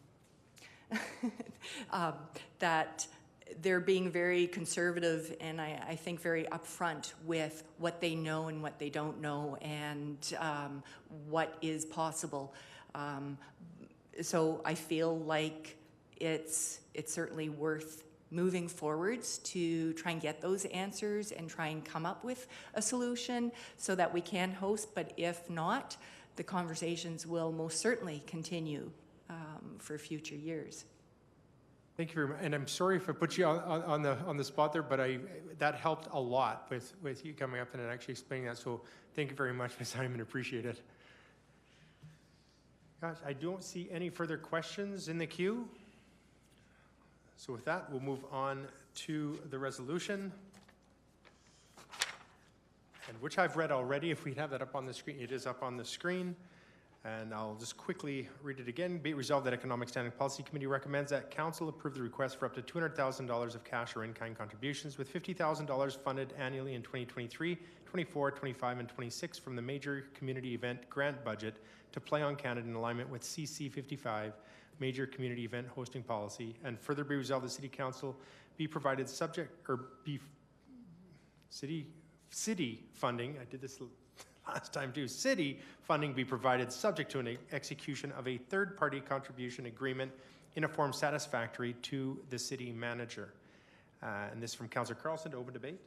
that they're being very conservative and I think very upfront with what they know and what they don't know and what is possible. So I feel like it's certainly worth moving forwards to try and get those answers and try and come up with a solution so that we can host, but if not, the conversations will most certainly continue for future years. Thank you very much, and I'm sorry if I put you on the spot there, but that helped a lot with you coming up and actually explaining that. So thank you very much, Ms. Hyman. Appreciate it. Gosh, I don't see any further questions in the queue. So with that, we'll move on to the resolution, and which I've read already. If we have that up on the screen, it is up on the screen. And I'll just quickly read it again. Be it resolved that Economic Standing Policy Committee recommends that Council approve the request for up to $200,000 of cash or in-kind contributions, with $50,000 funded annually in 2023, 24, 25, and 26 from the Major Community Event Grant Budget to Play on Canada in alignment with CC 55, Major Community Event Hosting Policy. And further be resolved the City Council be provided city funding, I did this last time too, city funding be provided subject to an execution of a third-party contribution agreement in a form satisfactory to the city manager. And this from Councillor Carlson to open debate.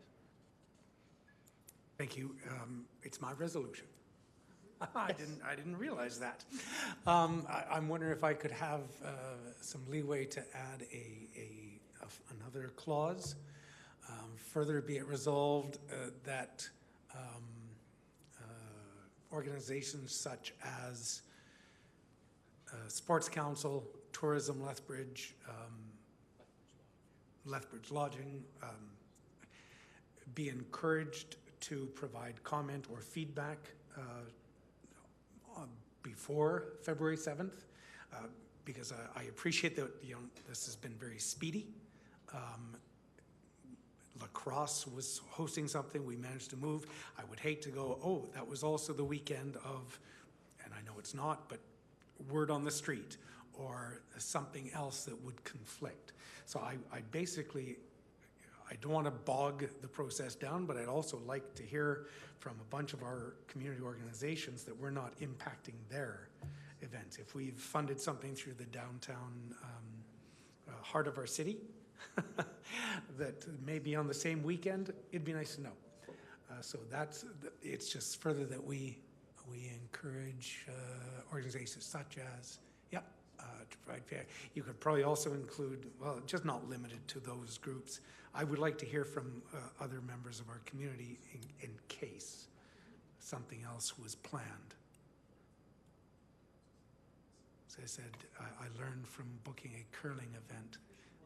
Thank you. It's my resolution. I didn't realize that. I'm wondering if I could have some leeway to add another clause. Further be it resolved that organizations such as Sports Council, Tourism Lethbridge, Lethbridge Lodging, be encouraged to provide comment or feedback before February 7th, because I appreciate that this has been very speedy. La Crosse was hosting something, we managed to move. I would hate to go, oh, that was also the weekend of, and I know it's not, but word on the street or something else that would conflict. So I basically, I don't want to bog the process down, but I'd also like to hear from a bunch of our community organizations that we're not impacting their events. If we've funded something through the downtown heart of our city, that may be on the same weekend, it'd be nice to know. So it's just further that we encourage organizations such as, to provide fair. You could probably also include, well, just not limited to those groups. I would like to hear from other members of our community in case something else was planned. As I said, I learned from booking a curling event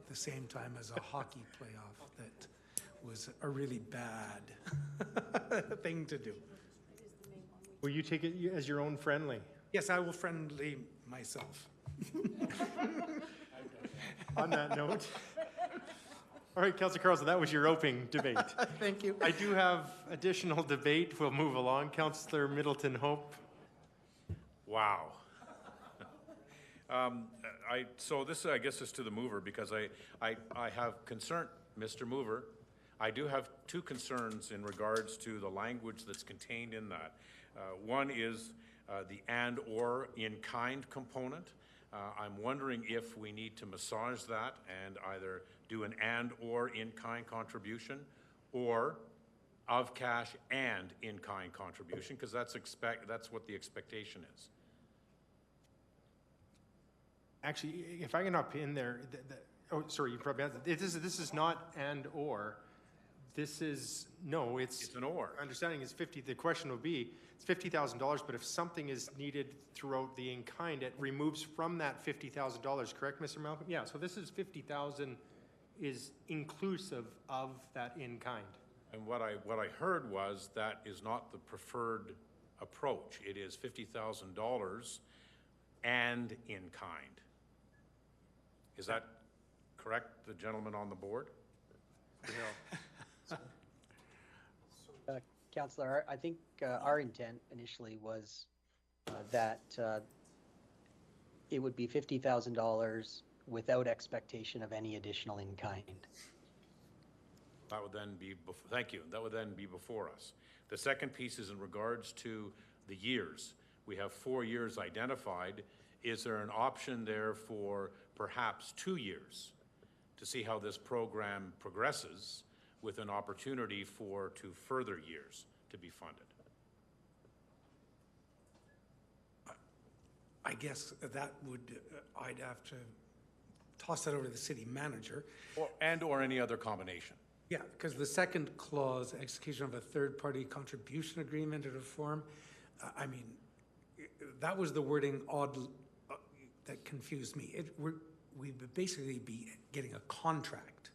the same time as a hockey playoff that was a really bad thing to do. Will you take it as your own friendly? Yes, I will friendly myself. On that note. All right, Councillor Carlson, that was your opening debate. Thank you. I do have additional debate. We'll move along. Councillor Middleton Hope. Wow. So this, I guess, is to the mover, because I have concern, Mr. Mover. I do have two concerns in regards to the language that's contained in that. One is the and/or in-kind component. I'm wondering if we need to massage that and either do an and/or in-kind contribution, or of cash and in-kind contribution, because that's what the expectation is. Actually, if I can hop in there, oh, sorry, you probably have, this is not and/or. This is, no, It's an or. understanding is 50, the question will be, it's $50,000, but if something is needed throughout the in-kind, it removes from that $50,000, correct, Mr. Malcolm? Yeah, so this is 50,000 is inclusive of that in-kind. And what I heard was that is not the preferred approach. It is $50,000 and in kind. Is that correct, the gentleman on the board? Councillor, I think our intent initially was that it would be $50,000 without expectation of any additional in kind. That would then be, thank you, that would then be before us. The second piece is in regards to the years. We have 4 years identified. Is there an option there for perhaps 2 years to see how this program progresses with an opportunity for 2 further years to be funded? I guess that would, I'd have to toss that over to the city manager. Or any other combination. Yeah, because the second clause, execution of a third-party contribution agreement in a form, I mean, that was the wording that confused me. We would basically be getting a contract,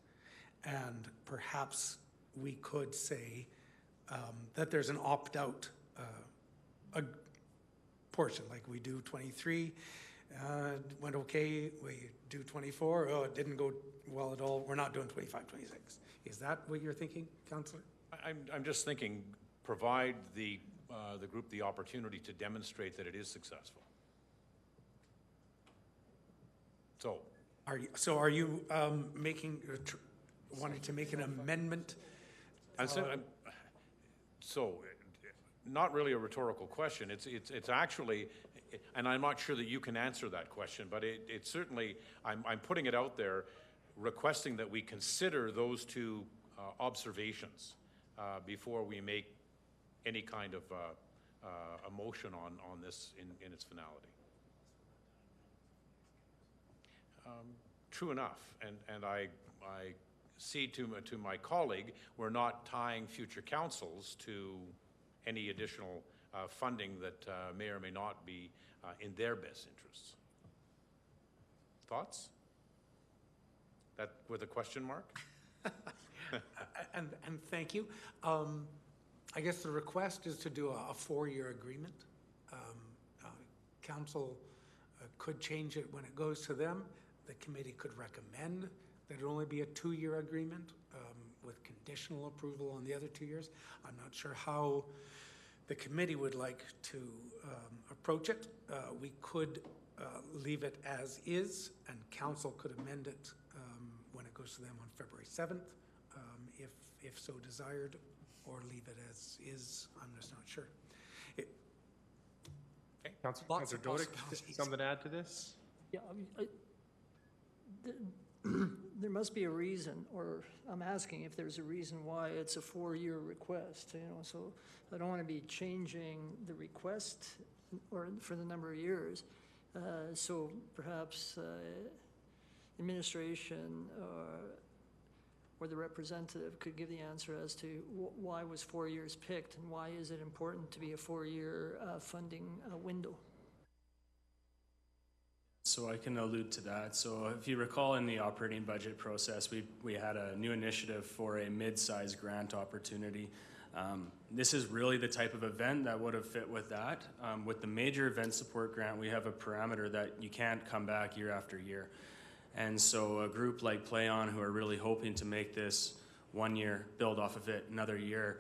and perhaps we could say that there's an opt-out a portion, like we do 23, went okay, we do 24, oh, it didn't go well at all, we're not doing 25, 26. Is that what you're thinking, Councillor? I'm just thinking, provide the group the opportunity to demonstrate that it is successful. So. Are you making, wanting to make an amendment? Not really a rhetorical question. It's actually, and I'm not sure that you can answer that question, but it certainly, I'm putting it out there, requesting that we consider those 2 observations before we make any kind of a motion on this in its finality. True enough, and I see to my colleague, we're not tying future councils to any additional funding that may or may not be in their best interests. Thoughts? That with a question mark? And thank you. I guess the request is to do a 4-year agreement. Council could change it when it goes to them. The committee could recommend that it only be a 2-year agreement with conditional approval on the other 2 years. I'm not sure how the committee would like to approach it. We could leave it as is, and council could amend it when it goes to them on February 7th, if so desired, or leave it as is. I'm just not sure. Councillor Dodick, something to add to this? Yeah, there must be a reason, or I'm asking if there's a reason why it's a 4-year request, so I don't want to be changing the request or for the number of years. So perhaps administration or the representative could give the answer as to why was 4 years picked, and why is it important to be a 4-year funding window? So I can allude to that. So if you recall, in the operating budget process, we had a new initiative for a mid-size grant opportunity. This is really the type of event that would have fit with that. With the major event support grant, we have a parameter that you can't come back year after year. And so a group like Play On, who are really hoping to make this 1 year, build off of it another year,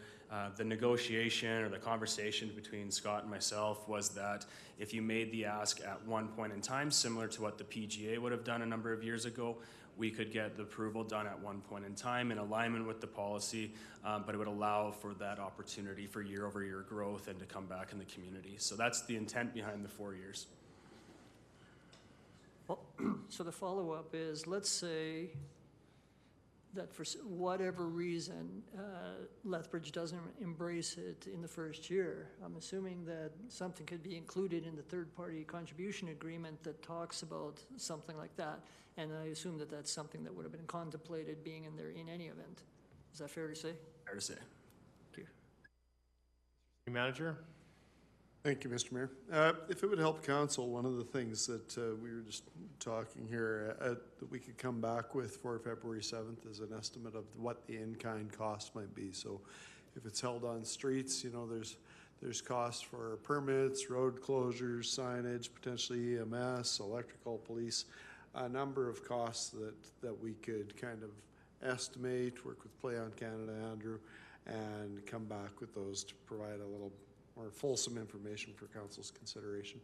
the negotiation or the conversation between Scott and myself was that if you made the ask at one point in time, similar to what the PGA would have done a number of years ago, we could get the approval done at one point in time in alignment with the policy, but it would allow for that opportunity for year-over-year growth and to come back in the community. So that's the intent behind the 4 years. Well, so the follow-up is, let's say that for whatever reason, Lethbridge doesn't embrace it in the first year. I'm assuming that something could be included in the third-party contribution agreement that talks about something like that. And I assume that that's something that would have been contemplated being in there in any event. Is that fair to say? Fair to say. City Manager? Thank you, Mr. Mayor. If it would help council, one of the things that we were just talking here that we could come back with for February 7th is an estimate of what the in-kind cost might be. So if it's held on streets, you know, there's costs for permits, road closures, signage, potentially EMS, electrical, police, a number of costs that we could kind of estimate, work with Play on Canada, Andrew, and come back with those to provide a little more fulsome information for council's consideration.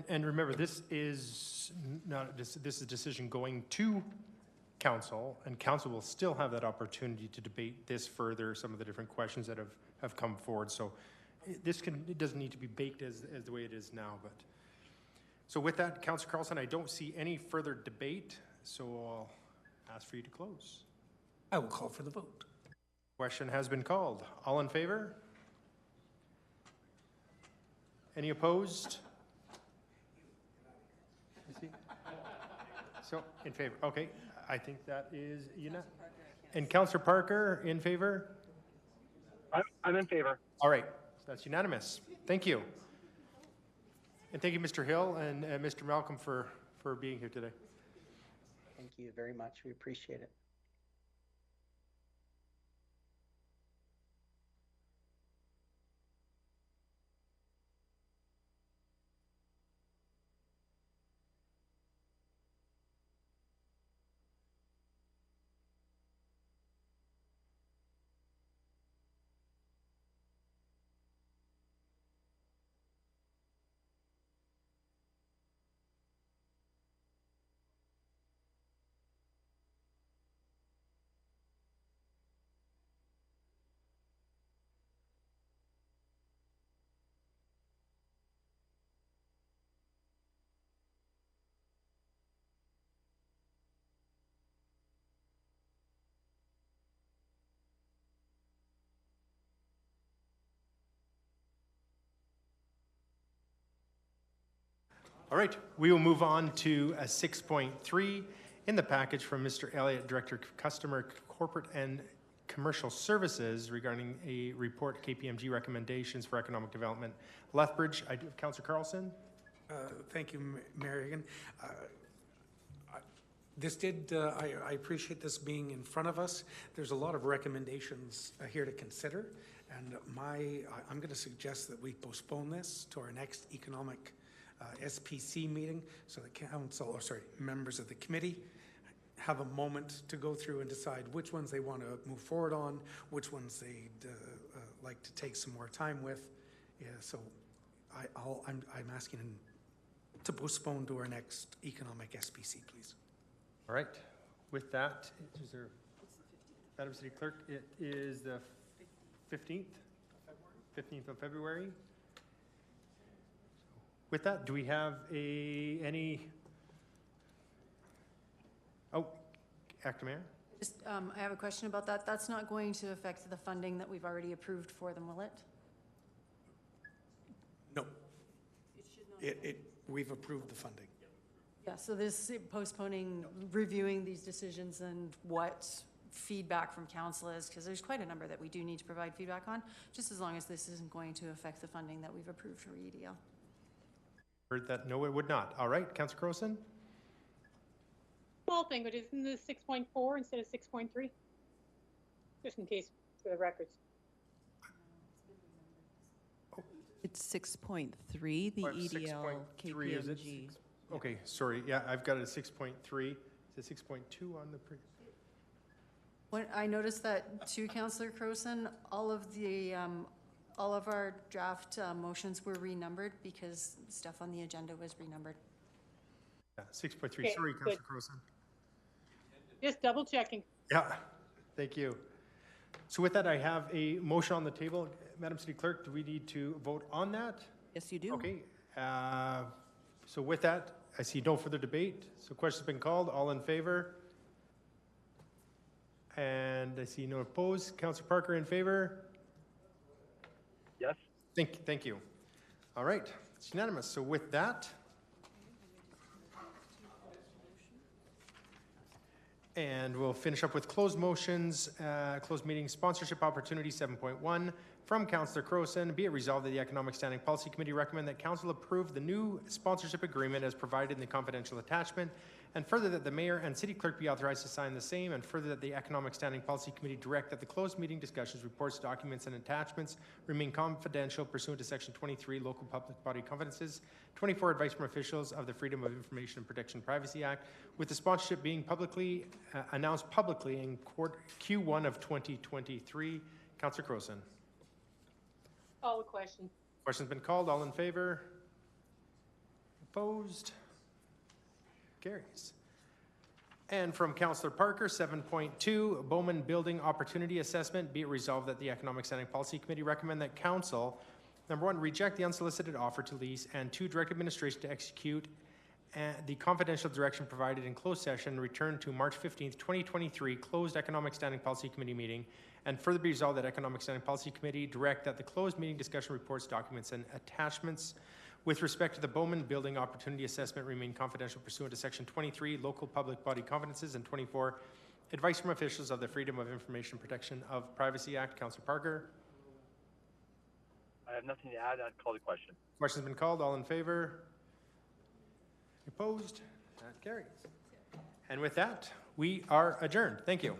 And remember, this is not, this is a decision going to council, and council will still have that opportunity to debate this further, some of the different questions that have come forward. So it doesn't need to be baked as the way it is now. But so with that, Councillor Carlson, I don't see any further debate, so I'll ask for you to close. I will call for the vote. Question has been called. All in favor? Any opposed? So, in favor. Okay, I think that is unanimous. And Councillor Parker, in favor? I'm in favor. All right, that's unanimous. Thank you. And thank you, Mr. Hill and Mr. Malcolm for being here today. Thank you very much. We appreciate it. All right, we will move on to a 6.3 in the package from Mr. Elliott, Director of Customer, Corporate and Commercial Services regarding a report, KPMG recommendations for economic development. Lethbridge, I do have Councillor Carlson. Thank you, Mayor Higgin. I appreciate this being in front of us. There's a lot of recommendations here to consider, and I'm going to suggest that we postpone this to our next economic SPC meeting, so the members of the committee have a moment to go through and decide which ones they want to move forward on, which ones they'd like to take some more time with. Yeah, so I'm asking to postpone to our next economic SPC, please. All right. With that, is there, Madam City Clerk, it is the 15th? 15th of February. With that, do we have any? Oh, Acting Mayor? Just, I have a question about that. That's not going to affect the funding that we've already approved for them, will it? No. We've approved the funding. Yeah, so this postponing, reviewing these decisions and what feedback from council is, because there's quite a number that we do need to provide feedback on, just as long as this isn't going to affect the funding that we've approved for EDL. Heard that, no, it would not. All right, Councillor Crowson? Small thing, but isn't this 6.4 instead of 6.3? Just in case for the records. It's 6.3, the EDL KPMG. Okay, sorry. Yeah, I've got it at 6.3. Is it 6.2 on the pre? When I noticed that too, Councillor Crowson, all of our draft motions were renumbered because stuff on the agenda was renumbered. Yeah, 6.3. Okay, sorry, good. Councillor Crowson. Just double checking. Yeah, thank you. So with that, I have a motion on the table. Madam City Clerk, do we need to vote on that? Yes, you do. Okay. So with that, I see no further debate. So question's been called. All in favor? And I see no opposed. Councillor Parker in favor? Yes. Thank you. All right, it's unanimous. So with that, And we'll finish up with closed motions, closed meeting sponsorship opportunity 7.1 from Councillor Croson. Be it resolved that the Economic Standing Policy Committee recommend that Council approve the new sponsorship agreement as provided in the confidential attachment, and further that the Mayor and City Clerk be authorized to sign the same, and further that the Economic Standing Policy Committee direct that the closed meeting discussions, reports, documents, and attachments remain confidential pursuant to Section 23 Local Public Body Confidences, 24 Advice from Officials of the Freedom of Information and Protection Privacy Act, with the sponsorship being publicly announced publicly in Q1 of 2023. Councillor Croson. Call the question. Question's been called. All in favor? Opposed? Carries. And from Councillor Parker, 7.2, Bowman Building Opportunity Assessment. Be it resolved that the Economic Standing Policy Committee recommend that Council, number 1, reject the unsolicited offer to lease, and 2, direct administration to execute the confidential direction provided in closed session, return to March 15th, 2023, closed Economic Standing Policy Committee meeting, and further be resolved that Economic Standing Policy Committee direct that the closed meeting discussion reports, documents, and attachments with respect to the Bowman Building Opportunity Assessment remain confidential pursuant to Section 23 Local Public Body Confidences, and 24 Advice from Officials of the Freedom of Information Protection of Privacy Act. Councillor Parker. I have nothing to add. I'd call the question. Question's been called. All in favor? Opposed? That carries. And with that, we are adjourned. Thank you.